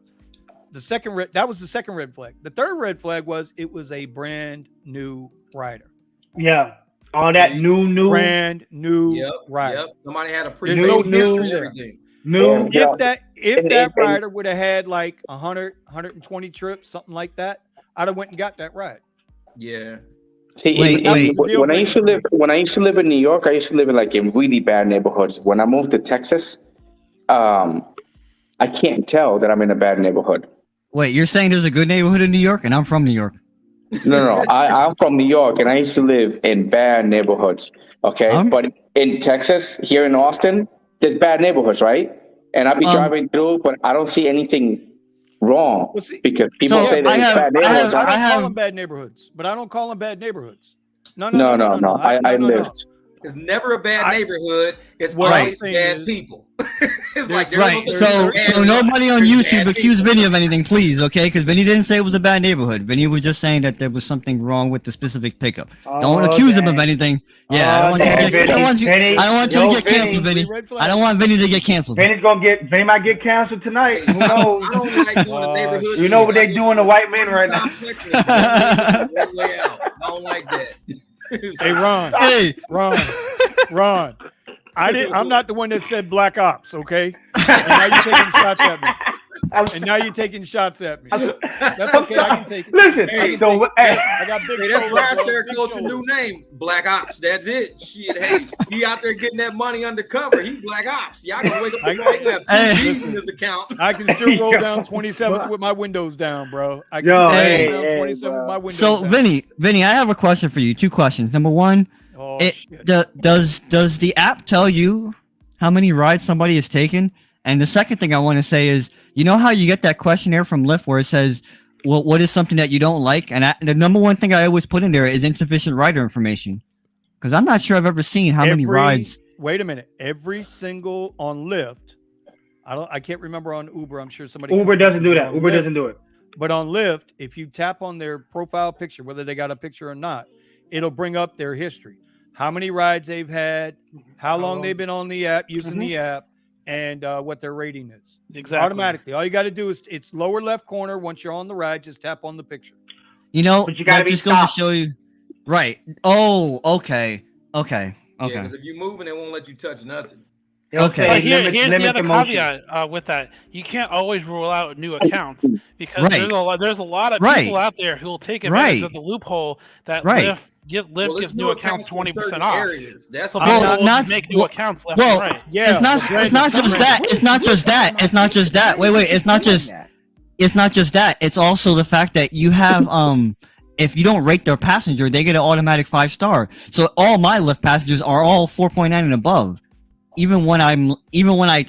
that was the second red flag. The third red flag was it was a brand new rider. Yeah. All that new Brand new rider. Yep. Somebody had a There's pre no history history and there. everything. new. Yeah. If And- that and- rider would have had like 100, 120 trips, something like that, I'd have went and got that ride. Yeah. See, Wait. when I used to live in New York, I used to live in like in really bad neighborhoods. When I moved to Texas, I can't tell that I'm in a bad neighborhood. Wait, you're saying there's a good neighborhood in New York, and I'm from New York. No. I'm from New York, and I used to live in bad neighborhoods. Okay, but in Texas, here in Austin, there's bad neighborhoods, right? And I'll be driving through, but I don't see anything wrong Well, see- because people So say I there's have- bad I neighborhoods. I don't have- call them bad neighborhoods, but I don't call them bad neighborhoods. No. I lived. It's never a bad neighborhood. It's What I'm always saying bad is- people. It's like There's- Right. there's So bad nobody on there's YouTube bad accuse people. Vinny of anything, please, okay? Because Vinny didn't say it was a bad neighborhood. Vinny was just saying that there was something wrong with the specific pickup. Don't accuse him of anything. Yeah, I don't want you to get. I don't want you. I don't want you to get canceled, Vinny. I don't want Vinny to get canceled. Vinny might get canceled tonight. Who knows? I don't like going to neighborhoods. You know what they doing to white men right now. One way out. I don't like that. Hey, Ron. Hey, Ron. I'm not the one that said black ops, okay? And now you're taking shots at me. That's okay. I can take it. Listen, Hey, so I got big Hey, that's shoulders, bro. Rideshare Big culture shoulders. new name. Black Ops. That's it. Shit, hey, he out there getting that money undercover. He Black Ops. Y'all gonna wake up and have Hey. two G's in his account. I can still roll down 27th with my windows down, bro. I can Yo, still hey, roll down hey, 27th with my windows so down. Vinny, I have a question for you. Two questions. Number one, Oh, shit. does the app tell you how many rides somebody has taken? And the second thing I want to say is, you know how you get that questionnaire from Lyft where it says, well, what is something that you don't like? And the number one thing I always put in there is insufficient rider information. Because I'm not sure I've ever seen how many rides. Wait a minute. Every single on Lyft, I can't remember on Uber. I'm sure somebody. Uber doesn't do that. on Uber Lyft. doesn't do it. But on Lyft, if you tap on their profile picture, whether they got a picture or not, it'll bring up their history. How many rides they've had, how long they've been on the app, using the app, and what their rating is. Exactly. Automatically. All you got to do is it's lower left corner. Once you're on the ride, just tap on the picture. You know, But you gotta that be just goes to stopped. show you. Right. Oh, okay. Yeah, because if you moving, it won't let you touch nothing. Okay. But here's Limit the other the motion. caveat with that. You can't always rule out new accounts because Right. there's a lot of Right. people out there who will take advantage Right. of the loophole that Right. Lyft Well, gives new accounts from 20% certain off. areas. That's So what people Well, will not- make new well- accounts left well, and right. Yeah. it's not just that. It's not just that. It's not just that. Wait. It's not just that. It's also the fact that you have if you don't rate their passenger, they get an automatic 5-star. So all my Lyft passengers are all 4.9 and above. Even when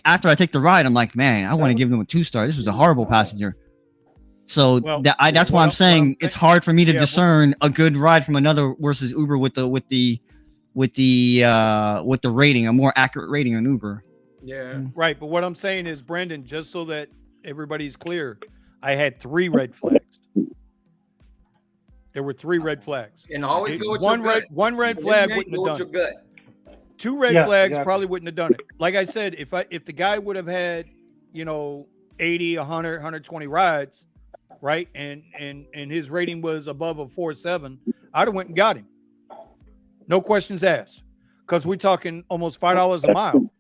after I take the ride, I'm like, man, I want to give them a 2-star. This was a horrible passenger. So Well, that's why I'm what saying I'm it's saying- hard for me to yeah, discern a good ride from another versus Uber with the rating, a more accurate rating on Uber. Yeah. Right. But what I'm saying is, Brandon, just so that everybody's clear, I had 3 red flags. There were 3 red flags. And always go with one your gut. one red If flag you ain't, wouldn't go have with done your it. gut. 2 red Yeah, flags exactly. probably wouldn't have done it. Like I said, if the guy would have had, 80, 100, 120 rides, right, and his rating was above a 4.7, I'd have went and got him. No questions asked, because we're talking almost $5 a mile.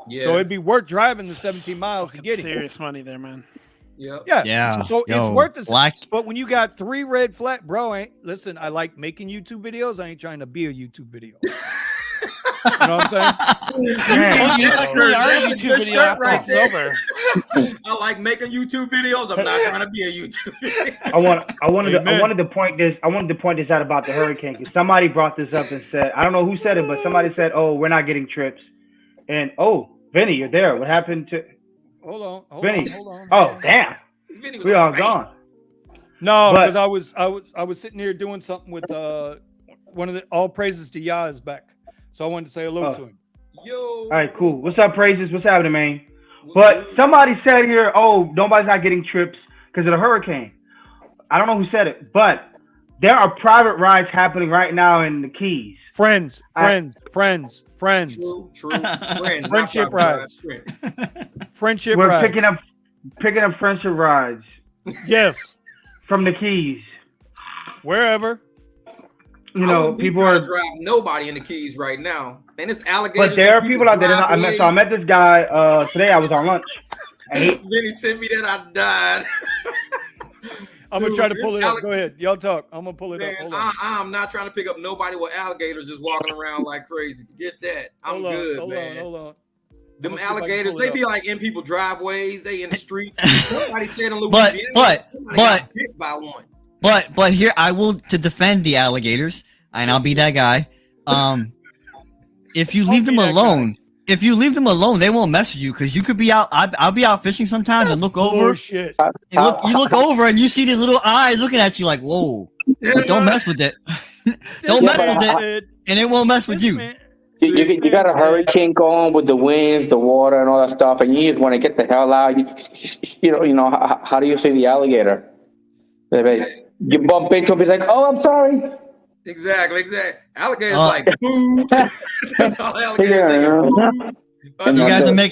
Yeah. So it'd be worth driving the 17 miles to Fucking get him. serious money there, man. Yep. Yeah. So it's Yo, worth it. Black. But when you got 3 red flag, bro, listen, I like making YouTube videos. I ain't trying to be a YouTube video. You know what I'm saying? Man, You That's technically are a a YouTube good video shirt after right it's there. over. I like making YouTube videos. I'm not trying to be a YouTube video. I wanted Amen. to point this out about the hurricane. 'Cause somebody brought this up and said, I don't know who said it, but somebody said, "Oh, we're not getting trips." And Vinny, you're there. What happened to Hold Vinny? on. Oh, damn, Vinny was we like, all "Bam." gone. No, But- because I was sitting here doing something with one of the all praises to Yah is back. So I wanted to say hello Oh. to him. Yo. All right, cool. What's up, Praises? What's happening, man? But somebody said here, "Oh, nobody's not getting trips because of the hurricane." I don't know who said it, but there are private rides happening right now in the Keys. Friends. True. Friends, Friendship not private rides. friends. Friendship We're rides. picking up friendship rides Yes. from the Keys. Wherever. You I know, wouldn't be people trying are. to drive nobody in the Keys right now. And it's alligators. But there are in people out there. people's I met this guy today. I was on lunch. And he, driveways. Vinny sent me that. I died. I'm gonna Dude, try to this pull it up. Go ahead. Y'all talk. I'm gonna pull it up. Man, Hold on. I'm not trying to pick up nobody with alligators just walking around like crazy. Forget that. I'm good, man. Hold on. Them I'ma see if I can alligators, pull it they be up. like in people's driveways. They in the streets. Somebody said in But- Louisiana, but- somebody got bit by one. But here I will to defend the alligators, and I'll be that guy. If you leave them be that alone, they won't mess with you because you could be out. I'll be out fishing sometimes and look over. Bullshit. And you look over and you see these little eyes looking at you like, whoa! But don't mess with it. Don't mess with it, and it won't mess with you. You got a hurricane going with the winds, the water, and all that stuff, and you just want to get the hell out. How do you see the alligator? You bump into him, he's like, "Oh, I'm sorry." Exactly. Alligators like food. That's all alligators Yeah. think. Food.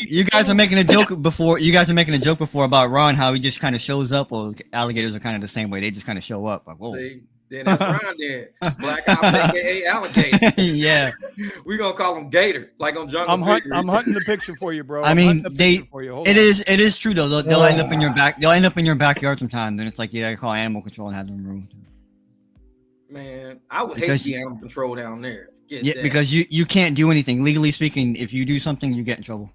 You guys are making a joke before. You guys are making a joke before about Ron, how he just kind of shows up. Well, alligators are kind of the same way. They just kind of show up. Like, whoa. See, then that's Ron then. Black Ops, aka alligator. Yeah. We gonna call him Gator, like on Jungle I'm hunting the picture for you, bro. I I'm mean, hunting the picture for you. Hold on. It is true though. They'll end up in your back. They'll end up in your backyard sometimes, and it's like you gotta call animal control and have them removed. Man, I would hate Because- to be animal control down there. Forget Yeah, that. because you can't do anything legally speaking. If you do something, you get in trouble.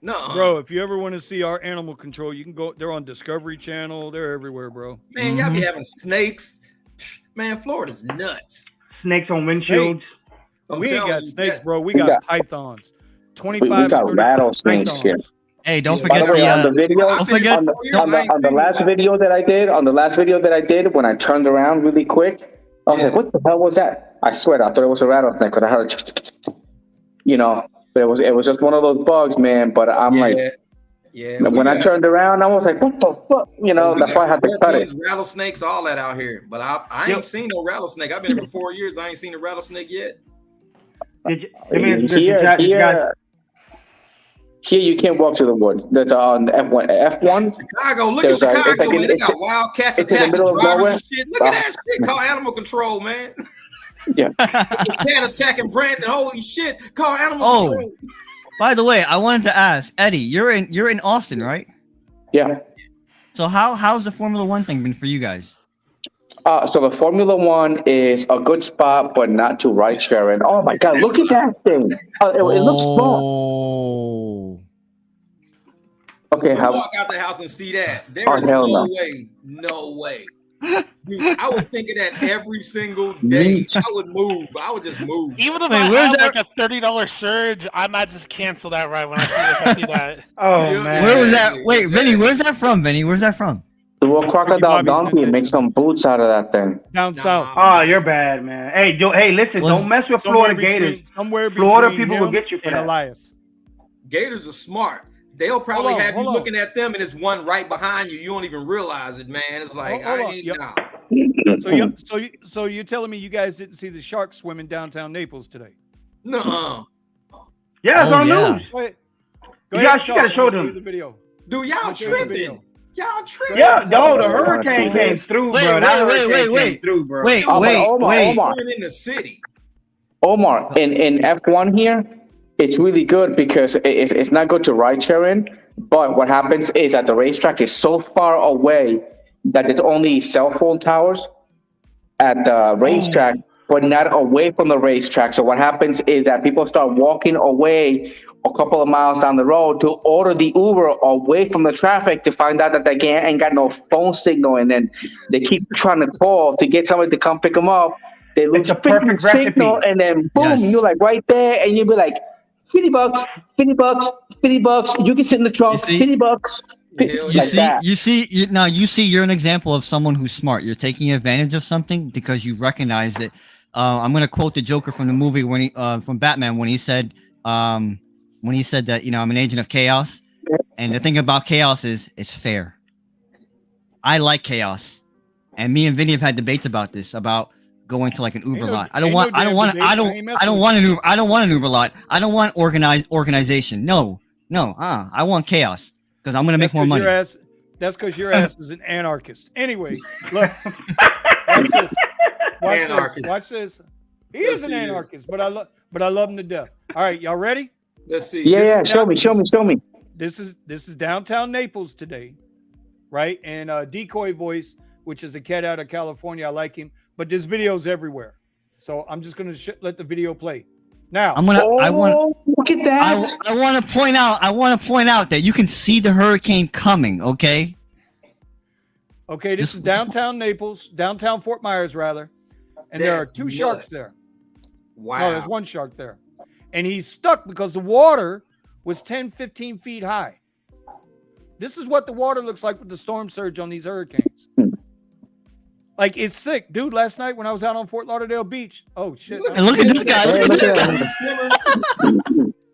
No, Bro, if you ever want to see our animal control, you can go. They're on Discovery Channel. They're everywhere, bro. man, y'all be having snakes. Man, Florida's nuts. snakes on windshields. I'm We ain't telling got you, snakes, that- bro. We got pythons. 25. We got 30 rattlesnakes pythons. here. Hey, don't Yeah, By forget the way, on the video, I've don't been forget- here 4 years, I ain't on the seen last one. video that I did, when I turned around really quick, I was Yeah. like, "What the hell was that?" I swear, I thought it was a rattlesnake because I heard, but it was just one of those bugs, man. But I'm like, yeah. when I turned around, I was like, "What the fuck?" That's why I had to cut it. Scorpions, rattlesnakes, all that out here. But I ain't seen no rattlesnake. I've been here for 4 years. I ain't seen a rattlesnake yet. Here you can't walk to the woods. There's on the F1. Chicago, look at There's a- Chicago, it's like man. They it's- got wildcats it's in the attacking middle of drivers nowhere. and shit. Look at that shit. Call animal control, man. Yeah. Cat attacking Brandon. Holy shit. Call animal Oh. control. By the way, I wanted to ask Eddie. You're in Austin, right? Yeah. So how's the Formula One thing been for you guys? So the Formula One is a good spot, but not to rideshare. And oh my God, look at that thing! It looks small. Oh. Okay, You walk out the house and see that. There Oh, is hell no no. way. No way. Dude, I would think of that every single day. I would move. I would just move. Even if Wait, I where's have that- like a $30 surge, I might just cancel that ride when I see that. Oh Yeah. man. Where was that? Wait, Vinny, where's that from? Vinny, where's that from? The World Crocodile Bobby Donkey sent and it make to some boots out of that thing. Down south. Oh, you're bad, man. Hey, listen, Was- don't mess with Somewhere Florida Gators. between Florida between people will him get you for and that. Elias. Gators are smart. they'll probably have you hold on. looking at them, and it's one right behind you. You don't even realize it, man. It's like Hold I on. ain't Yep. nah. So you're telling me you guys didn't see the shark swimming downtown Naples today? Nuh-uh. Yeah, it's Oh, on yeah. news. Go ahead. You guys Charles, gotta show let's them. do the video. Dude, y'all Let's show the tripping. video. Y'all tripping. Yeah, no, the I wanna hurricane see came this. through, Wait, bro. That wait, hurricane wait. came through, bro. Wait, Oh, but wait, Omar, wait. Omar, Swimming in the city. Omar, in F1 here, it's really good because it's not good to ride sharing, but what happens is that the racetrack is so far away that there's only cell phone towers at the racetrack, but not away from the racetrack. So what happens is that people start walking away a couple of miles down the road to order the Uber away from the traffic to find out that they ain't got no phone signal, and then they keep trying to call to get somebody to come pick them up. They lose a freaking perfect signal, recipe. and then boom, Yes. you're like right there, and you'll be like, $50, $50, $50. You can sit in the trunk, see? $50. Hell You yeah. Like that. you see, you're an example of someone who's smart. You're taking advantage of something because you recognize it. I'm going to quote the Joker from the movie when he, from Batman, when he said that, I'm an agent of chaos. And the thing about chaos is it's fair. I like chaos. And me and Vinny have had debates about this, about going to like an Uber lot. I don't want an Uber lot. I don't want organization. No. I want chaos because I'm going to make more money. That's because your ass is an anarchist. Anyway, look. Watch this. Anarchist. Watch this. He is an anarchist, but I love him to death. All right, y'all ready? Let's see. Yeah, show me. This is downtown Naples today, right? And Decoy Voice, which is a cat out of California. I like him, but there's videos everywhere. So I'm just gonna let the video play. Now Look at that. I want to point out that you can see the hurricane coming. Okay. Okay, this is downtown Naples, downtown Fort Myers, rather, and there are That's two nuts. sharks there. Wow. No, there's one shark there, and he's stuck because the water was 10, 15 feet high. This is what the water looks like with the storm surge on these hurricanes. Like, it's sick. Dude, last night when I was out on Fort Lauderdale Beach, oh, shit. And look at this guy. Look at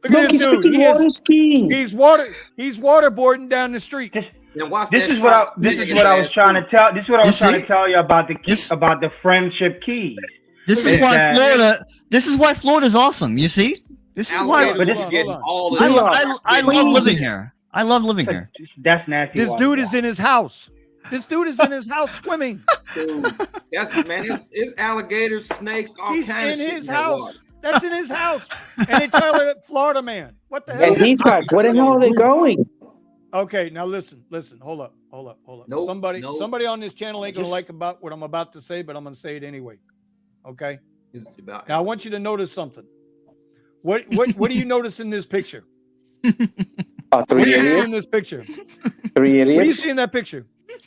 Look at this dude. water skiing. He's waterboarding down the street. And watch This that is what I was shot. trying to tell. This is what I You was trying see? to tell you about the This- about the friendship keys. This is why Florida's awesome. You see? This is why Alligators Hold on, getting hold on. all of I this. love living here. I love living here. That's nasty. This water. dude is in his house. This dude is in his house swimming. Dude, it's alligators, snakes, all He's kinds of in shit his in that house. water. That's in his house. And they tell her Florida man. What the hell? And these guys, where the hell are they going? Okay, now listen. Hold up. Nope, Somebody on this channel ain't gonna Just- like about what I'm about to say, but I'm gonna say it anyway. Okay. It's about Now I want you to notice something. What do you notice in this picture? What Three do you see in idiots. this picture? Three What do you idiots. see in that picture?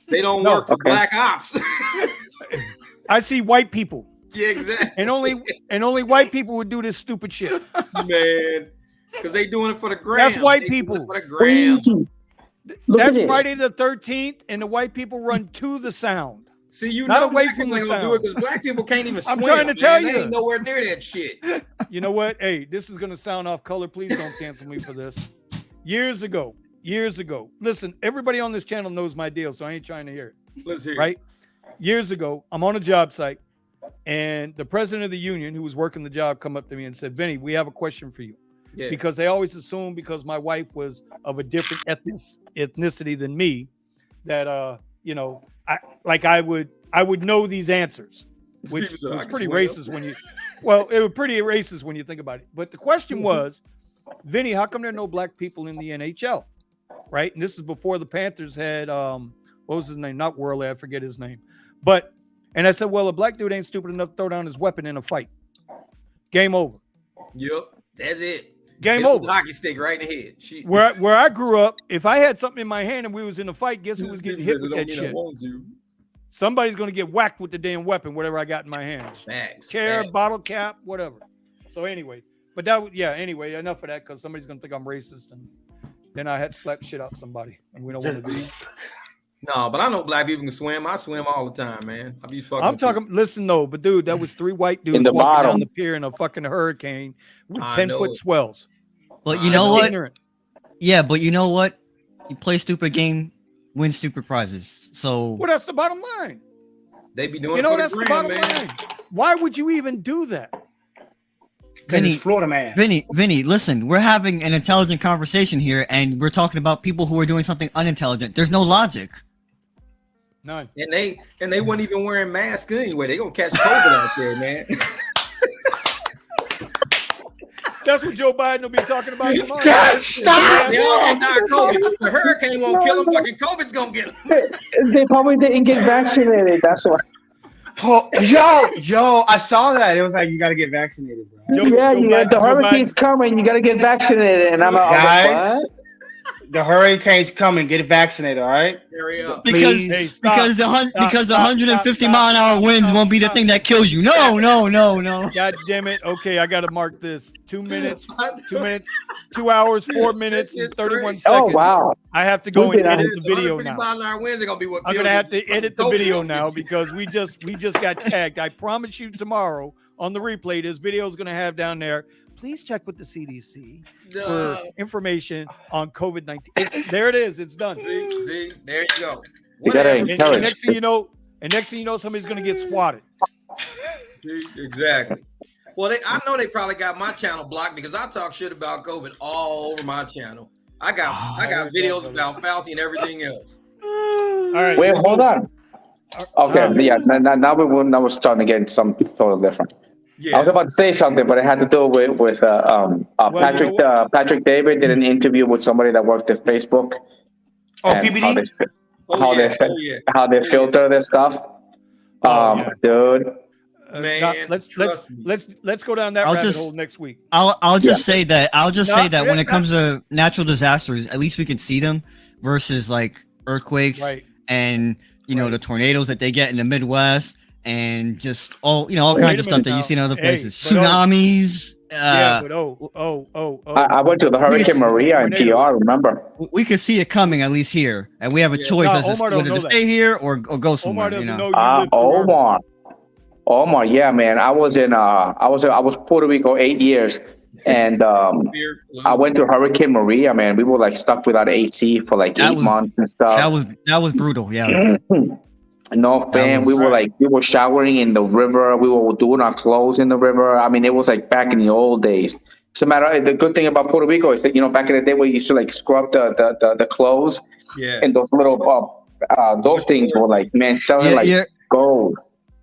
they don't No, work for okay. black ops. I see white people, Yeah, exactly. and only white people would do this stupid shit. Man, because they doing it for the gram. That's white They doing it people. for the gram. Look at That's this. Friday the 13th, and the white people run to the sound. See, you Not know away black from people the ain't gonna do it sound. because black people can't even I'm swim. trying to man. tell They you. ain't nowhere near that shit. You know what? Hey, this is gonna sound off color. Please don't cancel me for this. Years ago. Listen, everybody on this channel knows my deal, so I ain't trying to hear it. Let's hear it. Right? Years ago, I'm on a job site, and the president of the union, who was working the job, come up to me and said, "Vinny, we have a question for you." Yeah. Because they always assume because my wife was of a different ethnicity than me, that I would know these answers, which Steve said, "I was can pretty swim." racist when you. Well, it was pretty racist when you think about it. But the question was, Vinny, how come there are no black people in the NHL? Right, and this is before the Panthers had what was his name? Not Worley, I forget his name. And I said, well, a black dude ain't stupid enough to throw down his weapon in a fight. Game over. Yep, that's it. Game Hit the over. Hockey stick right in the head. Shit. Where I grew up, if I had something in my hand and we was in a fight, guess who was getting hit with that shit? Somebody's gonna get whacked with the damn weapon, whatever I got in my hand. Facts. Chair, Facts. bottle cap, whatever. So anyway, anyway, enough of that because somebody's gonna think I'm racist and then I had to slap shit out somebody and we don't want to do that. No, but I know black people can swim. I swim all the time, man. I be fucking. I'm talking. Listen, no, but dude, that was 3 white dudes In the walking bottom. down the pier in a fucking hurricane with I 10-foot know. swells. But you know what? Ignorant. Yeah, but you know what? You play stupid game, win stupid prizes. So Well, that's the bottom line. They be doing You know, it for that's the the gram, bottom man. line. Why would you even do that? Vinny, Florida man. Vinny, listen, we're having an intelligent conversation here, and we're talking about people who are doing something unintelligent. There's no logic. None. And they weren't even wearing masks anyway. They gonna catch COVID out there, man. That's what Joe Biden will be talking about tomorrow. God, stop! They all gonna die of COVID. The hurricane won't kill them. Fucking COVID's gonna get them. They probably didn't get vaccinated. That's why. Oh, yo, I saw that. It was like you got to get vaccinated, bro. Yeah, the Joe hurricane's Biden- coming. You got to get vaccinated. And I'm like, Guys, what? the hurricane's coming. Get vaccinated, all right? Hurry up. Because Please. Hey, stop, because the stop, 150 stop, mile an hour stop, winds stop, won't be the stop. thing that kills you. No. God damn it. Okay, I got to mark this. 2 minutes, 2 hours, 4 minutes, and 31 seconds. Oh, wow. I have to go We've and been edit the video 150 now. mile an hour winds are gonna be what I'm kills gonna have you. to edit the COVID video won't now get you. because we just got tagged. I promise you tomorrow on the replay, this video is gonna have down there. Please check with the CDC for information on COVID-19. There it is. It's done. See, there you go. You gotta Whatever. And encourage. next thing you know, somebody's gonna get swatted. See, exactly. Well, I know they probably got my channel blocked because I talk shit about COVID all over my channel. I got videos about Fauci and everything else. All right. Wait, hold on. Okay, yeah. Now we're starting to get something totally different. Yeah. I was about to say something, but it had to do with Patrick. you know Patrick David did an interview with somebody that worked at Facebook. Oh, and PBD? how they filter their stuff. Dude. Man, let's trust me. let's go down that I'll rabbit just- hole next week. I'll just say that when yeah, it comes to natural disasters, at least we can see them versus like earthquakes Right. and the tornadoes that they get in the Midwest and just all Wait kinds a of stuff minute that you now. see in other Hey, places. but Tsunamis. Yeah, but I went to the Hurricane Maria in PR. Remember? We could see it coming at least here, and we have a choice No, as to Omar don't whether to know that. stay here or go somewhere. Omar doesn't know you Ah, live through Irma. Omar, yeah, man. I was in I was Puerto Rico 8 years, and I went to Hurricane Maria, man. We were like stuck without AC for like That 8 was- months and stuff. That was brutal. Yeah. No, man. was- We were showering in the river. We were doing our clothes in the river. I mean, it was like back in the old days. The good thing about Puerto Rico is that back in the day, we used to like scrub the clothes, Yeah. and those little those things were like, man, selling Yeah, like yeah. gold.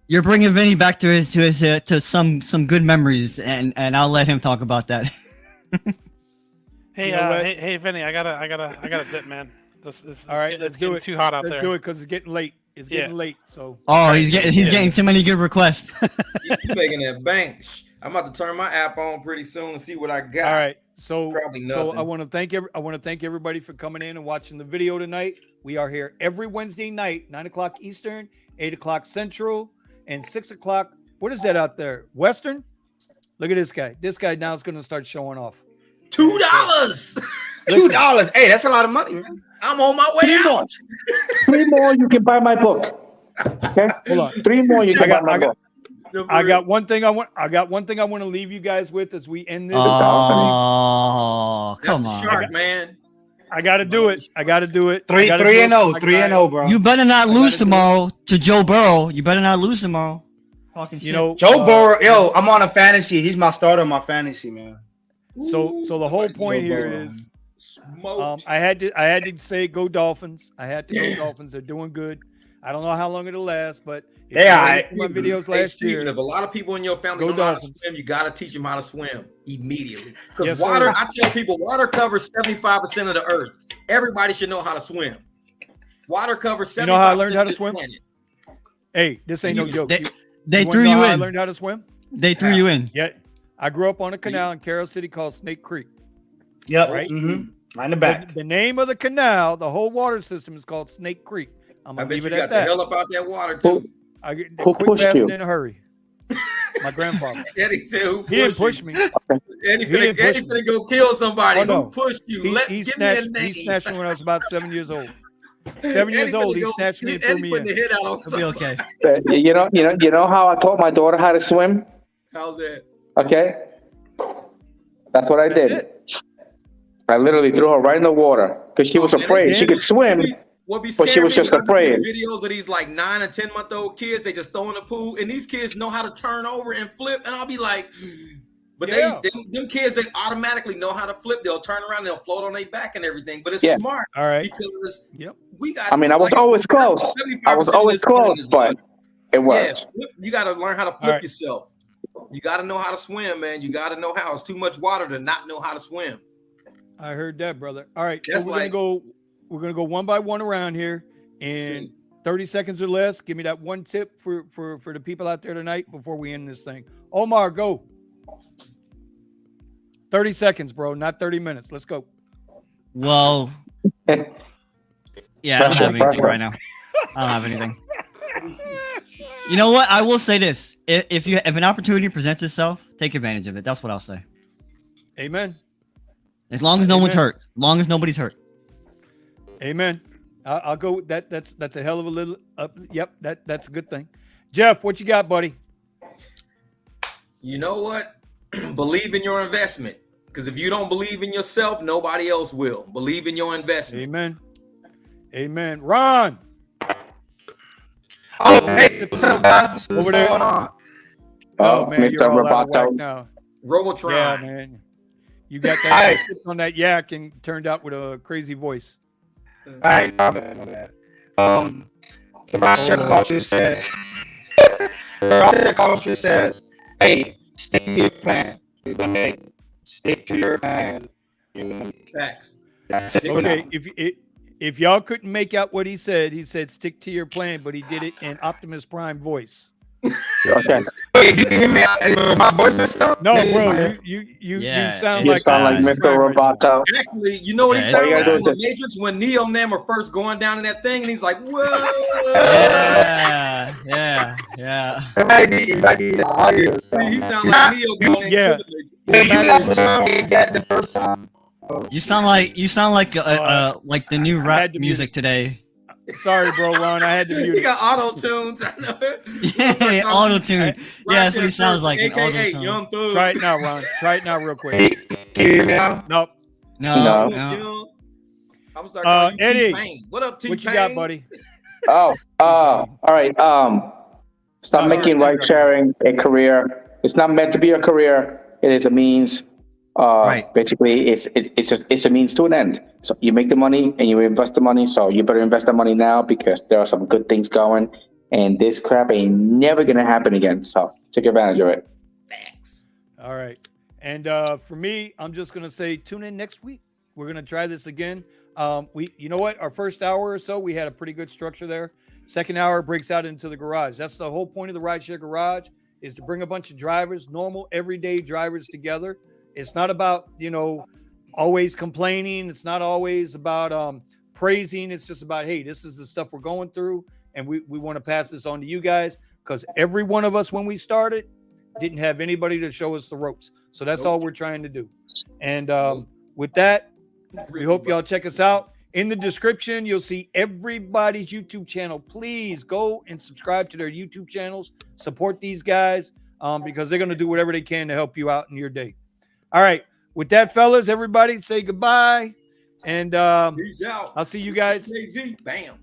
You're bringing Vinny back to some good memories, and I'll let him talk about that. Hey, You know what? hey, Vinny, I gotta dip, man. This All right, it's let's getting do it. too hot out Let's there. do it because it's getting late. It's getting late. So Oh, he's getting too many good requests. You making that bank. I'm about to turn my app on pretty soon and see what I got. all right. So Probably so nothing. I want to thank everybody for coming in and watching the video tonight. We are here every Wednesday night, 9:00 Eastern, 8:00 Central, and 6:00. What is that out there? Western? Look at this guy. This guy now is going to start showing off. $2. $2. Hey, that's a lot of money. I'm on my way out. 3 more, you can buy my book. Okay, Hold on. 3 more, you can buy my I got- book. I got one thing I want to leave you guys with as we end this. Oh, come That's on. a shark, man. I got to do it. I got to do it. 3-0, 3-0, bro. You better not lose do it. tomorrow to Joe Burrow. You better not lose tomorrow. Talking shit. You know, Joe Burrow, yo, I'm on a fantasy. He's my starter on my fantasy, man. So the whole point here is Smoked. I had to say go Dolphins. I had to go Dolphins. They're doing good. I don't know how long it'll last, but if They you are. look at my videos Hey, last Steven, year. if a lot of people in your family Go don't know how to Dolphins. swim, you got to teach them how to swim immediately. Because Yes, water, sir. I tell people, water covers 75% of the earth. Everybody should know how to swim. Water covers 75% You know how I learned how to of the swim? planet. Hey, this ain't no joke. They wanna threw know you how I in. learned how to swim. They threw you in. Yeah, I grew up on a canal in Carroll City called Snake Creek. Yep. Right. Mm-hmm. Right in the back. The name of the canal, the whole water system is called Snake Creek. I'm I gonna bet leave you it got at the that. hell up out that water, too. I get Who quick, pushed fast, you? and in a hurry. My grandfather. Eddie said, who He didn't pushed push you? me. Eddie He didn't push finna go kill somebody. Oh, no. Who pushed you? He Give me a snatched name. me when I was about 7 years old. 7 years Eddie old, finna he go- snatched me and Eddie threw me putting in. the hit out on It'll be somebody. okay. You know how I taught my daughter how to swim? How's that? Okay, that's what I That's did. it. I literally threw her right in the water because she was Oh, man, afraid. She could swim, What be but she scaring was me just when I be seeing afraid. the videos of these like 9 and 10-month-old kids, they just throw in the pool, and these kids know how to turn over and flip, and I'll be like, but Yeah. them kids, they automatically know how to flip. They'll turn around, they'll float on their back and everything. But it's Yeah. smart All right. because Yep. we got. I mean, I was like always said, close. 75% I was of always this planet close, is but water. it Yeah, worked. you got to learn how to flip All right. yourself. You got to know how to swim, man. You got to know how. It's too much water to not know how to swim. I heard that, brother. All right, That's so like- we're gonna go one by one around here, and 30 seconds or less. Give me that one tip for the people out there tonight before we end this thing. Omar, go. 30 seconds, bro, not 30 minutes. Let's go. Well, yeah, I don't have anything right now. I don't have anything. You know what? I will say this: if an opportunity presents itself, take advantage of it. That's what I'll say. Amen. As long as no one's hurt. As long as nobody's hurt. Amen. I'll go with that. That's a hell of a little. Yep, that's a good thing. Jeff, what you got, buddy? You know what? Believe in your investment. Because if you don't believe in yourself, nobody else will. Believe in your investment. Amen. Amen. Ron. Oh, hey, what's up, guys? What's Over there. going on? Oh, man, Mr. you're all out of whack Roboto. now. Robotron. Yeah, man. You got that sip on that yak and turned out with a crazy voice. I ain't know that. The Rideshare culture says, hey, stick to your plan. You're gonna make it. Stick to your plan. Facts. That's it. Okay, if y'all couldn't make out what he said stick to your plan, but he did it in Optimus Prime voice. Okay. Wait, you can hear me? My voice messed up? No, bro, you sound You like sound like Optimus Mr. Prime right now. Roboto. Actually, you know what he Yeah, sounded all you like gotta in do the is Matrix when Neo and them are first going down in that thing, and he's like, "Whoa!" Yeah. It might be the audio. or See, something. he sound like Neo going Yeah. into the Hey, you got the song you got the first time? You sound like the new I rap had to mute music today. Sorry, bro, Ron. I had to mute He it. got auto tunes. I know it. Yeah, auto tune. Yeah, that's what he sounds like. An auto AKA tune. Young Thug. Try it now, Ron. Try it now real quick. Hey, can you hear me now? Nope. No. Young. I'm gonna start calling you Eddie, T-Pain. What up, T-Pain? What you got, buddy? Oh, all right. Stop Sorry, making sorry. ride sharing a career. It's not meant to be a career. It is a means. Right. Basically, it's a means to an end. So you make the money and you invest the money. So you better invest the money now because there are some good things going, and this crap ain't never gonna happen again. So take advantage of it. Thanks. All right. And for me, I'm just gonna say tune in next week. We're gonna try this again. You know what? Our first hour or so, we had a pretty good structure there. Second hour breaks out into the garage. That's the whole point of the Rideshare Garage, is to bring a bunch of drivers, normal, everyday drivers together. It's not about, always complaining. It's not always about praising. It's just about, hey, this is the stuff we're going through, and we want to pass this on to you guys, because every one of us, when we started, didn't have anybody to show us the ropes. So that's all we're trying to do. And with that, we hope y'all check us out. In the description, you'll see everybody's YouTube channel. Please go and subscribe to their YouTube channels. Support these guys because they're going to do whatever they can to help you out in your day. All right. With that, fellas, everybody say goodbye. And Peace out. I'll see you guys. Jay-Z. Bam.